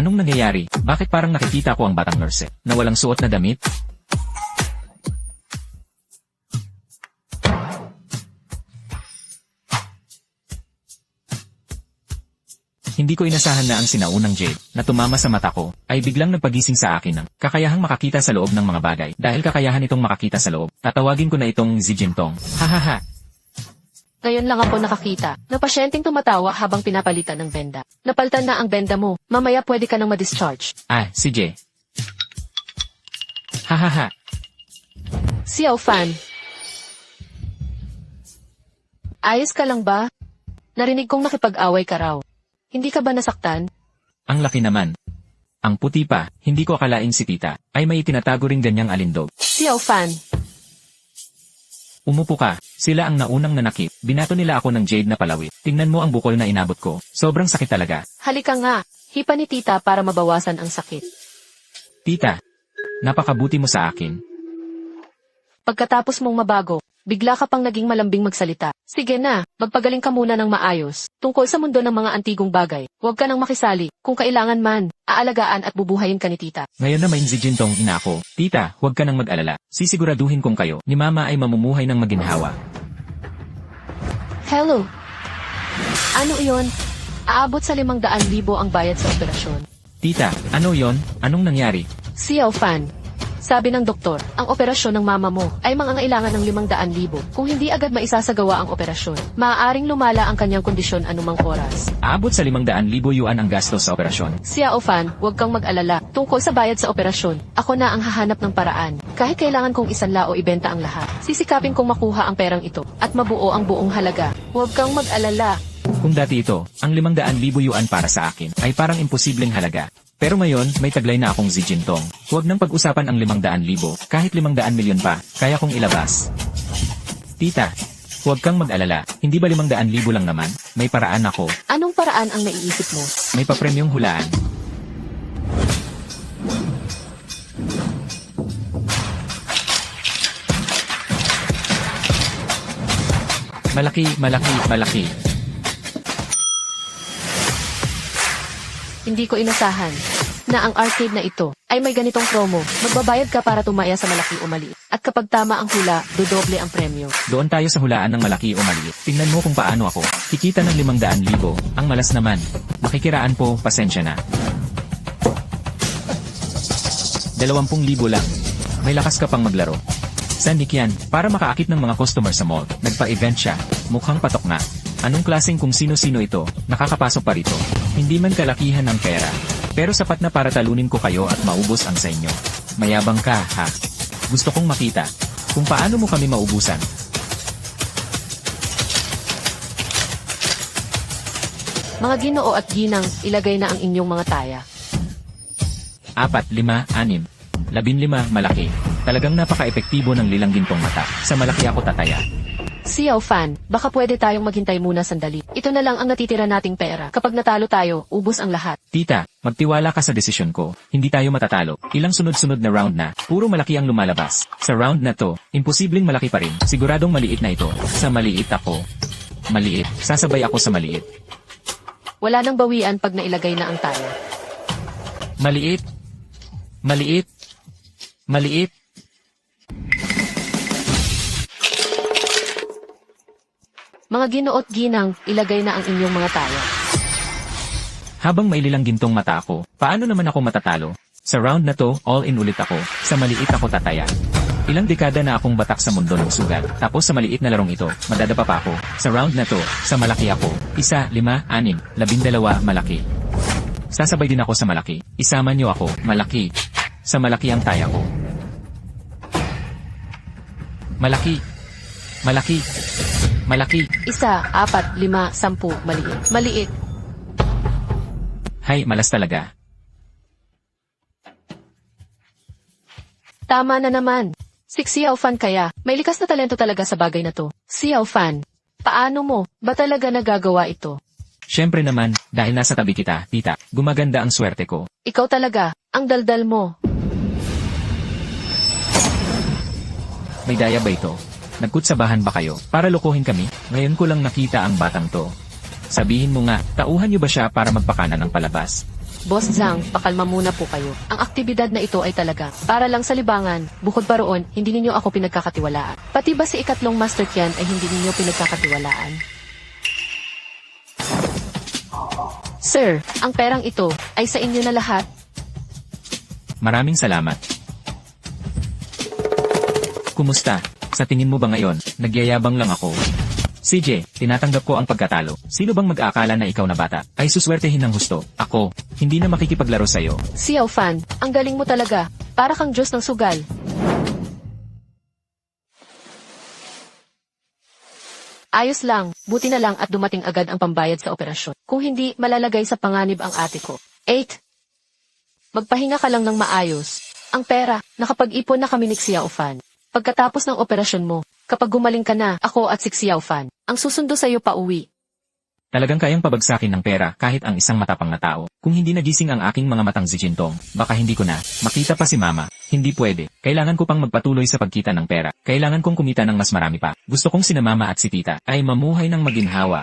Anong nangyayari? Bakit parang nakikita ko ang batang nurse na walang suot na damit? Hindi ko inasahan na ang sinaunang Jade na tumama sa mata ko ay biglang nagpagising sa akin ng kakayahang makakita sa loob ng mga bagay. Dahil kakayahan itong makakita sa loob, tatawagin ko na itong Zijintong. Hahaha. Ngayon lang ako nakakita ng pasyenteng tumatawa habang pinapalitan ng benda. Napaltan na ang benda mo, mamaya pwede ka nang ma-discharge. Si Jay. Hahaha. Xiao Fan. Ayos ka lang ba? Narinig kong nakipag-away ka raw. Hindi ka ba nasaktan? Ang laki naman. Ang puti pa, hindi ko akalain si tita, ay may tinatago ring ganyang alindog. Xiao Fan. Umupo ka, sila ang naunang nanakit, binato nila ako ng Jade na palawit. Tingnan mo ang bukol na inabot ko, sobrang sakit talaga. Halika nga, hipa ni tita para mabawasan ang sakit. Tita, napakabuti mo sa akin. Pagkatapos mong mabago, bigla ka pang naging malambing magsalita. Sige na, magpagaling ka muna ng maayos. Tungkol sa mundo ng mga antigong bagay, huwag ka nang makisali. Kung kailangan man, aalagaan at bubuhayin ka ni tita. Ngayon na may Zijintong ina ako. Tita, huwag ka nang mag-alala. Sisiguraduhin kong kayo ni mama ay mamumuhay ng maginhawa. Hello. Ano iyon? Aabot sa 500,000 ang bayad sa operasyon. Tita, ano yon? Anong nangyari? Xiao Fan. Sabi ng doktor, ang operasyon ng mama mo ay mangangailangan ng 500,000. Kung hindi agad maisasagawa ang operasyon, maaaring lumala ang kanyang kondisyon anumang oras. Aabot sa 500,000 yuan ang gastos sa operasyon. Xiao Fan, huwag kang mag-alala. Tungkol sa bayad sa operasyon, ako na ang hahanap ng paraan. Kahit kailangan kong isanla o ibenta ang lahat, sisikapin kong makuha ang perang ito at mabuo ang buong halaga. Huwag kang mag-alala. Kung dati ito, ang 500,000 yuan para sa akin, ay parang imposibleng halaga. Pero ngayon, may taglay na akong Zijintong. Huwag nang pag-usapan ang 500,000, kahit 500 milyon pa, kaya kong ilabas. Tita, huwag kang mag-alala, hindi ba 500,000 lang naman? May paraan ako. Anong paraan ang naiisip mo? May papremyong hulaan. Malaki, malaki, malaki. Hindi ko inasahan na ang arcade na ito ay may ganitong promo. Magbabayad ka para tumaya sa malaki o maliit. At kapag tama ang hula, dodoble ang premyo. Doon tayo sa hulaan ng malaki o maliit. Tingnan mo kung paano ako. Kikita ng 500,000. Ang malas naman. Makikiraan po, pasensya na. 20,000 lang. May lakas ka pang maglaro. San Nick yan, para makaakit ng mga customer sa mall. Nagpa-event siya. Mukhang patok na. Anong klaseng kung sino-sino ito, nakakapasok pa rito. Hindi man kalakihan ng pera. Pero sapat na para talunin ko kayo at maubos ang sa inyo. Mayabang ka, ha? Gusto kong makita kung paano mo kami maubusan. Mga ginoo at ginang, ilagay na ang inyong mga taya. 4, 5, 6, 15, malaki. Talagang napaka-epektibo ng lilanggintong mata. Sa malaki ako tataya. Xiao Fan, baka pwede tayong maghintay muna sandali. Ito na lang ang natitira nating pera. Kapag natalo tayo, ubos ang lahat. Tita, magtiwala ka sa desisyon ko. Hindi tayo matatalo. Ilang sunod-sunod na round na, puro malaki ang lumalabas. Sa round na to, imposibleng malaki pa rin. Siguradong maliit na ito. Sa maliit ako. Maliit. Sasabay ako sa maliit. Wala nang bawian pag nailagay na ang taya. Maliit. Maliit. Maliit. Mga ginoot ginang, ilagay na ang inyong mga taya. Habang may lilanggintong mata ako, paano naman ako matatalo? Sa round na to, all in ulit ako. Sa maliit ako tataya. Ilang dekada na akong batak sa mundo ng sugat. Tapos sa maliit na larong ito, madadapa pa ako. Sa round na to, sa malaki ako. 1, 5, 6, 12, malaki. Sasabay din ako sa malaki. Isama niyo ako, malaki. Sa malaki ang taya ko. Malaki. Malaki. Malaki. 1, 4, 5, 10, maliit. Maliit. Hay, malas talaga. Tama na naman. Si Xiao Fan kaya, may likas na talento talaga sa bagay na to. Xiao Fan, paano mo ba talaga nagagawa ito? Siyempre naman, dahil nasa tabi kita, tita, gumaganda ang swerte ko. Ikaw talaga, ang daldal mo. May daya ba ito? Nagkutsabahan ba kayo? Para lokohin kami? Ngayon ko lang nakita ang batang to. Sabihin mo nga, tauhan niyo ba siya para magpakanan ng palabas? Boss Zhang, pakalma muna po kayo. Ang aktibidad na ito ay talaga para lang sa libangan. Bukod pa roon, hindi ninyo ako pinagkakatiwalaan. Pati ba si ikatlong Master Qian ay hindi ninyo pinagkakatiwalaan? Sir, ang perang ito ay sa inyo na lahat. Maraming salamat. Kumusta? Sa tingin mo ba ngayon, nagyayabang lang ako? CJ, tinatanggap ko ang pagkatalo. Sino bang mag-aakala na ikaw na bata ay suswertehin ng husto? Ako, hindi na makikipaglaro sa'yo. Xiao Fan, ang galing mo talaga. Para kang Diyos ng sugal. Ayos lang, buti na lang at dumating agad ang pambayad sa operasyon. Kung hindi, malalagay sa panganib ang ate ko. 8. Magpahinga ka lang ng maayos. Ang pera, nakapag-ipon na kami ni Xiao Fan. Pagkatapos ng operasyon mo, kapag gumaling ka na, ako at si Xiao Fan, ang susundo sa'yo pa uwi. Talagang kayang pabagsakin ng pera kahit ang isang matapang na tao. Kung hindi nagising ang aking mga matang zijintong, baka hindi ko na makita pa si mama. Hindi pwede. Kailangan ko pang magpatuloy sa pagkita ng pera. Kailangan kong kumita ng mas marami pa. Gusto kong sina mama at si tita ay mamuhay ng maginhawa.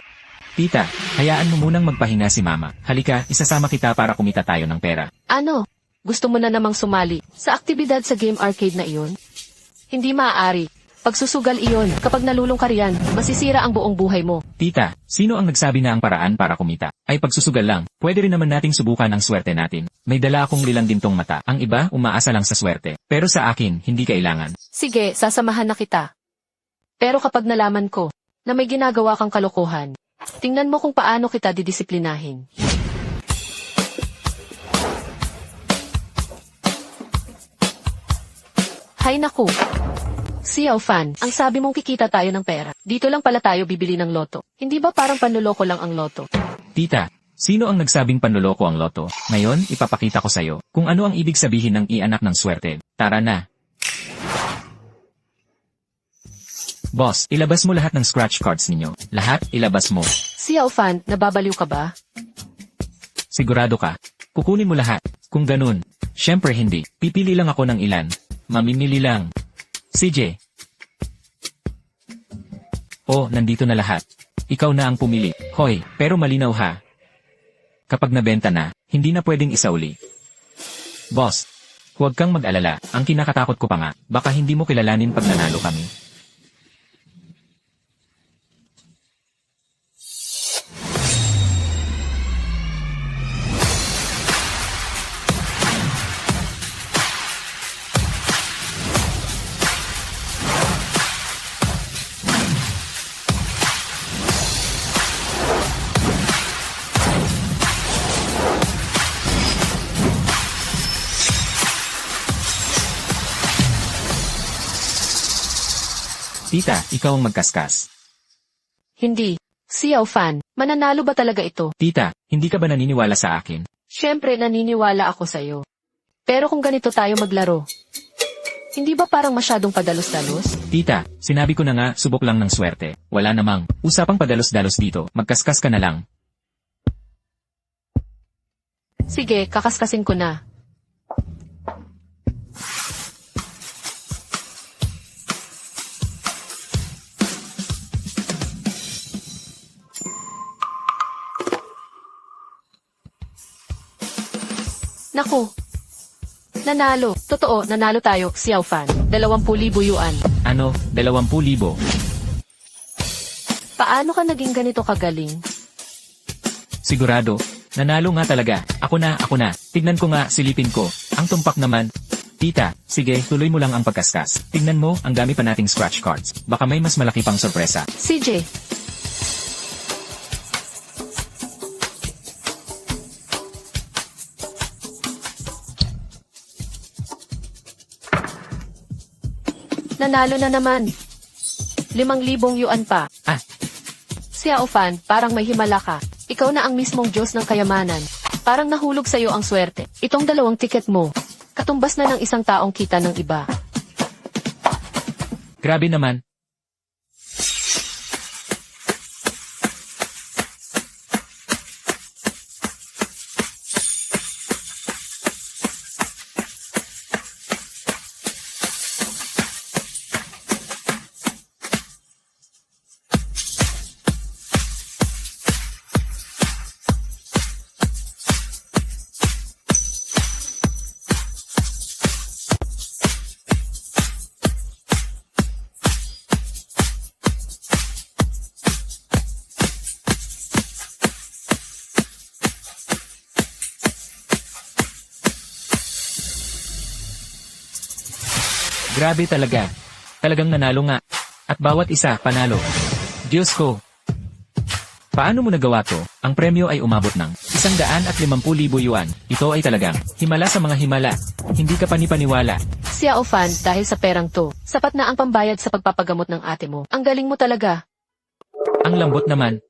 Tita, hayaan mo munang magpahinga si mama. Halika, isasama kita para kumita tayo ng pera. Ano? Gusto mo na namang sumali sa aktibidad sa game arcade na iyon? Hindi maaari. Pagsusugal iyon, kapag nalulong ka riyan, masisira ang buong buhay mo. Tita, sino ang nagsabi na ang paraan para kumita ay pagsusugal lang? Pwede rin naman nating subukan ang swerte natin. May dala akong lilanggintong mata. Ang iba, umaasa lang sa swerte. Pero sa akin, hindi kailangan. Sige, sasamahan na kita. Pero kapag nalaman ko na may ginagawa kang kalokohan, tingnan mo kung paano kita didisiplinahin. Hay naku! Xiao Fan, ang sabi mong kikita tayo ng pera. Dito lang pala tayo bibili ng loto. Hindi ba parang panloloko lang ang loto? Tita, sino ang nagsabing panloloko ang loto? Ngayon, ipapakita ko sa'yo kung ano ang ibig sabihin ng ianak ng swerte. Tara na! Boss, ilabas mo lahat ng scratch cards ninyo. Lahat, ilabas mo. Xiao Fan, nababaliw ka ba? Sigurado ka? Kukunin mo lahat. Kung ganun, syempre hindi. Pipili lang ako ng ilan. Mamimili lang. CJ. Oh, nandito na lahat. Ikaw na ang pumili. Hoy, pero malinaw ha. Kapag nabenta na, hindi na pwedeng isauli. Boss, huwag kang mag-alala. Ang kinakatakot ko pa nga, baka hindi mo kilalanin pag nanalo kami. Tita, ikaw ang magkaskas. Hindi. Xiao Fan, mananalo ba talaga ito? Tita, hindi ka ba naniniwala sa akin? Siyempre naniniwala ako sa'yo. Pero kung ganito tayo maglaro, hindi ba parang masyadong padalos-dalos? Tita, sinabi ko na nga, subok lang ng swerte. Wala namang usapang padalos-dalos dito. Magkaskas ka na lang. Sige, kakaskasin ko na. Naku! Nanalo. Totoo, nanalo tayo, Xiao Fan. 20,000 yuan. Ano, 20,000? Paano ka naging ganito kagaling? Sigurado, nanalo nga talaga. Ako na. Tignan ko nga, silipin ko. Ang tumpak naman. Tita, sige, tuloy mo lang ang pagkaskas. Tignan mo, ang dami pa nating scratch cards. Baka may mas malaki pang sorpresa. CJ, nanalo na naman. 5,000 yuan pa. Ah, Xiao Fan, parang may himala ka. Ikaw na ang mismong Diyos ng kayamanan. Parang nahulog sa'yo ang swerte. Itong 2 tiket mo, katumbas na ng isang taong kita ng iba. grabe naman. Grabe talaga. Talagang nanalo nga. At bawat isa, panalo. Diyos ko. Paano mo nagawa to? Ang premyo ay umabot ng 150,000 yuan. Ito ay talagang himala sa mga himala. Hindi ka panipaniwala. Xiao Fan, dahil sa perang to, sapat na ang pambayad sa pagpapagamot ng ate mo. Ang galing mo talaga. Ang lambot naman.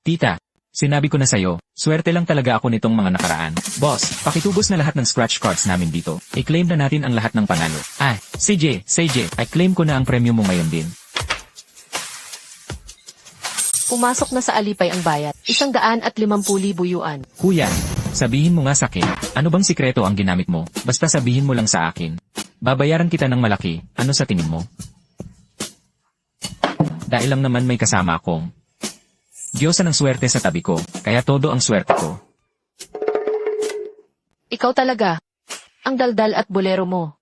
Tita, sinabi ko na sa'yo, swerte lang talaga ako nitong mga nakaraan. Boss, pakitubos na lahat ng scratch cards namin dito. I-claim na natin ang lahat ng panalo. CJ, I-claim ko na ang premyo mo ngayon din. Pumasok na sa alipay ang bayad. 150,000 yuan. Kuya, sabihin mo nga sa akin, ano bang sikreto ang ginamit mo? Basta sabihin mo lang sa akin. Babayaran kita ng malaki, ano sa tingin mo? Dahil lang naman may kasama akong Diyosa ng swerte sa tabi ko, kaya todo ang swerte ko. Ikaw talaga. Ang daldal at bolero mo.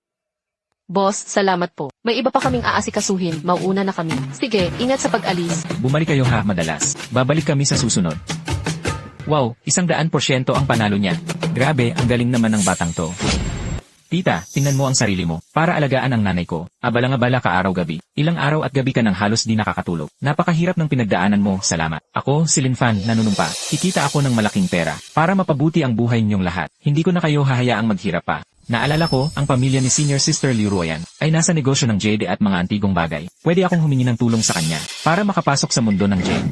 Boss, salamat po. May iba pa kaming aasikasuhin, mauuna na kami. Sige, ingat sa pag-alis. Bumalik kayo ha madalas. Babalik kami sa susunod. Wow, 100% ang panalo niya. Grabe, ang galing naman ng batang to. Tita, tingnan mo ang sarili mo. Para alagaan ang nanay ko. Abalang-abala ka araw-gabi. Ilang araw at gabi ka nang halos di nakakatulog. Napakahirap ng pinagdaanan mo, salamat. Ako, si Linfan, nanunumpa. Kikita ako ng malaking pera. Para mapabuti ang buhay ninyong lahat. Hindi ko na kayo hahayaang maghirap pa. Naalala ko, ang pamilya ni Senior Sister Liu Ruoyan ay nasa negosyo ng jade at mga antigong bagay. Pwede akong humingi ng tulong sa kanya para makapasok sa mundo ng jade.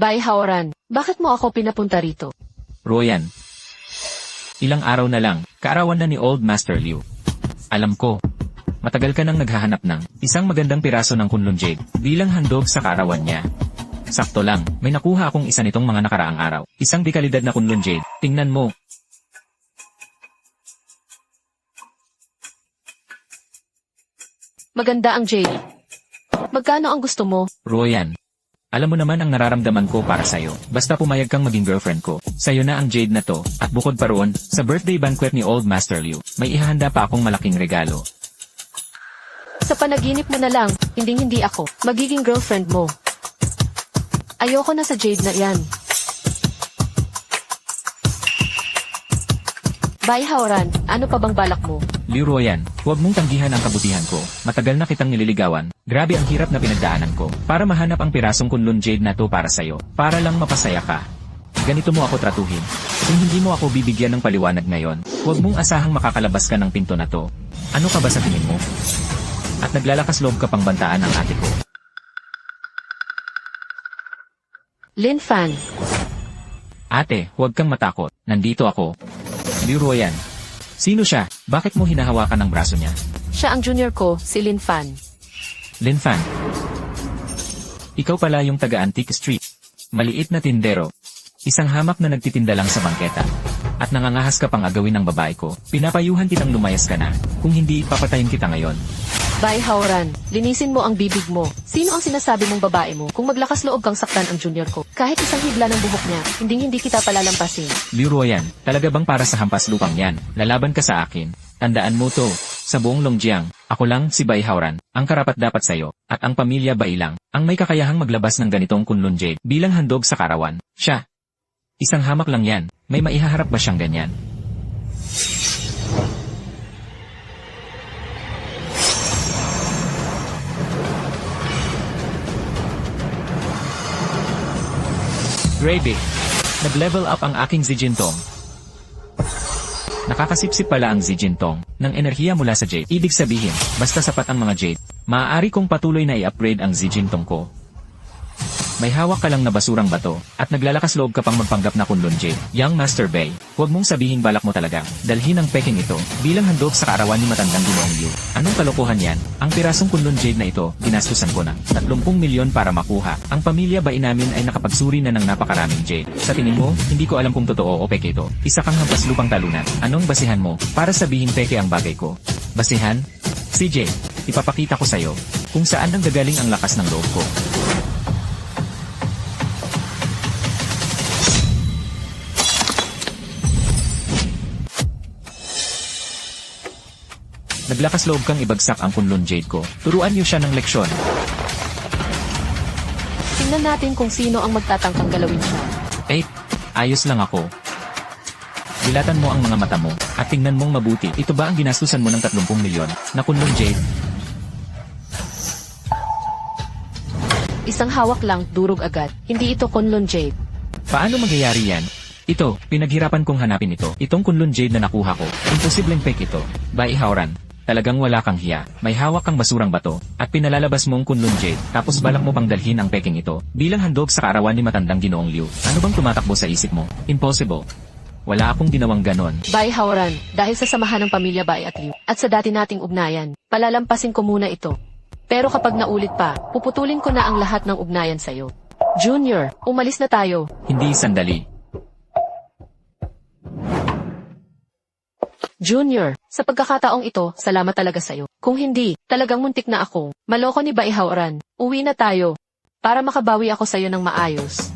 Bai Haoran, bakit mo ako pinapunta rito? Ruoyan. Ilang araw na lang, kaarawan na ni Old Master Liu. Alam ko, matagal ka nang naghahanap ng isang magandang piraso ng Kunlun Jade bilang handog sa kaarawan niya. Sakto lang, may nakuha akong isa nitong mga nakaraang araw. Isang dekalidad na Kunlun Jade. Tingnan mo. Maganda ang jade. Magkano ang gusto mo? Ruoyan. Alam mo naman ang nararamdaman ko para sa'yo. Basta pumayag kang maging girlfriend ko. Sa'yo na ang jade na to. At bukod pa roon, sa birthday banquet ni Old Master Liu, may ihahanda pa akong malaking regalo. Sa panaginip mo na lang, hindi ako magiging girlfriend mo. Ayoko na sa jade na yan. Bai Haoran, ano pa bang balak mo? Liu Ruoyan, huwag mong tanggihan ang kabutihan ko. Matagal na kitang nililigawan. Grabe ang hirap na pinagdaanan ko. Para mahanap ang pirasong Kunlun Jade na to para sa'yo. Para lang mapasaya ka. Ganito mo ako tratuhin. Kung hindi mo ako bibigyan ng paliwanag ngayon, huwag mong asahang makakalabas ka ng pinto na to. Ano ka ba sa tingin mo? At naglalakas loob ka pang bantaan ang ate ko. Linfan. Ate, huwag kang matakot. Nandito ako. Liu Ruoyan. Sino siya? Bakit mo hinahawakan ang braso niya? Siya ang junior ko, si Linfan. Linfan. Ikaw pala yung taga-Antique Street. Maliit na tindero. Isang hamak na nagtitinda lang sa bangketa. At nangangahas ka pang agawin ng babae ko. Pinapayuhan kitang lumayas ka na. Kung hindi, papatayin kita ngayon. Bai Haoran, linisin mo ang bibig mo. Sino ang sinasabi mong babae mo kung maglakas loob kang saktan ang junior ko? Kahit isang hibla ng buhok niya, hindi kita palalampasin. Liu Ruoyan, talaga bang para sa hampas lupang yan? Lalaban ka sa akin. Tandaan mo to. Sa buong Longjiang, ako lang si Bai Haoran, ang karapat-dapat sa'yo, at ang pamilya Bai lang, ang may kakayahang maglabas ng ganitong Kunlun Jade bilang handog sa karawan. Siya. Isang hamak lang yan. May maihaharap ba siyang ganyan? Grabe. Nag-level up ang aking Zijintong. Nakakasipsip pala ang Zijintong ng enerhiya mula sa Jade. Ibig sabihin, basta sapat ang mga Jade, maaari kong patuloy na i-upgrade ang Zijintong ko. May hawak ka lang na basurang bato, at naglalakas loob ka pang magpanggap na Kunlun Jade. Young Master Bai, huwag mong sabihin balak mo talaga. Dalhin ang peking ito, bilang handog sa kaarawan ni matandang Ginoong Liu. Anong kalokohan yan? Ang pirasong Kunlun Jade na ito, ginastusan ko ng 30 milyon para makuha. Ang pamilya Bai namin ay nakapagsuri na ng napakaraming Jade. Sa tingin mo, hindi ko alam kung totoo o peke ito. Isa kang hampas lupang talunan. Anong basihan mo, para sabihin peke ang bagay ko? Basihan? CJ, ipapakita ko sa'yo kung saan ang gagaling ang lakas ng loob ko. Naglakas loob kang ibagsak ang Kunlun Jade ko. Turuan niyo siya ng leksyon. Tingnan natin kung sino ang magtatangkang galawin siya. Ayos lang ako. Dilatan mo ang mga mata mo, at tingnan mong mabuti. Ito ba ang ginastusan mo ng 30 milyon na Kunlun Jade? Isang hawak lang, durog agad. Hindi ito Kunlun Jade. Paano magyayari yan? Ito, pinaghirapan kong hanapin ito. Itong Kunlun Jade na nakuha ko. Imposibleng fake ito. Bai Hauran. Talagang wala kang hiya. May hawak kang basurang bato, at pinalalabas mong Kunlun Jade, tapos balak mo pang dalhin ang peking ito, bilang handog sa kaarawan ni matandang Ginoong Liu. Ano bang tumatakbo sa isip mo? Impossible. Wala akong ginawang ganon. Bai Hauran, dahil sa samahan ng pamilya Bai at Liu, at sa dati nating ugnayan, palalampasin ko muna ito. Pero kapag naulit pa, puputulin ko na ang lahat ng ugnayan sa'yo. Junior, umalis na tayo. Hindi sandali. Junior, sa pagkakataong ito, salamat talaga sa'yo. Kung hindi, talagang muntik na ako. Maloko ni Bai Hauran. Uwi na tayo. Para makabawi ako sa'yo ng maayos.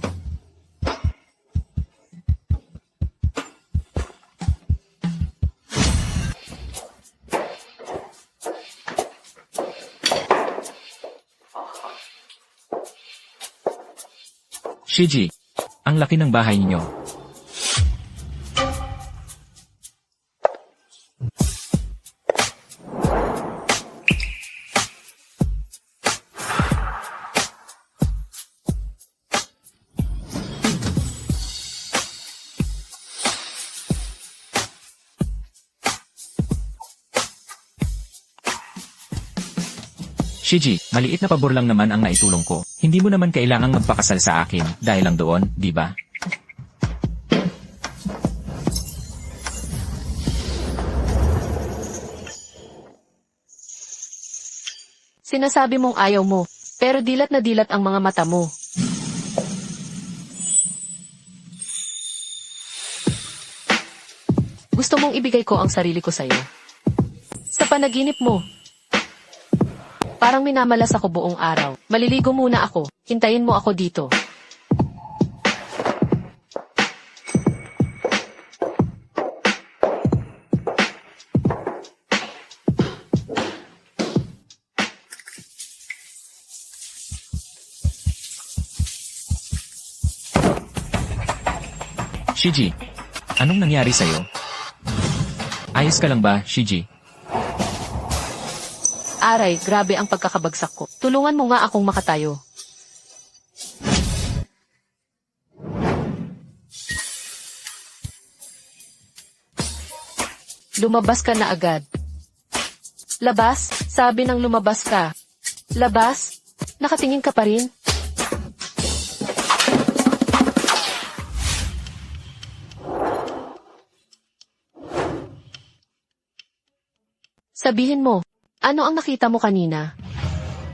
Shiji, ang laki ng bahay ninyo. Shiji, maliit na pabor lang naman ang naitulong ko. Hindi mo naman kailangang magpakasal sa akin dahil lang doon, di ba? Sinasabi mong ayaw mo, pero dilat na dilat ang mga mata mo. Gusto mong ibigay ko ang sarili ko sa'yo. Sa panaginip mo. Parang minamalas ako buong araw. Maliligo muna ako. Hintayin mo ako dito. Shiji, anong nangyari sa'yo? Ayos ka lang ba, Shiji? Aray, grabe ang pagkakabagsak ko. Tulungan mo nga akong makatayo. Lumabas ka na agad. Labas? Sabi ng lumabas ka. Labas? Nakatingin ka pa rin? Sabihin mo, ano ang nakita mo kanina?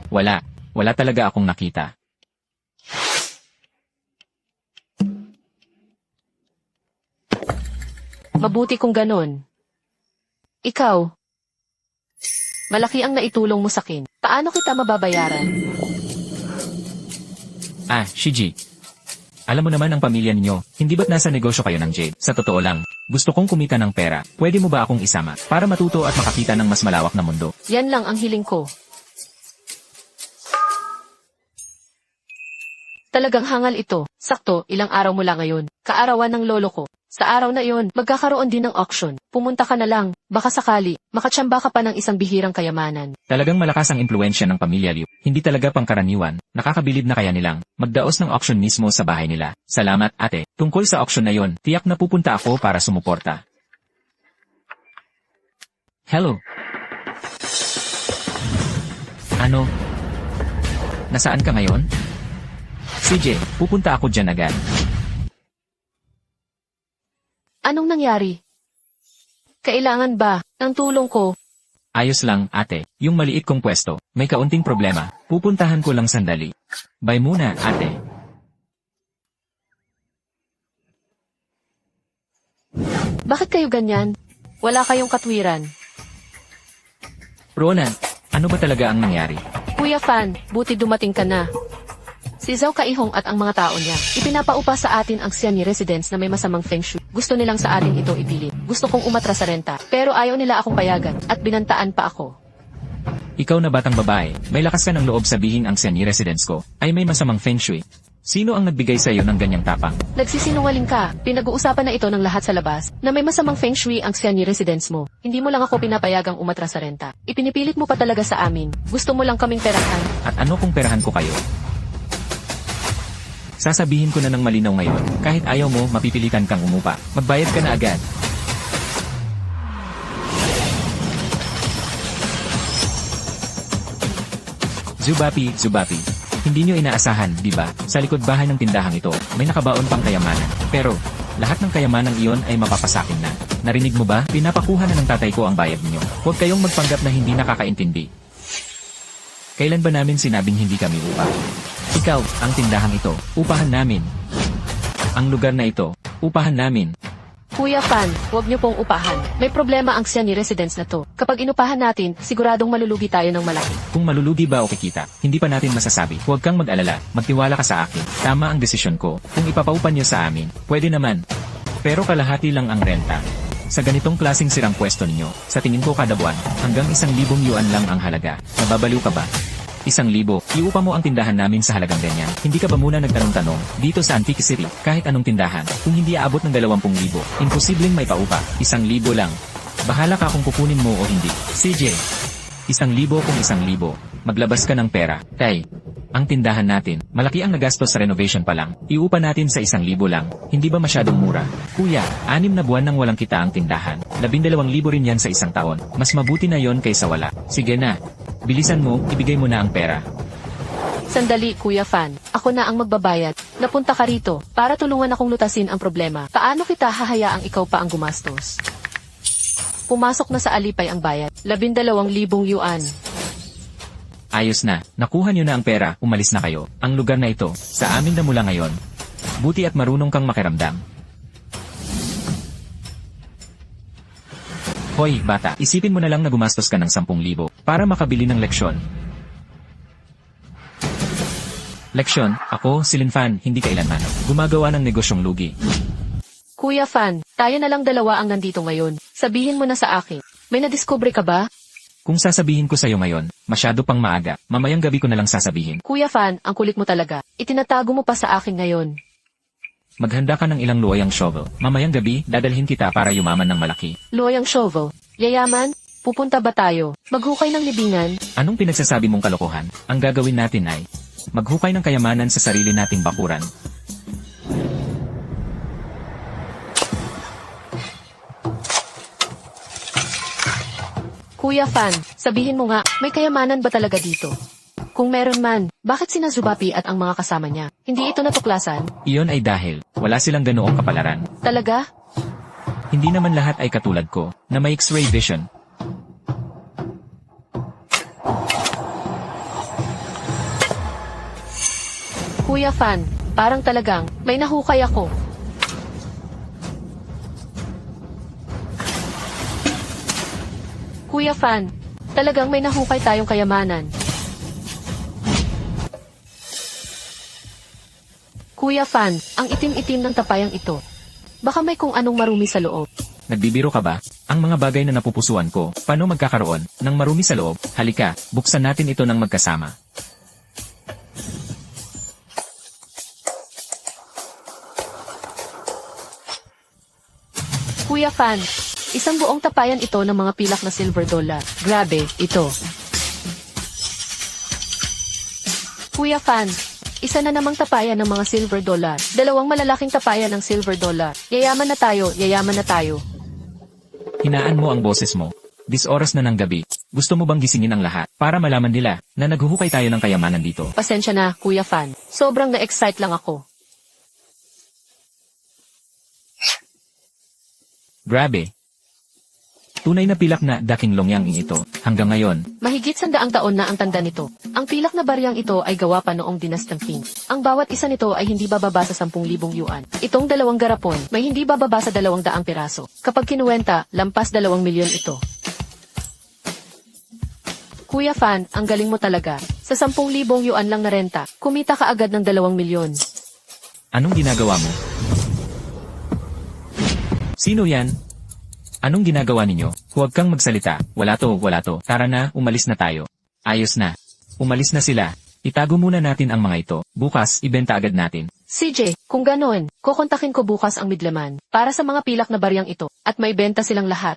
Wala. Wala talaga akong nakita. Mabuti kung ganon. Ikaw, malaki ang naitulong mo sa akin. Paano kita mababayaran? Shiji. Alam mo naman ang pamilya ninyo, hindi ba't nasa negosyo kayo ng Jade? Sa totoo lang, gusto kong kumita ng pera. Pwede mo ba akong isama para matuto at makakita ng mas malawak na mundo? Yan lang ang hiling ko. Talagang hangal ito. Sakto, ilang araw mula ngayon. Kaarawan ng lolo ko. Sa araw na iyon, magkakaroon din ng auction. Pumunta ka na lang. Baka sakali, makatsamba ka pa ng isang bihirang kayamanan. Talagang malakas ang impluensya ng pamilya Liu. Hindi talaga pangkaraniwan. Nakakabilib na kaya nilang magdaos ng auction mismo sa bahay nila. Salamat, ate. Tungkol sa auction na yon, tiyak na pupunta ako para sumuporta. Hello. Ano? Nasaan ka ngayon? CJ, pupunta ako dyan agad. Anong nangyari? Kailangan ba ng tulong ko? Ayos lang, ate. Yung maliit kong pwesto, may kaunting problema. Pupuntahan ko lang sandali. Bye muna, ate. Bakit kayo ganyan? Wala kayong katwiran. Ronan, Ano ba talaga ang nangyari? Kuya Fan, buti dumating ka na. Si Zhao Kaihong at ang mga tao niya, ipinapaupa sa atin ang Xianyi residence na may masamang feng shui. Gusto nilang sa atin ito ipilit. Gusto kong umatras sa renta, pero ayaw nila akong payagan, at binantaan pa ako. Ikaw na batang babae, may lakas ka ng loob sabihin ang Xianyi residence ko ay may masamang feng shui. Sino ang nagbigay sa iyo ng ganyang tapang? Nagsisinungaling ka, pinag-uusapan na ito ng lahat sa labas, na may masamang feng shui ang Xianyi residence mo. Hindi mo lang ako pinapayagang umatras sa renta. Ipinipilit mo pa talaga sa amin. Gusto mo lang kaming perahan. At ano kung perahan ko kayo? Sasabihin ko na ng malinaw ngayon, kahit ayaw mo, mapipilitan kang umupa. Magbayad ka na agad. Zubapi, Zubapi. Hindi nyo inaasahan, di ba? Sa likod bahay ng tindahang ito, may nakabaon pang kayamanan. Pero, lahat ng kayamanang iyon ay mapapasakin na. Narinig mo ba? Pinapakuha na ng tatay ko ang bayad niyo. Huwag kayong magpanggap na hindi nakakaintindi. Kailan ba namin sinabing hindi kami upa? Ikaw, ang tindahang ito, upahan namin. Ang lugar na ito, upahan namin. Kuya Fan, huwag niyo pong upahan. May problema ang Xianyi residence na to. Kapag inupahan natin, siguradong malulugi tayo ng malaki. Kung malulugi ba o kikita, hindi pa natin masasabi. Huwag kang mag-alala, magtiwala ka sa akin. Tama ang desisyon ko. Kung ipapaupan niyo sa amin, pwede naman. Pero kalahati lang ang renta. Sa ganitong klaseng sirang pwesto ninyo, sa tingin ko kada buwan, hanggang 1,000 yuan lang ang halaga. Nababaliw ka ba? 1,000, iupa mo ang tindahan namin sa halagang ganyan. Hindi ka ba muna nagtanong-tanong, dito sa Antique City, kahit anong tindahan, kung hindi aabot ng 20,000, imposibleng may paupa, 1,000 lang. Bahala ka kung kukunin mo o hindi. CJ, 1,000 kung 1,000, maglabas ka ng pera. Tay, ang tindahan natin, malaki ang nagastos sa renovation pa lang. Iupa natin sa 1,000 lang. Hindi ba masyadong mura? Kuya, 6 na buwan nang walang kita ang tindahan. 12,000 rin yan sa isang taon. Mas mabuti na yon kaysa wala. Sige na. Bilisan mo, ibigay mo na ang pera. Sandali, Kuya Fan. Ako na ang magbabayad. Napunta ka rito para tulungan akong lutasin ang problema. Paano kita hahayaang ikaw pa ang gumastos? Pumasok na sa alipay ang bayad. 12,000 yuan. Ayos na. Nakuha niyo na ang pera, umalis na kayo. Ang lugar na ito, sa amin na mula ngayon. Buti at marunong kang makiramdam. Hoy, bata, isipin mo na lang na gumastos ka ng 10,000 para makabili ng leksyon. Leksyon, ako, si Lin Fan, hindi kailanman. Gumagawa ng negosyong lugi. Kuya Fan, tayo na lang dalawa ang nandito ngayon. Sabihin mo na sa akin. May nadiskubre ka ba? Kung sasabihin ko sa'yo ngayon, masyado pang maaga, mamayang gabi ko na lang sasabihin. Kuya Fan, ang kulit mo talaga. Itinatago mo pa sa akin ngayon. Maghanda ka ng ilang luwayang shovel. Mamayang gabi, dadalhin kita para yumaman ng malaki. Loyang shovel. Yayaman? Pupunta ba tayo? Maghukay ng libingan? Anong pinagsasabi mong kalokohan? Ang gagawin natin ay maghukay ng kayamanan sa sarili nating bakuran. Kuya Fan, sabihin mo nga, may kayamanan ba talaga dito? Kung meron man, bakit sina Zubapi at ang mga kasama niya? Hindi ito natuklasan? Iyon ay dahil wala silang ganoong kapalaran. Talaga? Hindi naman lahat ay katulad ko, na may X-ray vision. Kuya Fan, parang talagang, may nahukay ako. Kuya Fan, talagang may nahukay tayong kayamanan. Kuya Fan, ang itim-itim ng tapayang ito. Baka may kung anong marumi sa loob. Nagbibiro ka ba? Ang mga bagay na napupusuan ko, paano magkakaroon ng marumi sa loob? Halika, buksan natin ito ng magkasama. Kuya Fan, isang buong tapayan ito ng mga pilak na silver dollar. Grabe, ito. Kuya Fan, isa na namang tapayan ng mga silver dollar. 2 malalaking tapayan ng silver dollar. Yayaman na tayo, yayaman na tayo. Hinaan mo ang boses mo. 10 oras na ng gabi. Gusto mo bang gisingin ang lahat para malaman nila na naghuhukay tayo ng kayamanan dito? Pasensya na, Kuya Fan. Sobrang na-excite lang ako. Grabe. Tunay na pilak na daking longyang ito. Hanggang ngayon, Mahigit 100 taon na ang tanda nito. Ang pilak na baryang ito ay gawa pa noong dinastang Qing. Ang bawat isa nito ay hindi bababa sa 10,000 yuan. Itong 2 garapon, may hindi bababa sa 200 piraso. Kapag kinuwenta, lampas 2 milyon ito. Kuya Fan, ang galing mo talaga. Sa 10,000 yuan lang na renta, kumita ka agad ng 2 milyon. Anong ginagawa mo? Sino yan? Anong ginagawa ninyo? Huwag kang magsalita. Wala to, wala to. Tara na, umalis na tayo. Ayos na. Umalis na sila. Itago muna natin ang mga ito. Bukas, ibenta agad natin. CJ, kung ganon, kukontakin ko bukas ang Midlaman para sa mga pilak na baryang ito at may benta silang lahat.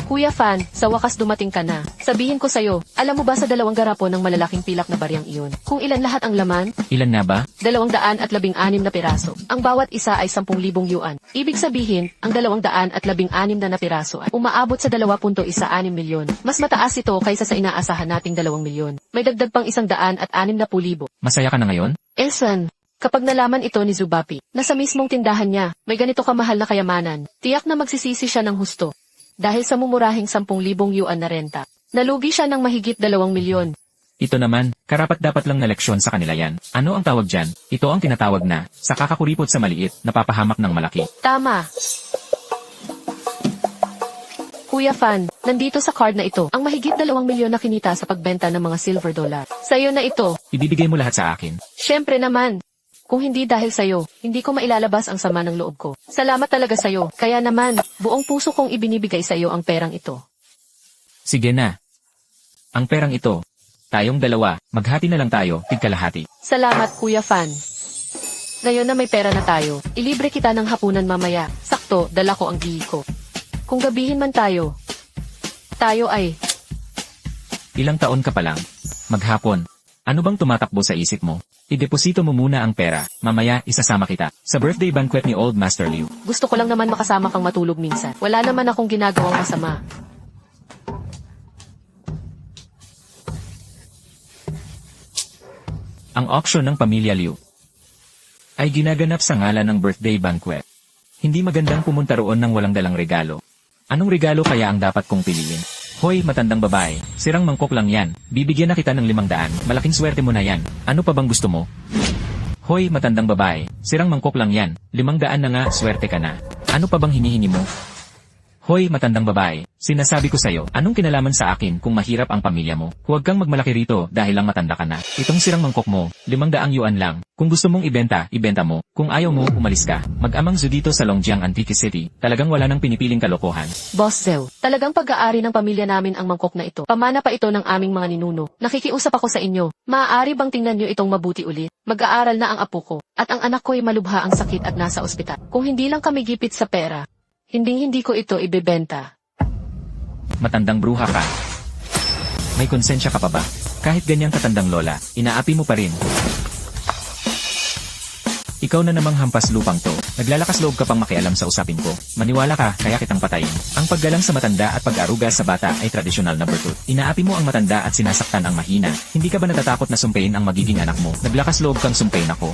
Kuya Fan, sa wakas dumating ka na. Sabihin ko sa'yo, alam mo ba sa 2 garapon ng malalaking pilak na baryang iyon, kung ilan lahat ang laman? Ilan na ba? 216 na piraso. Ang bawat isa ay 10,000 yuan. Ibig sabihin, ang 216 na piraso ay umaabot sa 2.16 milyon. Mas mataas ito kaysa sa inaasahan nating 2 milyon. May dagdag pang 160,000. Masaya ka na ngayon? Esan, kapag nalaman ito ni Zubapi, na sa mismong tindahan niya, may ganito kamahal na kayamanan, tiyak na magsisisi siya ng husto. Dahil sa mumurahing 10,000 yuan na renta, nalugi siya ng mahigit 2 milyon. Ito naman, karapat-dapat lang na leksyon sa kanila yan. Ano ang tawag dyan? Ito ang tinatawag na, sa kakakuripot sa maliit, napapahamak ng malaki. Tama. Kuya Fan, nandito sa card na ito, ang mahigit 2 milyon na kinita sa pagbenta ng mga silver dollar. Sa'yo na ito. Ibibigay mo lahat sa akin. Siyempre naman. Kung hindi dahil sa'yo, hindi ko mailalabas ang sama ng loob ko. Salamat talaga sa'yo. Kaya naman, buong puso kong ibinibigay sa'yo ang perang ito. Sige na. Ang perang ito. Tayong dalawa, maghati na lang tayo, tigkalahati. Salamat, Kuya Fan. Ngayon na may pera na tayo, ilibre kita ng hapunan mamaya. Sakto, dala ko ang gihi ko. Kung gabihin man tayo ay... Ilang taon ka pa lang? Maghapon. Ano bang tumatakbo sa isip mo? Ideposito mo muna ang pera, mamaya isasama kita sa birthday banquet ni Old Master Liu. Gusto ko lang naman makasama kang matulog minsan. Wala naman akong ginagawang masama. Ang auction ng pamilya Liu ay ginaganap sa ngalan ng birthday banquet. Hindi magandang pumunta roon ng walang dalang regalo. Anong regalo kaya ang dapat kong piliin? Hoy, matandang babae, sirang mangkok lang yan. Bibigyan na kita ng 500, malaking swerte mo na yan. Ano pa bang gusto mo? Hoy, matandang babae, sirang mangkok lang yan. 500 na nga, swerte ka na. Ano pa bang hinihingi mo? Hoy, matandang babae, sinasabi ko sa'yo, anong kinalaman sa akin kung mahirap ang pamilya mo? Huwag kang magmalaki rito dahil lang matanda ka na. Itong sirang mangkok mo, 500 yuan lang. Kung gusto mong ibenta, ibenta mo. Kung ayaw mo, umalis ka. Mag-amang Zhu dito sa Longjiang Antique City. Talagang wala nang pinipiling kalokohan. Boss Zhou, talagang pag-aari ng pamilya namin ang mangkok na ito. Pamana pa ito ng aming mga ninuno. Nakikiusap ako sa inyo. Maaari bang tingnan nyo itong mabuti ulit? Mag-aaral na ang apo ko. At ang anak ko ay malubha ang sakit at nasa ospital. Kung hindi lang kami gipit sa pera, hindi ko ito ibebenta. Matandang bruha ka. May konsensya ka pa ba? Kahit ganyang katandang lola, inaapi mo pa rin. Ikaw na namang hampas lupang to. Naglalakas loob ka pang makialam sa usapin ko. Maniwala ka, kaya kitang patayin. Ang paggalang sa matanda at pag-aruga sa bata ay tradisyonal na virtue. Inaapi mo ang matanda at sinasaktan ang mahina. Hindi ka ba natatakot na sumpayin ang magiging anak mo? Naglakas loob kang sumpayin ako.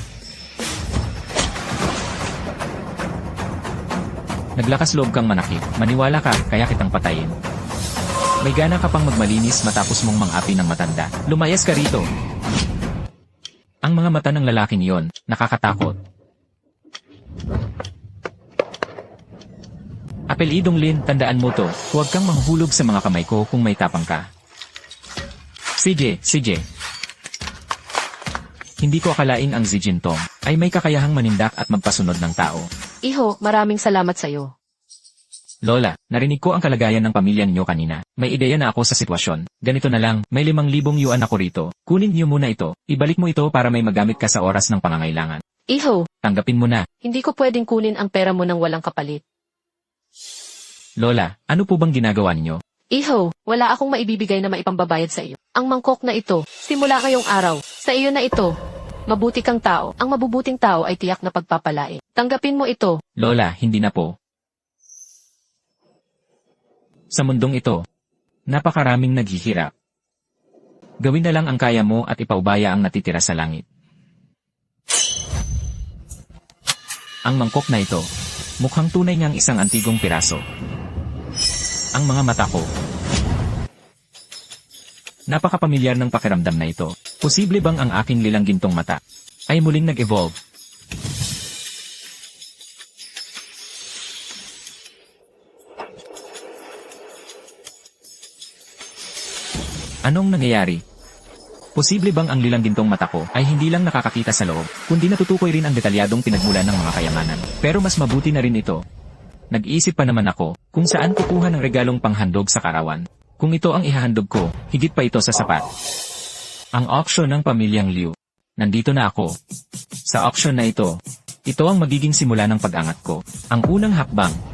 Naglakas loob kang manakit. Maniwala ka, kaya kitang patayin. May gana ka pang magmalinis matapos mong mang-api ng matanda. Lumayas ka rito. Ang mga mata ng lalaking iyon, nakakatakot. Apelidong Lin, tandaan mo to. Huwag kang mahuhulog sa mga kamay ko kung may tapang ka. CJ. Hindi ko akalain ang Xi Jinping ay may kakayahang manindak at magpasunod ng tao. Iho, maraming salamat sa'yo. Lola, narinig ko ang kalagayan ng pamilya niyo kanina. May ideya na ako sa sitwasyon. Ganito na lang, may 5,000 yuan ako rito. Kunin niyo muna ito. Ibalik mo ito para may magamit ka sa oras ng pangangailangan. Iho, Tanggapin mo na. hindi ko pwedeng kunin ang pera mo ng walang kapalit. Lola, ano po bang ginagawa niyo? Iho, wala akong maibibigay na maipambabayad sa iyo. Ang mangkok na ito, simula ngayong araw, sa iyo na ito. Mabuti kang tao. Ang mabubuting tao ay tiyak na pagpapalain. Tanggapin mo ito. Lola, hindi na po. Sa mundong ito, napakaraming naghihirap. Gawin na lang ang kaya mo at ipaubaya ang natitira sa langit. Ang mangkok na ito, mukhang tunay ngang isang antigong piraso. Ang mga mata ko. Napakapamilyar ng pakiramdam na ito. Posible bang ang aking lilanggintong mata ay muling nag-evolve? Anong nangyayari? Posible bang ang lilang gintong mata ko ay hindi lang nakakakita sa loob, kundi natutukoy rin ang detalyadong pinagmulan ng mga kayamanan? Pero mas mabuti na rin ito. Nag-iisip pa naman ako kung saan kukuha ng regalong panghandog sa karawan. Kung ito ang ihahandog ko, higit pa ito sa sapat. Ang auction ng pamilyang Liu. Nandito na ako. Sa auction na ito ang magiging simula ng pag-angat ko. Ang unang hakbang.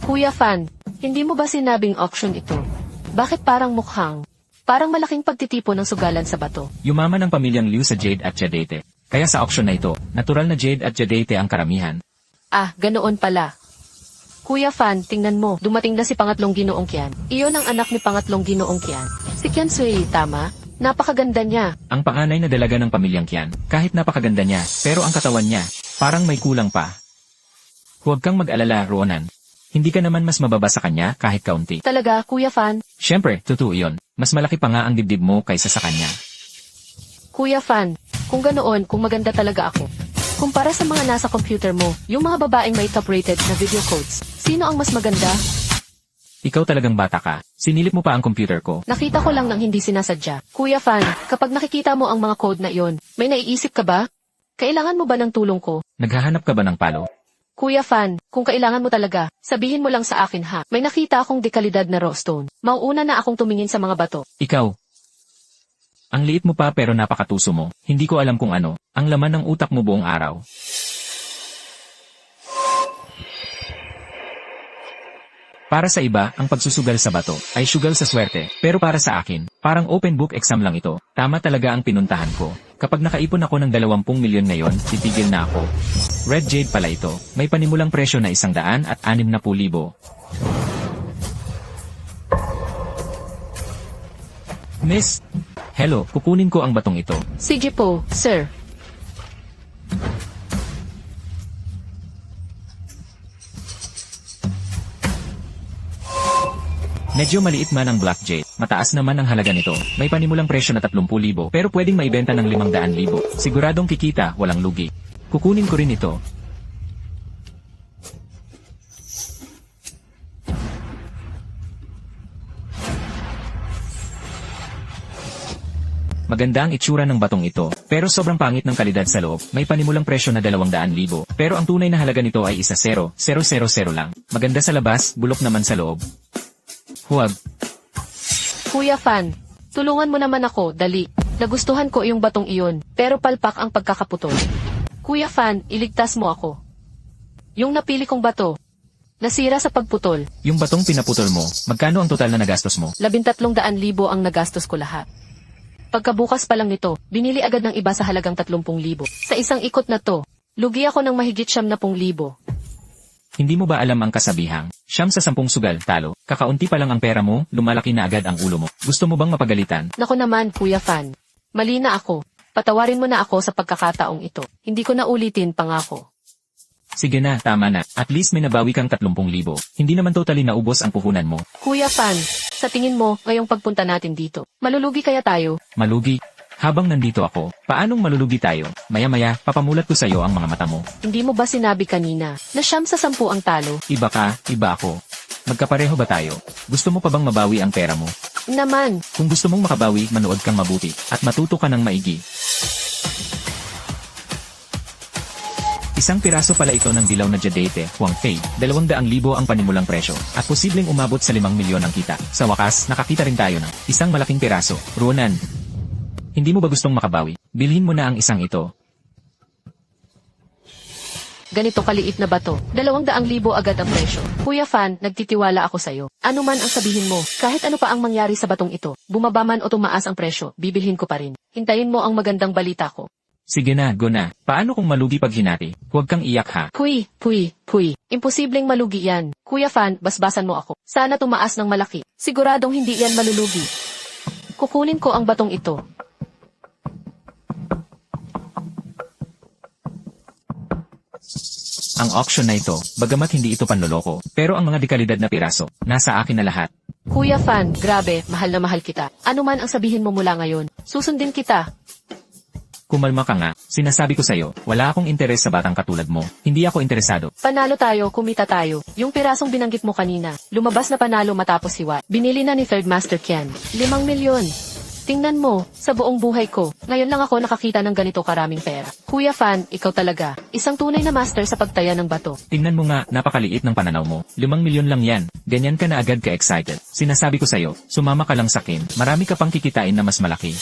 Kuya Fan, hindi mo ba sinabing auction ito? Bakit parang parang malaking pagtitipon ng sugalan sa bato? Yumaman ang pamilyang Liu sa jade at jadete. Kaya sa auction na ito, natural na jade at jadete ang karamihan. Ah, ganoon pala. Kuya Fan, tingnan mo, dumating na si Pangatlong Ginoong Qian. Iyon ang anak ni Pangatlong Ginoong Qian. Si Qian Sui, tama? Napakaganda niya. Ang panganay na dalaga ng pamilyang Qian, kahit napakaganda niya, pero ang katawan niya, parang may kulang pa. Huwag kang mag-alala, Ronan. Hindi ka naman mas mababa sa kanya kahit kaunti. Talaga, Kuya Fan? Siyempre, totoo iyon. Mas malaki pa nga ang dibdib mo kaysa sa kanya. Kuya Fan, kung ganoon, kung maganda talaga ako. Kumpara sa mga nasa computer mo, yung mga babaeng may top-rated na video codes, sino ang mas maganda? Ikaw talagang bata ka. Sinilip mo pa ang computer ko. Nakita ko lang nang hindi sinasadya. Kuya Fan, kapag nakikita mo ang mga code na iyon, may naiisip ka ba? Kailangan mo ba ng tulong ko? Naghahanap ka ba ng palo? Kuya Fan, kung kailangan mo talaga, sabihin mo lang sa akin ha. May nakita akong dekalidad na rostone. Mauuna na akong tumingin sa mga bato. Ikaw. Ang liit mo pa pero napakatuso mo. Hindi ko alam kung ano. Ang laman ng utak mo buong araw. Para sa iba, ang pagsusugal sa bato ay sugal sa swerte. Pero para sa akin, parang open book exam lang ito. Tama talaga ang pinuntahan ko. Kapag nakaipon ako ng 20 milyon ngayon, titigil na ako. Red Jade pala ito. May panimulang presyo na 160,000. Miss, hello, kukunin ko ang batong ito. Sige po, sir. Medyo maliit man ang Black Jade, mataas naman ang halaga nito. May panimulang presyo na 30,000, pero pwedeng maibenta ng 500,000. Siguradong kikita, walang lugi. Kukunin ko rin ito. Maganda ang itsura ng batong ito, pero sobrang pangit ng kalidad sa loob. May panimulang presyo na 200,000, pero ang tunay na halaga nito ay 1,000,000 lang. Maganda sa labas, bulok naman sa loob. Huwag. Kuya Fan, tulungan mo naman ako, dali. Nagustuhan ko yung batong iyon, pero palpak ang pagkakaputol. Kuya Fan, iligtas mo ako. Yung napili kong bato, nasira sa pagputol. Yung batong pinaputol mo, magkano ang total na nagastos mo? 13,000 ang nagastos ko lahat. Pagkabukas pa lang nito, binili agad ng iba sa halagang 30,000. Sa isang ikot na to, lugi ako ng mahigit 70,000. Hindi mo ba alam ang kasabihang, 9 sa 10 sugal, talo, kakaunti pa lang ang pera mo, lumalaki na agad ang ulo mo. Gusto mo bang mapagalitan? Nako naman, Kuya Fan. Mali na ako. Patawarin mo na ako sa pagkakataong ito. Hindi ko na ulitin, pangako. Sige na, tama na. At least may nabawi kang 30,000. Hindi naman totally naubos ang puhunan mo. Kuya Fan, sa tingin mo, ngayong pagpunta natin dito, malulugi kaya tayo? Malugi? Habang nandito ako, paanong malulugi tayo? Maya-maya, papamulat ko sa'yo ang mga mata mo. Hindi mo ba sinabi kanina na 9 sa 10 ang talo? Iba ka, iba ako. Magkapareho ba tayo? Gusto mo pa bang mabawi ang pera mo? Naman, Kung gusto mong makabawi, manood kang mabuti, at matuto ka ng maigi. Isang piraso pala ito ng dilaw na jadete, Huang Fei, 200,000 ang panimulang presyo, at posibleng umabot sa 5 milyon ang kita. Sa wakas, nakakita rin tayo ng isang malaking piraso. Ronan, hindi mo ba gustong makabawi? Bilhin mo na ang isang ito. ganito kaliit na bato, 200,000 agad ang presyo. Kuya Fan, nagtitiwala ako sa'yo. Ano man ang sabihin mo, kahit ano pa ang mangyari sa batong ito, bumaba man o tumaas ang presyo, bibilhin ko pa rin. Hintayin mo ang magandang balita ko. Sige na, go na. Paano kung malugi pag hinati? Huwag kang iyak ha. Puy. Imposibleng malugi yan. Kuya Fan, basbasan mo ako. Sana tumaas ng malaki. Siguradong hindi yan malulugi. Kukunin ko ang batong ito. Ang auction na ito, bagamat hindi ito panloloko, pero ang mga dekalidad na piraso, nasa akin na lahat. Kuya Fan, grabe, mahal na mahal kita. Ano man ang sabihin mo mula ngayon, susundin kita. Kumalma ka nga, Sinasabi ko sa'yo, wala akong interes sa batang katulad mo. Hindi ako interesado. Panalo tayo, kumita tayo. Yung pirasong binanggit mo kanina, lumabas na panalo matapos hiwa. Binili na ni Third Master Ken. 5 milyon. Tingnan mo, sa buong buhay ko, ngayon lang ako nakakita ng ganito karaming pera. Kuya Fan, ikaw talaga. Isang tunay na master sa pagtaya ng bato. Tingnan mo nga, napakaliit ng pananaw mo. 5 milyon lang yan. Ganyan ka na agad ka-excited. Sinasabi ko sa'yo, sumama ka lang sa akin. Marami ka pang kikitain na mas malaki.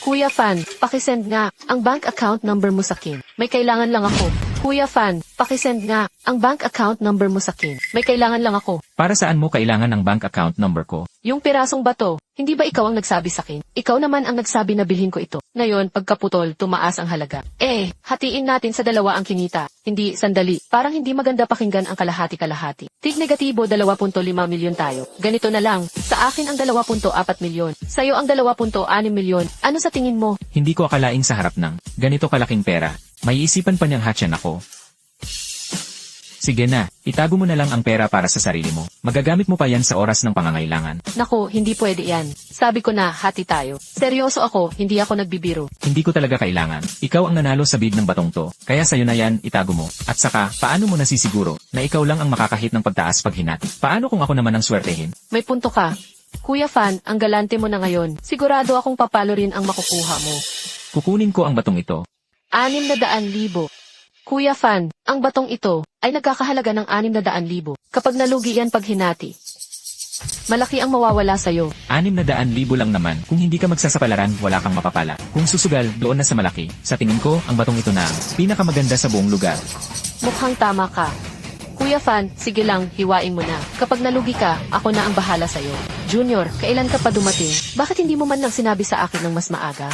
Kuya Fan, pakisend nga ang bank account number mo sa akin. May kailangan lang ako. Kuya Fan, pakisend nga ang bank account number mo sa akin. May kailangan lang ako. Para saan mo kailangan ng bank account number ko? Yung pirasong bato, hindi ba ikaw ang nagsabi sa akin? Ikaw naman ang nagsabi na bilhin ko ito. Ngayon, pagkaputol, tumaas ang halaga. Hatiin natin sa dalawa ang kinita. Hindi, sandali. Parang hindi maganda pakinggan ang kalahati-kalahati. Tig negatibo 2.5 milyon tayo. Ganito na lang. Sa akin ang 2.4 milyon. Sa'yo ang 2.6 milyon. Ano sa tingin mo? Hindi ko akalaing sa harap ng ganito kalaking pera. May isipan pa niyang hatyan ako. Sige na, itago mo na lang ang pera para sa sarili mo. Magagamit mo pa yan sa oras ng pangangailangan. Naku, hindi pwede yan. Sabi ko na, hati tayo. Seryoso ako, hindi ako nagbibiro. Hindi ko talaga kailangan. Ikaw ang nanalo sa bid ng batong to. Kaya sa'yo na yan, itago mo. At saka, paano mo nasisiguro na ikaw lang ang makakahit ng pagtaas pag hinati? Paano kung ako naman ang swertehin? May punto ka. Kuya Fan, ang galante mo na ngayon. Sigurado akong papalo rin ang makukuha mo. Kukunin ko ang batong ito. 600,000. Kuya Fan, ang batong ito ay nagkakahalaga ng 600,000 kapag nalugi yan pag hinati. Malaki ang mawawala sa'yo. 600,000 lang naman. Kung hindi ka magsasapalaran, wala kang mapapala. Kung susugal, doon na sa malaki. Sa tingin ko, ang batong ito na ang pinakamaganda sa buong lugar. Mukhang tama ka. Kuya Fan, sige lang, hiwain mo na. Kapag nalugi ka, ako na ang bahala sa'yo. Junior, kailan ka pa dumating? Bakit hindi mo man lang sinabi sa akin ng mas maaga?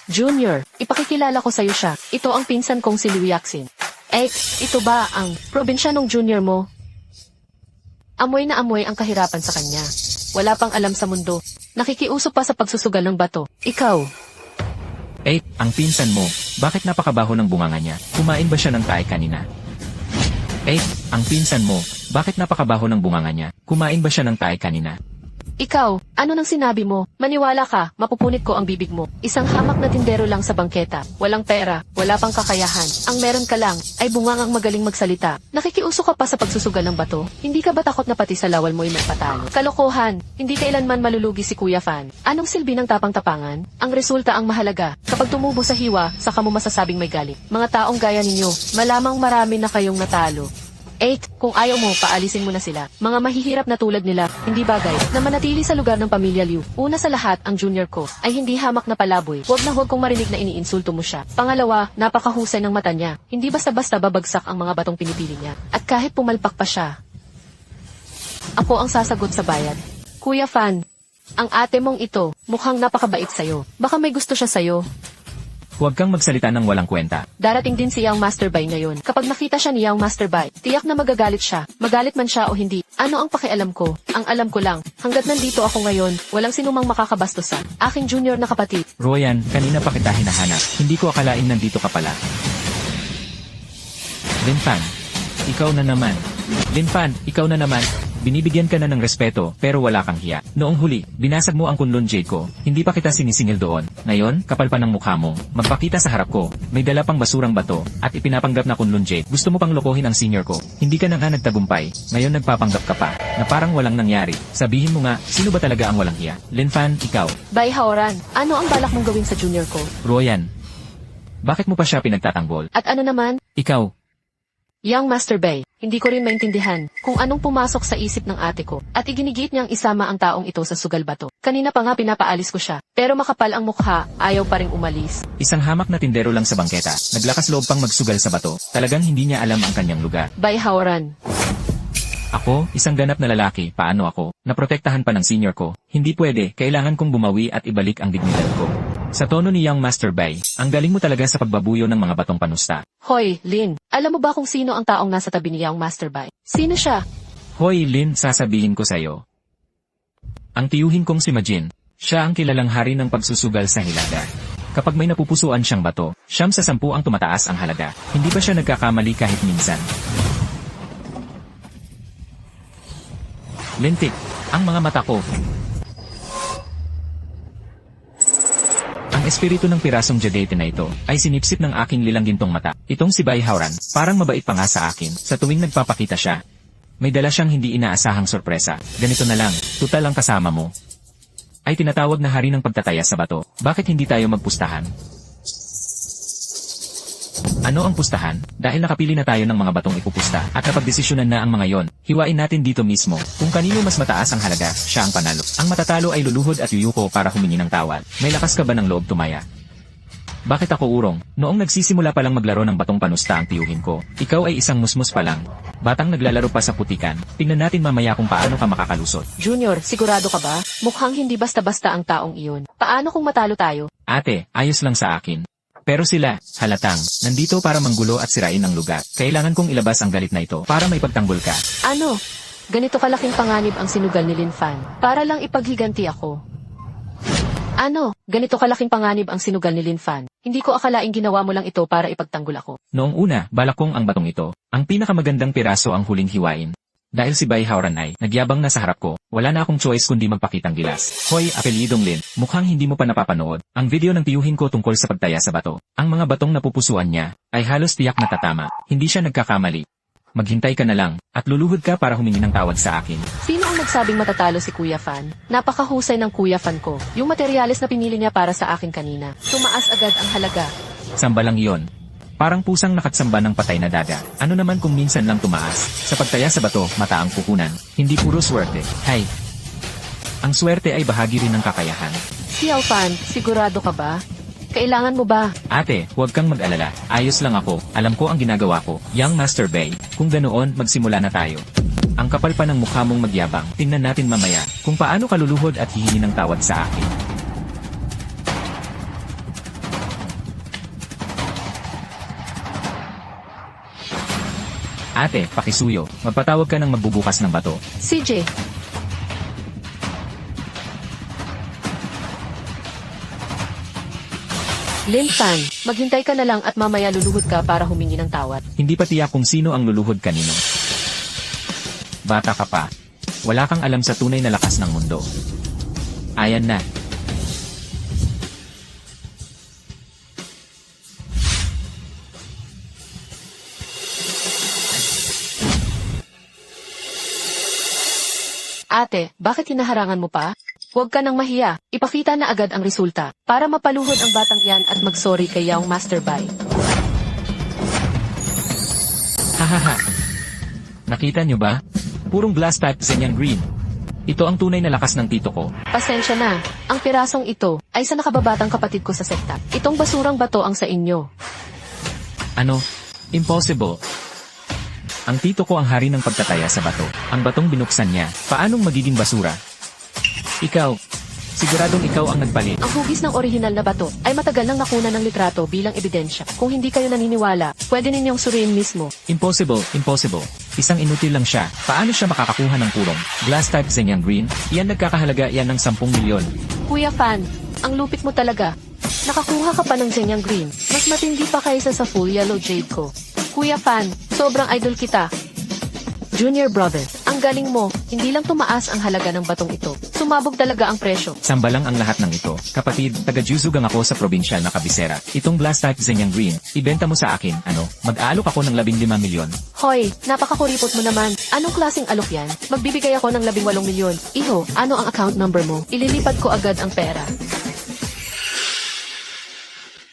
Junior, ipakikilala ko sa'yo siya. Ito ang pinsan kong si Liuyaxin. Ito ba ang probinsya ng junior mo? Amoy na amoy ang kahirapan sa kanya. Wala pang alam sa mundo. Nakikiuso pa sa pagsusugal ng bato. Ikaw. Ang pinsan mo, bakit napakabaho ng bunganga niya? Kumain ba siya ng tae kanina? Ang pinsan mo, bakit napakabaho ng bunganga niya? Kumain ba siya ng tae kanina? Ikaw, ano nang sinabi mo? Maniwala ka, mapupunit ko ang bibig mo. Isang hamak na tindero lang sa bangketa. Walang pera, wala pang kakayahan. Ang meron ka lang, ay bungangang magaling magsalita. Nakikiuso ka pa sa pagsusugal ng bato? Hindi ka ba takot na pati sa lawal mo ay magpatalo? Kalokohan, hindi kailanman malulugi si Kuya Fan. Anong silbi ng tapang-tapangan? Ang resulta ang mahalaga. Kapag tumubo sa hiwa, saka mo masasabing may galit. Mga taong gaya ninyo, malamang marami na kayong natalo. Kung ayaw mo, paalisin mo na sila. Mga mahihirap na tulad nila, hindi bagay, na manatili sa lugar ng pamilya Liu. Una sa lahat, ang junior ko, ay hindi hamak na palaboy. Huwag na huwag kong marinig na iniinsulto mo siya. Pangalawa, napakahusay ng mata niya. Hindi basta-basta babagsak ang mga batong pinipili niya. At kahit pumalpak pa siya, ako ang sasagot sa bayad. Kuya Fan, ang ate mong ito, mukhang napakabait sa'yo. Baka may gusto siya sa'yo. Huwag kang magsalita ng walang kwenta. Darating din si Yang Master Bai ngayon. Kapag nakita siya ni Yang Master Bai, tiyak na magagalit siya. Magalit man siya o hindi. Ano ang pakialam ko? Ang alam ko lang, hanggat nandito ako ngayon, walang sinumang makakabastos sa aking junior na kapatid. Royan, kanina pa kita hinahanap. Hindi ko akalain nandito ka pala. Linfan, ikaw na naman. Linfan, ikaw na naman. Binibigyan ka na ng respeto, pero wala kang hiya. Noong huli, binasag mo ang kunlun jade ko. Hindi pa kita sinisingil doon. Ngayon, kapal pa ng mukha mo. Magpakita sa harap ko. May dala pang basurang bato, at ipinapanggap na kunlun jade. Gusto mo pang lokohin ang senior ko. Hindi ka na nga nagtagumpay. Ngayon nagpapanggap ka pa, na parang walang nangyari. Sabihin mo nga, sino ba talaga ang walang hiya? Linfan, ikaw. Bai Haoran, ano ang balak mong gawin sa junior ko? Royan, bakit mo pa siya pinagtatanggol? At ano naman? Ikaw. Yang Master Bai, hindi ko rin maintindihan kung anong pumasok sa isip ng ate ko at iginigit niyang isama ang taong ito sa sugal bato. Kanina pa nga pinapaalis ko siya, pero makapal ang mukha, ayaw pa ring umalis. Isang hamak na tindero lang sa bangketa, naglakas loob pang magsugal sa bato. Talagang hindi niya alam ang kanyang lugar. Bai Haoran. Ako, isang ganap na lalaki, paano ako? Naprotektahan pa ng senior ko. Hindi pwede, kailangan kong bumawi at ibalik ang dignidad ko. Sa tono ni Young Master Bai, ang galing mo talaga sa pagbabuyo ng mga batong panusta. Hoy, Lin, alam mo ba kung sino ang taong nasa tabi ni Young Master Bai? Sino siya? Hoy Lin, sasabihin ko sa'yo. Ang tiyuhin kong si Majin, siya ang kilalang hari ng pagsusugal sa Hilaga. Kapag may napupusuan siyang bato, 9 sa 10 ang tumataas ang halaga. Hindi ba siya nagkakamali kahit minsan? Lintik, ang mga mata ko. Ang Ang espiritu ng pirasong jagete na ito ay sinipsip ng aking lilanggintong mata. Itong si Baihauran, parang mabait pa nga sa akin sa tuwing nagpapakita siya. May dala siyang hindi inaasahang sorpresa. Ganito na lang, tutal ang kasama mo ay tinatawag na hari ng pagtataya sa bato. Bakit hindi tayo magpustahan? Ano ang pustahan? Dahil nakapili na tayo ng mga batong ipupusta at napagdesisyonan na ang mga yon, hiwain natin dito mismo. Kung kanino mas mataas ang halaga, siya ang panalo. Ang matatalo ay luluhod at yuyuko para humingi ng tawad. May lakas ka ba ng loob tumaya? Bakit ako urong? Noong nagsisimula pa lang maglaro ng batong panusta ang tiyuhin ko, ikaw ay isang musmus pa lang. Batang naglalaro pa sa putikan. Tingnan natin mamaya kung paano ka makakalusot. Junior, sigurado ka ba? Mukhang hindi basta-basta ang taong iyon. Paano kung matalo tayo? Ate, ayos lang sa akin. Pero sila, halatang, nandito para manggulo at sirain ang lugar. Kailangan kong ilabas ang galit na ito para may pagtanggol ka. Ano? Ganito kalaking panganib ang sinugal ni Lin Fan. Para lang ipaghiganti ako. Ano? Ganito kalaking panganib ang sinugal ni Lin Fan. Hindi ko akalaing ginawa mo lang ito para ipagtanggol ako. Noong una, balak kong ang batong ito, ang pinakamagandang piraso ang huling hiwain. Dahil si Baihauran ay nagyabang na sa harap ko, wala na akong choice kundi magpakitang gilas. Hoy, apelyidong Lin, mukhang hindi mo pa napapanood ang video ng tiyuhin ko tungkol sa pagtaya sa bato. Ang mga batong napupusuan niya ay halos tiyak na tatama. Hindi siya nagkakamali. Maghintay ka na lang, at luluhod ka para humingi ng tawad sa akin. Sino ang nagsabing matatalo si Kuya Fan? Napakahusay ng Kuya Fan ko. Yung materyales na pinili niya para sa akin kanina. Tumaas agad ang halaga. Samba lang yon. Parang pusang nakatsamba ng patay na daga. Ano naman kung minsan lang tumaas? Sa pagtaya sa bato, mata ang puhunan. Hindi puro swerte. Hay! Ang swerte ay bahagi rin ng kakayahan. Xiao Fan, sigurado ka ba? Kailangan mo ba? Ate, huwag kang mag-alala. Ayos lang ako. Alam ko ang ginagawa ko. Young Master Bay. Kung ganoon, magsimula na tayo. Ang kapal pa ng mukha mong magyabang. Tingnan natin mamaya kung paano ka luluhod at hihingi ng tawad sa akin. Ate, pakisuyo. Magpatawag ka ng magbubukas ng bato. CJ. Lin Fan, maghintay ka na lang at mamaya luluhod ka para humingi ng tawad. Hindi pa tiyak kung sino ang luluhod kanino. Bata ka pa. Wala kang alam sa tunay na lakas ng mundo. Ayan na. Ate, bakit hinaharangan mo pa? Huwag ka nang mahiya. Ipakita na agad ang resulta para mapaluhod ang batang iyan at magsorry kay Young Master Bai. Hahaha. Nakita nyo ba? Purong glass type Zenyang Green. Ito ang tunay na lakas ng tito ko. Pasensya na. Ang pirasong ito ay sa nakababatang kapatid ko sa sekta. Itong basurang bato ang sa inyo. Ano? Impossible. Ang tito ko ang hari ng pagtataya sa bato. Ang batong binuksan niya. Paanong magiging basura? Ikaw. Siguradong ikaw ang nagpalit. Ang hugis ng orihinal na bato ay matagal nang nakuna ng litrato bilang ebidensya. Kung hindi kayo naniniwala, pwede ninyong suriin mismo. Impossible, impossible. Isang inutil lang siya. Paano siya makakakuha ng purong glass type Zenyang Green? Iyan nagkakahalaga yan ng 10 milyon. Kuya Fan, ang lupit mo talaga. Nakakuha ka pa ng Zenyang Green. Mas matindi pa kaysa sa full yellow jade ko. Kuya Fan, sobrang idol kita. Junior brother, ang galing mo. Hindi lang tumaas ang halaga ng batong ito. Sumabog talaga ang presyo. Samba lang ang lahat ng ito. Kapatid, taga-Juzugang ako sa probinsyal na Kabisera. Itong glass type Zenyang Green, ibenta mo sa akin, mag-aalok ako ng 15 milyon. Hoy, napakakuripot mo naman. Anong klaseng alok yan? Magbibigay ako ng 18 milyon. Iho, ano ang account number mo? Ililipat ko agad ang pera.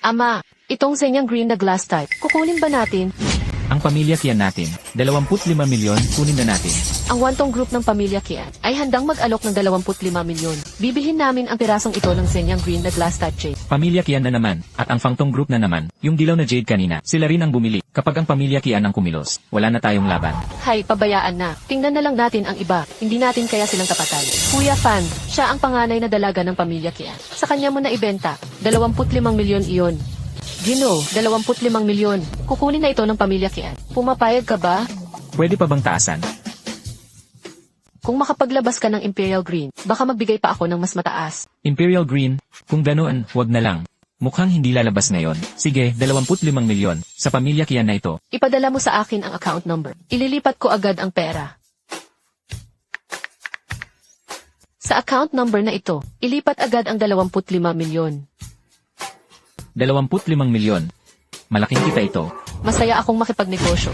Ama, itong Zenyang Green na glass type, kukunin ba natin? Ang pamilya Kian natin, 25 milyon, kunin na natin. Ang wantong group ng pamilya Kian ay handang mag-alok ng 25 milyon. Bibilhin namin ang pirasong ito ng Zenyang Green na glass type jade. Pamilya Kian na naman, at ang Fangtong group na naman, yung dilaw na jade kanina, sila rin ang bumili. Kapag ang pamilya Kian ang kumilos, wala na tayong laban. Hay, pabayaan na. Tingnan na lang natin ang iba. Hindi natin kaya silang tapatan. Kuya Fan, siya ang panganay na dalaga ng pamilya Kian. Sa kanya mo na ibenta, 25 milyon iyon. Gino, 25 milyon. Kukunin na ito ng pamilya Kian. Pumapayag ka ba? Pwede pa bang taasan? Kung makapaglabas ka ng Imperial Green, baka magbigay pa ako ng mas mataas. Imperial Green, kung ganoon, wag na lang. Mukhang hindi lalabas ngayon. Sige, 25 milyon. Sa pamilya Kian na ito. Ipadala mo sa akin ang account number. Ililipat ko agad ang pera. Sa account number na ito, ilipat agad ang 25 milyon. 25 milyon. Malaking kita ito. Masaya akong makipagnegosyo.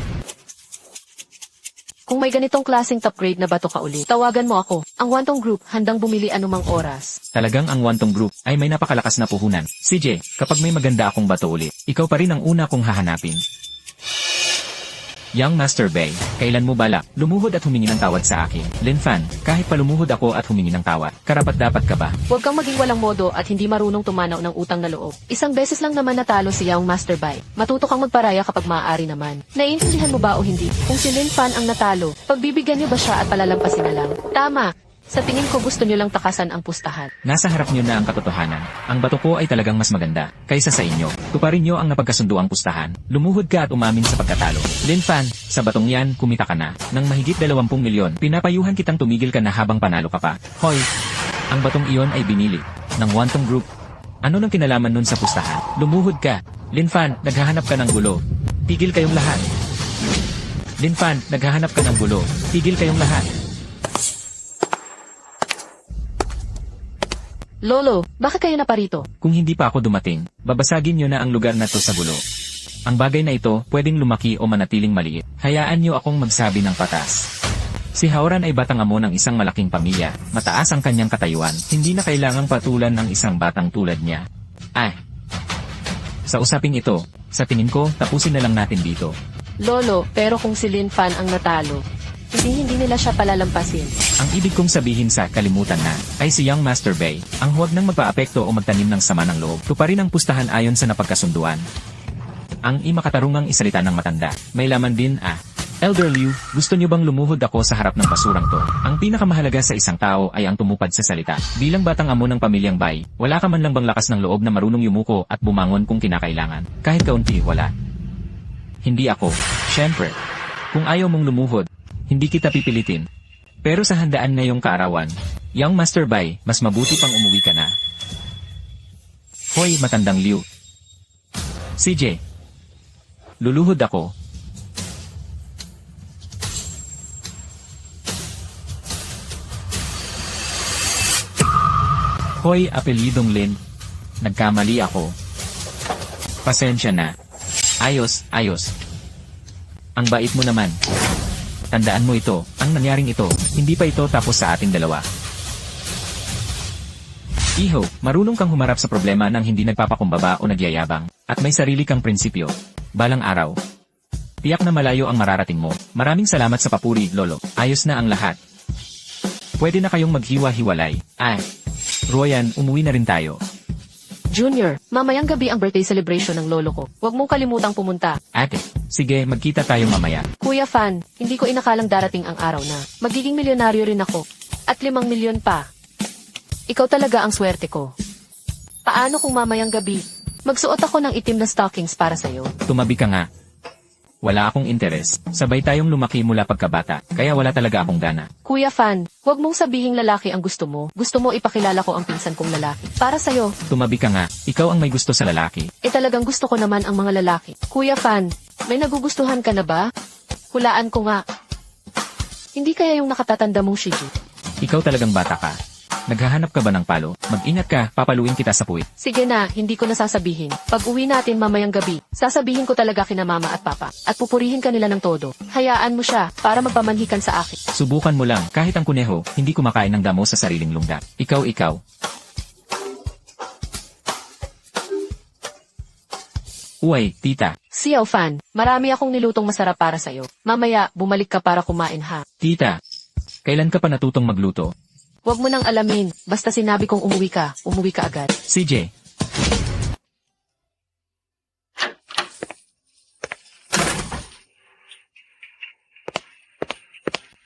Kung may ganitong klaseng top grade na bato ka ulit, tawagan mo ako. Ang Wantong Group, handang bumili anumang oras. Talagang ang Wantong Group ay may napakalakas na puhunan. CJ, kapag may maganda akong bato ulit, ikaw pa rin ang una kong hahanapin. Young Master Bay, kailan mo balak lumuhod at humingi ng tawad sa akin? Lin Fan, kahit palumuhod ako at humingi ng tawad, karapat-dapat ka ba? Huwag kang maging walang modo at hindi marunong tumanaw ng utang na loob. Isang beses lang naman natalo si Young Master Bai. Matuto kang magparaya kapag maaari naman. Naiintindihan mo ba o hindi? Kung si Lin Fan ang natalo, pagbibigyan niyo ba siya at palalampasin na lang? Tama! Sa tingin ko gusto niyo lang takasan ang pustahan. Nasa harap niyo na ang katotohanan. Ang bato ko ay talagang mas maganda kaysa sa inyo. Tuparin niyo ang napagkasunduang pustahan. Lumuhod ka at umamin sa pagkatalo. Lin Fan, sa batong yan, kumita ka na ng mahigit 20 milyon. Pinapayuhan kitang tumigil ka na habang panalo ka pa. Hoy! Ang batong iyon ay binili ng Wantong Group. Ano nang kinalaman nun sa pustahan? Lumuhod ka. Lin Fan, naghahanap ka ng gulo. Tigil kayong lahat. Lin Fan, naghahanap ka ng gulo. Tigil kayong lahat. Lolo, bakit kayo naparito? Kung hindi pa ako dumating, babasagin niyo na ang lugar na to sa gulo. Ang bagay na ito, pwedeng lumaki o manatiling maliit. Hayaan niyo akong magsabi ng patas. Si Haoran ay batang amo ng isang malaking pamilya. Mataas ang kanyang katayuan. Hindi na kailangang patulan ng isang batang tulad niya. Sa usaping ito, sa tingin ko, tapusin na lang natin dito. Lolo, pero kung si Lin Fan ang natalo, hindi nila siya palalampasin. Ang ibig kong sabihin sa kalimutan na, ay si Young Master Bay, ang huwag nang magpaapekto o magtanim ng sama ng loob. Tuparin ang pustahan ayon sa napagkasunduan. Ang imakatarungang isalita ng matanda. May laman din Elder Liu, gusto niyo bang lumuhod ako sa harap ng basurang to? Ang pinakamahalaga sa isang tao ay ang tumupad sa salita. Bilang batang amo ng pamilyang Bai, wala ka man lang bang lakas ng loob na marunong yumuko at bumangon kung kinakailangan? Kahit kaunti, wala. Hindi ako. Siyempre. Kung ayaw mong lumuhod, hindi kita pipilitin. Pero sa handaan ngayong kaarawan, Young Master Bai, mas mabuti pang umuwi ka na. Hoy, matandang Liu. CJ. Luluhod ako. Hoy, apelidong Lin. Nagkamali ako. Pasensya na. Ayos. Ang bait mo naman. Tandaan mo ito, ang nangyaring ito, hindi pa ito tapos sa ating dalawa. Iho, marunong kang humarap sa problema nang hindi nagpapakumbaba o nagyayabang, at may sarili kang prinsipyo. Balang araw. Tiyak na malayo ang mararating mo. Maraming salamat sa papuri, Lolo. Ayos na ang lahat. Pwede na kayong maghiwa-hiwalay. Royan, umuwi na rin tayo. Junior, mamayang gabi ang birthday celebration ng lolo ko. Huwag mong kalimutang pumunta. Ate, sige, magkita tayo mamaya. Kuya Fan, hindi ko inakalang darating ang araw na magiging milyonaryo rin ako. At 5 milyon pa. Ikaw talaga ang swerte ko. Paano kung mamayang gabi, magsuot ako ng itim na stockings para sa'yo? Tumabi ka nga. Wala akong interes. Sabay tayong lumaki mula pagkabata, kaya wala talaga akong gana. Kuya Fan, huwag mong sabihing lalaki ang gusto mo. Gusto mo ipakilala ko ang pinsan kong lalaki. Para sa'yo. Tumabi ka nga, ikaw ang may gusto sa lalaki. Talagang gusto ko naman ang mga lalaki. Kuya Fan, may nagugustuhan ka na ba? Hulaan ko nga. Hindi kaya yung nakatatanda mong Shiji? Ikaw talagang bata ka. Naghahanap ka ba ng palo? Mag-ingat ka, papaluin kita sa puwit. Sige na, hindi ko na sasabihin. Pag uwi natin mamayang gabi, sasabihin ko talaga kina mama at papa. At pupurihin ka nila ng todo. Hayaan mo siya, para magpamanhikan sa akin. Subukan mo lang, kahit ang kuneho, hindi kumakain ng damo sa sariling lungga. Ikaw. Uy, tita. Xiao Fan, marami akong nilutong masarap para sa'yo. Mamaya, bumalik ka para kumain ha. Tita, kailan ka pa natutong magluto? Huwag mo nang alamin, basta sinabi kong umuwi ka agad. CJ.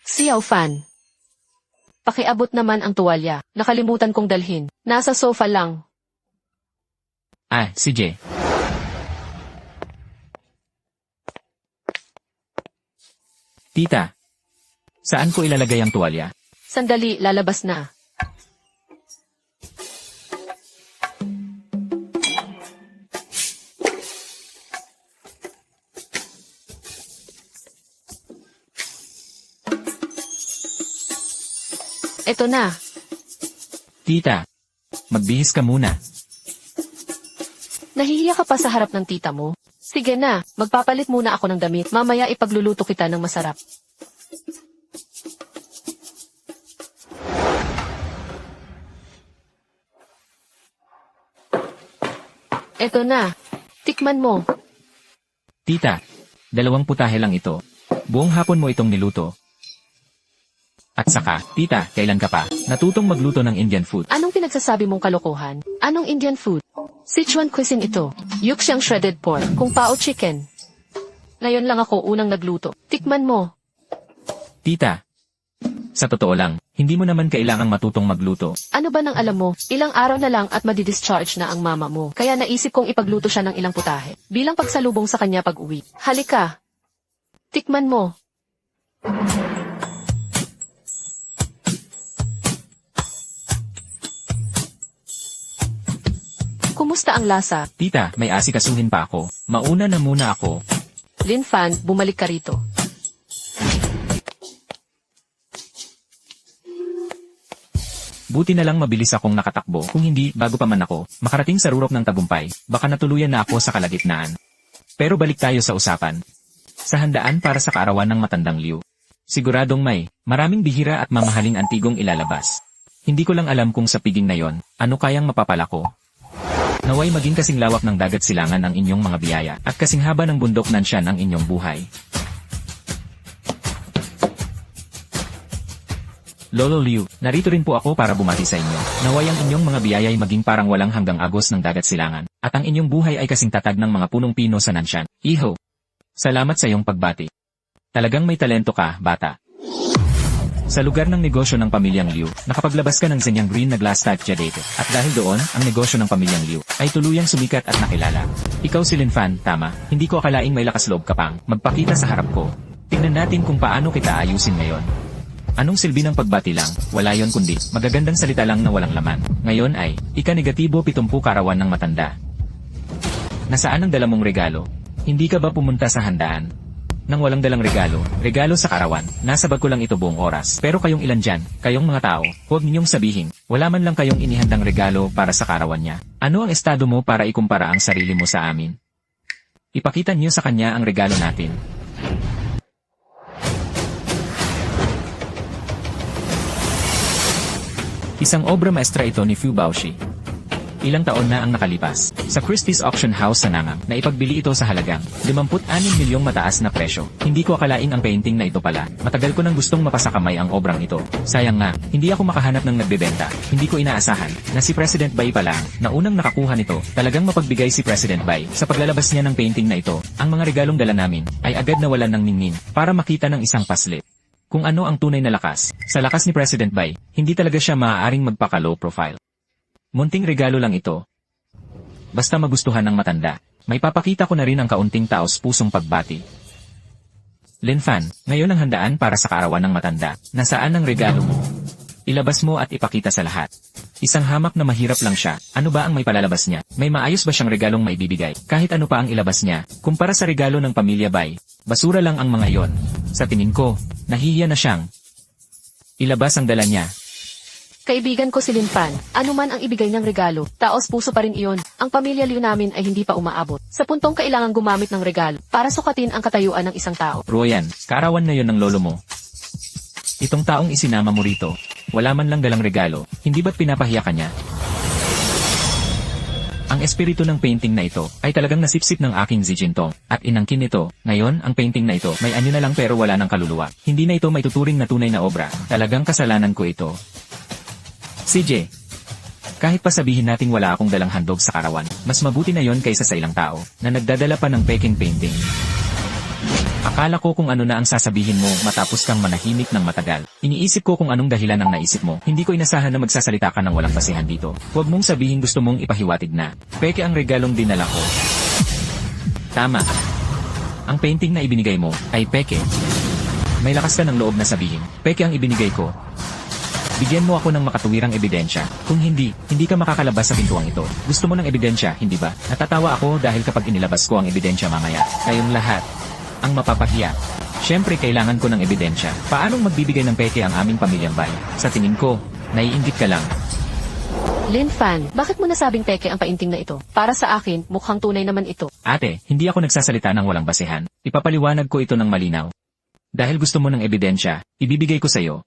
Xiao Fan. Pakiabot naman ang tuwalya. Nakalimutan kong dalhin. Nasa sofa lang. CJ. Tita, saan ko ilalagay ang tuwalya? Sandali, lalabas na. Eto na. Tita, magbihis ka muna. Nahihiya ka pa sa harap ng tita mo? Sige na, magpapalit muna ako ng damit. Mamaya ipagluluto kita ng masarap. Eto na. Tikman mo. Tita, 2 putahe lang ito. Buong hapon mo itong niluto. At saka, tita, kailan ka pa natutong magluto ng Indian food? Anong pinagsasabi mong kalokohan? Anong Indian food? Sichuan cuisine ito. Yuksang shredded pork, kung pao chicken. Ngayon lang ako unang nagluto. Tikman mo. Tita, sa totoo lang, hindi mo naman kailangang matutong magluto. Ano ba nang alam mo? Ilang araw na lang at madidischarge na ang mama mo. Kaya naisip kong ipagluto siya ng ilang putahe. Bilang pagsalubong sa kanya pag-uwi. Halika. Tikman mo. Kumusta ang lasa? Tita, may asikasuhin pa ako. Mauna na muna ako. Lin Fan, bumalik ka rito. Buti na lang mabilis akong nakatakbo. Kung hindi, bago pa man ako makarating sa rurok ng tagumpay, baka natuluyan na ako sa kalagitnaan. Pero balik tayo sa usapan. Sa handaan para sa kaarawan ng matandang Liu. Siguradong maraming bihira at mamahaling antigong ilalabas. Hindi ko lang alam kung sa piging na yon, ano kayang mapapala ko. Naway maging kasing lawak ng dagat silangan ang inyong mga biyaya, at kasing haba ng bundok nan siya ng inyong buhay. Lolo Liu, narito rin po ako para bumati sa inyo. Naway ang inyong mga biyaya ay maging parang walang hanggang agos ng dagat silangan, at ang inyong buhay ay kasing tatag ng mga punong pino sa Nanshan. Iho! Salamat sa iyong pagbati. Talagang may talento ka, bata. Sa lugar ng negosyo ng pamilyang Liu, nakapaglabas ka ng Zenyang Green na glass type Jadate, at dahil doon, ang negosyo ng pamilyang Liu ay tuluyang sumikat at nakilala. Ikaw si Lin Fan, tama, hindi ko akalaing may lakas loob ka pang magpakita sa harap ko. Tingnan natin kung paano kita ayusin ngayon. Anong silbi ng pagbati lang? Wala yon kundi magagandang salita lang na walang laman. Ngayon ay, ika-negatibo 70 karawan ng matanda. Nasaan ang dala mong regalo? Hindi ka ba pumunta sa handaan? Nang walang dalang regalo sa karawan, nasa bag ko lang ito buong oras. Pero kayong ilan dyan, kayong mga tao, huwag ninyong sabihin, wala man lang kayong inihandang regalo para sa karawan niya. Ano ang estado mo para ikumpara ang sarili mo sa amin? Ipakita niyo sa kanya ang regalo natin. Isang obra maestra ito ni Fu Baoshi. Ilang taon na ang nakalipas. Sa Christie's Auction House sa Nangam, na ipagbili ito sa halagang 56 milyong mataas na presyo. Hindi ko akalaing ang painting na ito pala. Matagal ko nang gustong mapasakamay ang obrang ito. Sayang nga, hindi ako makahanap ng nagbebenta. Hindi ko inaasahan na si President Bai pala na unang nakakuha nito. Talagang mapagbigay si President Bai. Sa paglalabas niya ng painting na ito, ang mga regalong dala namin ay agad nawalan ng ningning para makita ng isang paslit. Kung ano ang tunay na lakas. Sa lakas ni President Bai, hindi talaga siya maaaring magpaka-low profile. Munting regalo lang ito. Basta magustuhan ng matanda. May papakita ko na rin ang kaunting taos-pusong pagbati. Lin Fan, ngayon ang handaan para sa kaarawan ng matanda. Nasaan ang regalo mo? Ilabas mo at ipakita sa lahat. Isang hamak na mahirap lang siya. Ano ba ang may palalabas niya? May maayos ba siyang regalong maibibigay? Kahit ano pa ang ilabas niya. Kumpara sa regalo ng pamilya Bai, basura lang ang mga yon. Sa tingin ko, nahihiya na siyang ilabas ang dala niya. Kaibigan ko si Lin Fan, ano man ang ibigay niyang regalo, taos puso pa rin iyon. Ang pamilya Liu namin ay hindi pa umaabot sa puntong kailangan gumamit ng regalo para sukatin ang katayuan ng isang tao. Royan, kaarawan na yon ng lolo mo. Itong taong isinama mo rito, wala man lang dalang regalo, hindi ba't pinapahiya ka niya? Ang espiritu ng painting na ito ay talagang nasipsip ng aking Zijintong at inangkin nito. Ngayon, ang painting na ito may anyo na lang pero wala ng kaluluwa. Hindi na ito may tuturing na tunay na obra. Talagang kasalanan ko ito. CJ, kahit pa sabihin nating wala akong dalang handog sa karawan, mas mabuti na yon kaysa sa ilang tao na nagdadala pa ng peking painting. Akala ko kung ano na ang sasabihin mo matapos kang manahimik ng matagal. Iniisip ko kung anong dahilan ang naisip mo. Hindi ko inasahan na magsasalita ka ng walang basihan dito. Huwag mong sabihin gusto mong ipahiwatig na peke ang regalong dinala ko. Tama. Ang painting na ibinigay mo ay peke. May lakas ka ng loob na sabihin, peke ang ibinigay ko. Bigyan mo ako ng makatuwirang ebidensya. Kung hindi ka makakalabas sa pintuang ito. Gusto mo ng ebidensya, hindi ba? Natatawa ako dahil kapag inilabas ko ang ebidensya mamaya, kayong lahat ang mapapahiya. Siyempre kailangan ko ng ebidensya. Paanong magbibigay ng peke ang aming pamilyang Bai? Sa tingin ko, naiinggit ka lang. Lin Fan, bakit mo nasabing peke ang painting na ito? Para sa akin, mukhang tunay naman ito. Ate, hindi ako nagsasalita ng walang basehan. Ipapaliwanag ko ito ng malinaw. Dahil gusto mo ng ebidensya, ibibigay ko sa iyo.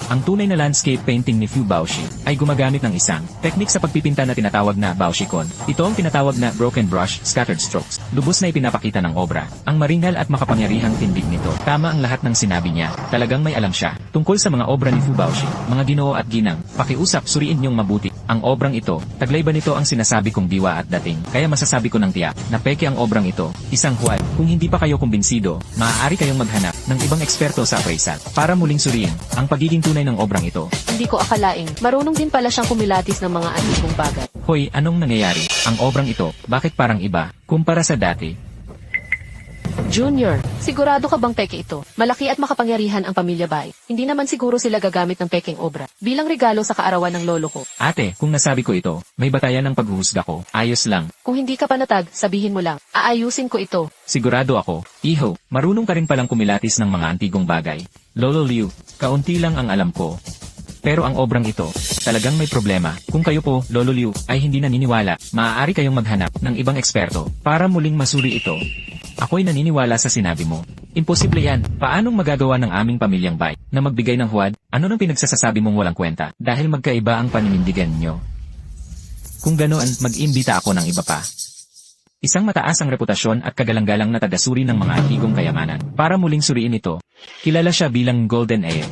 Ang tunay na landscape painting ni Fu Baoshi ay gumagamit ng isang teknik sa pagpipinta na tinatawag na Baoshikon. Ito ang tinatawag na broken brush, scattered strokes. Lubos na ipinapakita ng obra. Ang maringal at makapangyarihang tindig nito. Tama ang lahat ng sinabi niya. Talagang may alam siya. Tungkol sa mga obra ni Fu Baoshi, mga ginoo at ginang, pakiusap, suriin niyong mabuti. Ang obrang ito, taglay ba nito ang sinasabi kong diwa at dating? Kaya masasabi ko ng tiyak na peke ang obrang ito. Isang huwad. Kung hindi pa kayo kumbinsido, maaari kayong maghanap ng ibang eksperto sa appraisal para muling suriin ang pagiging tunay ng obrang ito. Hindi ko akalaing, marunong din pala siyang kumilatis ng mga antikong bagay. Hoy, anong nangyayari? Ang obrang ito, bakit parang iba kumpara sa dati? Junior, sigurado ka bang peke ito? Malaki at makapangyarihan ang pamilya Bai. Hindi naman siguro sila gagamit ng pekeng obra bilang regalo sa kaarawan ng lolo ko. Ate, kung nasabi ko ito, may batayan ng paghuhusga ko. Ayos lang. Kung hindi ka panatag, sabihin mo lang, aayusin ko ito. Sigurado ako. Iho, marunong ka rin palang kumilatis ng mga antigong bagay. Lolo Liu, kaunti lang ang alam ko. Pero ang obrang ito, talagang may problema. Kung kayo po, Lolo Liu, ay hindi naniniwala, maaari kayong maghanap ng ibang eksperto para muling masuri ito. Ako'y naniniwala sa sinabi mo. Imposible yan. Paanong magagawa ng aming pamilyang Bai na magbigay ng huwad? Ano nang pinagsasasabi mong walang kwenta? Dahil magkaiba ang paninindigan nyo. Kung ganoon, mag-imbita ako ng iba pa. Isang mataas ang reputasyon at kagalang-galang na tagasuri ng mga antigong kayamanan. Para muling suriin ito, kilala siya bilang Golden Air.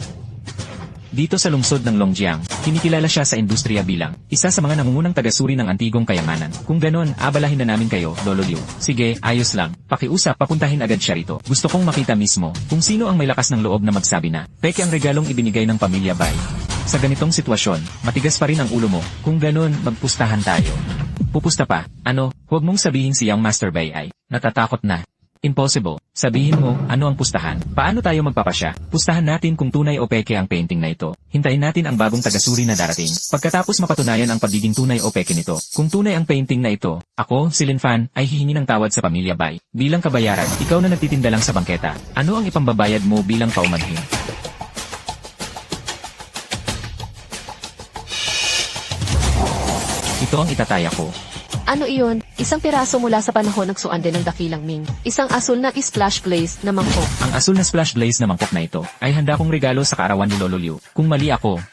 Dito sa lungsod ng Longjiang, kinikilala siya sa industriya bilang isa sa mga nangungunang tagasuri ng antigong kayamanan. Kung ganon, abalahin na namin kayo, Lolo Liu. Sige, ayos lang. Pakiusap, papuntahin agad siya rito. Gusto kong makita mismo kung sino ang may lakas ng loob na magsabi na peke ang regalong ibinigay ng pamilya Bai. Sa ganitong sitwasyon, matigas pa rin ang ulo mo. Kung ganon, magpustahan tayo. Pupusta pa? Ano, huwag mong sabihin siyang Master Bai ay natatakot na. Impossible. Sabihin mo, ano ang pustahan? Paano tayo magpapasya? Pustahan natin kung tunay o peke ang painting na ito. Hintayin natin ang bagong tagasuri na darating. Pagkatapos mapatunayan ang pagiging tunay o peke nito. Kung tunay ang painting na ito, ako, si Lin Fan, ay hihingi ng tawad sa pamilya Bai. Bilang kabayaran, ikaw na nagtitinda lang sa bangketa. Ano ang ipambabayad mo bilang paumanhin? Ito ang itataya ko. Ano iyon? Isang piraso mula sa panahon ng suande ng Dakilang Ming. Isang asul na splash glaze na mangkok. Ang asul na splash glaze na mangkok na ito ay handa kong regalo sa kaarawan ni Lolo Liu. Kung mali ako,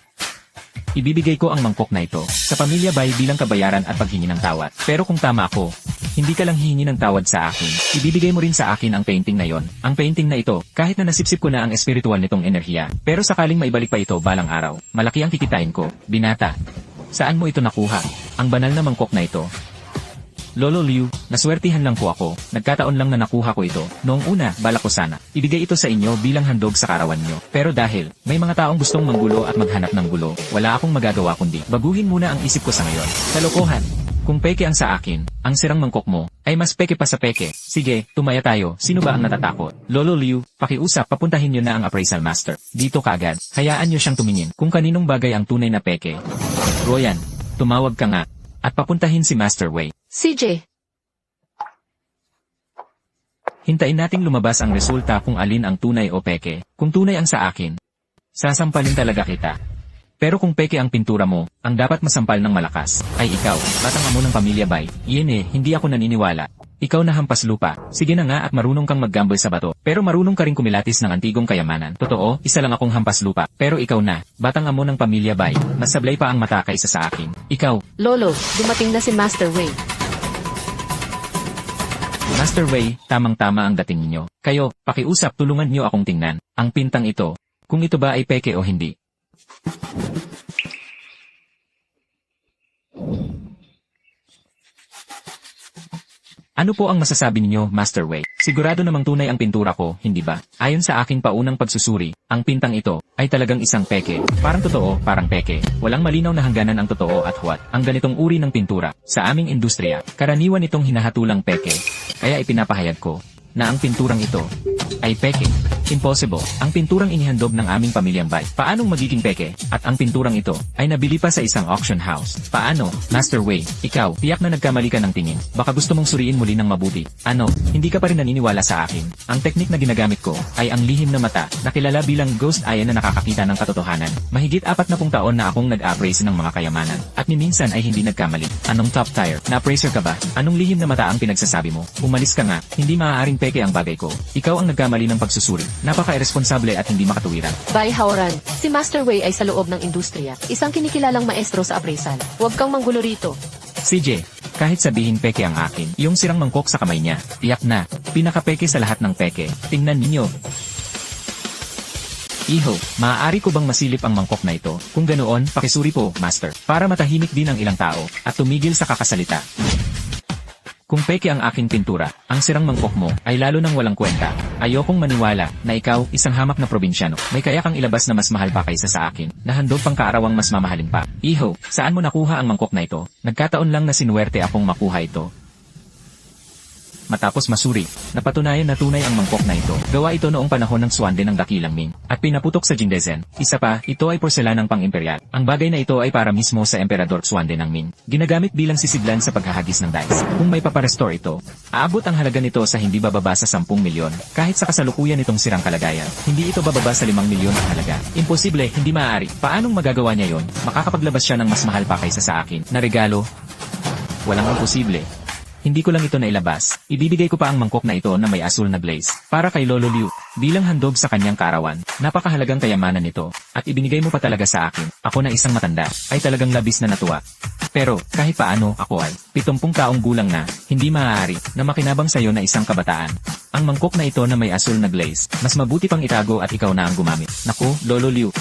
ibibigay ko ang mangkok na ito sa pamilya Bai bilang kabayaran at paghingi ng tawad. Pero kung tama ako, hindi ka lang hihingi ng tawad sa akin. Ibibigay mo rin sa akin ang painting na yon. Ang painting na ito, kahit na nasipsip ko na ang espiritual nitong enerhiya. Pero sakaling maibalik pa ito balang araw, malaki ang kikitain ko. Binata, saan mo ito nakuha? Ang banal na mangkok na ito. Lolo Liu, naswertihan lang po ako. Nagkataon lang na nakuha ko ito. Noong una, balak ko sana ibigay ito sa inyo bilang handog sa karawan nyo. Pero dahil may mga taong gustong manggulo at maghanap ng gulo, wala akong magagawa kundi baguhin muna ang isip ko sa ngayon. Kalokohan. Kung peke ang sa akin, ang sirang mangkok mo ay mas peke pa sa peke. Sige, tumaya tayo. Sino ba ang natatakot? Lolo Liu, pakiusap, papuntahin nyo na ang appraisal master. Dito kaagad. Hayaan nyo siyang tumingin kung kaninong bagay ang tunay na peke. Royan, tumawag ka nga at papuntahin si Master Wei. CJ, Hintayin nating lumabas ang resulta kung alin ang tunay o peke. Kung tunay ang sa akin, sasampalin talaga kita. Pero kung peke ang pintura mo, ang dapat masampal ng malakas ay ikaw, batang amo ng pamilya Bai. Iyan hindi ako naniniwala. Ikaw na hampas lupa. Sige na nga at marunong kang mag-gamble sa bato. Pero marunong ka rin kumilatis ng antigong kayamanan. Totoo, isa lang akong hampas lupa. Pero ikaw na, batang amo ng pamilya Bai. Mas sablay pa ang mata kaysa sa akin. Ikaw, Lolo, dumating na si Master Wei. Master Wei, tamang-tama ang dating ninyo. Kayo, pakiusap, tulungan niyo akong tingnan ang pintang ito. Kung ito ba ay peke o hindi. Ano po ang masasabi ninyo, Master Wei? Sigurado namang tunay ang pintura ko, hindi ba? Ayon sa aking paunang pagsusuri, ang pintang ito ay talagang isang peke. Parang totoo, parang peke. Walang malinaw na hangganan ang totoo at huwat. Ang ganitong uri ng pintura, sa aming industriya, karaniwan itong hinahatulang peke. Kaya ipinapahayag ko na ang pinturang ito ay peke. Impossible. Ang pinturang inihandog ng aming pamilyang bay. Paanong magiging peke? At ang pinturang ito ay nabili pa sa isang auction house. Paano? Master Wei, ikaw, tiyak na nagkamali ka ng tingin. Baka gusto mong suriin muli ng mabuti. Ano? Hindi ka pa rin naniniwala sa akin. Ang teknik na ginagamit ko ay ang lihim na mata na kilala bilang ghost eye na nakakakita ng katotohanan. Mahigit 40 taon na akong nag-appraise ng mga kayamanan. At ni minsan ay hindi nagkamali. Anong top tier? Na-appraiser ka ba? Anong lihim na mata ang pinagsasabi mo? Umalis ka nga. Hindi maaaring peke ang bagay ko. Ikaw ang nagkamali ng pagsusuri. Napaka-irresponsable at hindi makatuwiran. Bye, Hauran. Si Master Wei ay sa loob ng industriya. Isang kinikilalang maestro sa appraisal. Huwag kang manggulo rito. CJ, kahit sabihin peke ang akin, yung sirang mangkok sa kamay niya, tiyak na, pinaka-peke sa lahat ng peke. Tingnan ninyo. Iho, maaari ko bang masilip ang mangkok na ito? Kung ganoon, pakisuri po, Master, para matahimik din ang ilang tao, at tumigil sa kakasalita. Kung peke ang aking pintura, ang sirang mangkok mo ay lalo nang walang kwenta. Ayokong maniwala na ikaw, isang hamak na probinsyano, may kaya kang ilabas na mas mahal pa kaysa sa akin, na handog pang kaarawang mas mamahalin pa. Iho, saan mo nakuha ang mangkok na ito? Nagkataon lang na sinuwerte akong makuha ito. Matapos masuri, napatunayan na tunay ang mangkok na ito. Gawa ito noong panahon ng Suande ng Dakilang Ming, at pinaputok sa Jingdezhen. Isa pa, ito ay porselanang pang-imperial. Ang bagay na ito ay para mismo sa Emperador Suande ng Ming. Ginagamit bilang sisidlan sa paghahagis ng dice. Kung may paparestore ito, aabot ang halaga nito sa hindi bababa sa 10 milyon. Kahit sa kasalukuyan nitong sirang kalagayan, hindi ito bababa sa 5 milyon ang halaga. Imposible, hindi maaari. Paanong magagawa niya yon? Makakapaglabas siya ng mas mahal pa kaysa sa akin na regalo? Walang imposible. Hindi ko lang ito nailabas. Ibibigay ko pa ang mangkok na ito na may asul na glaze para kay Lolo Liu bilang handog sa kanyang kaarawan. Napakahalagang kayamanan nito at ibinigay mo pa talaga sa akin. Ako na isang matanda ay talagang labis na natuwa. Pero kahit paano ako ay 70 taong gulang na, hindi maaari na makinabang sa iyo na isang kabataan. Ang mangkok na ito na may asul na glaze, mas mabuti pang itago at ikaw na ang gumamit. Naku, Lolo Liu.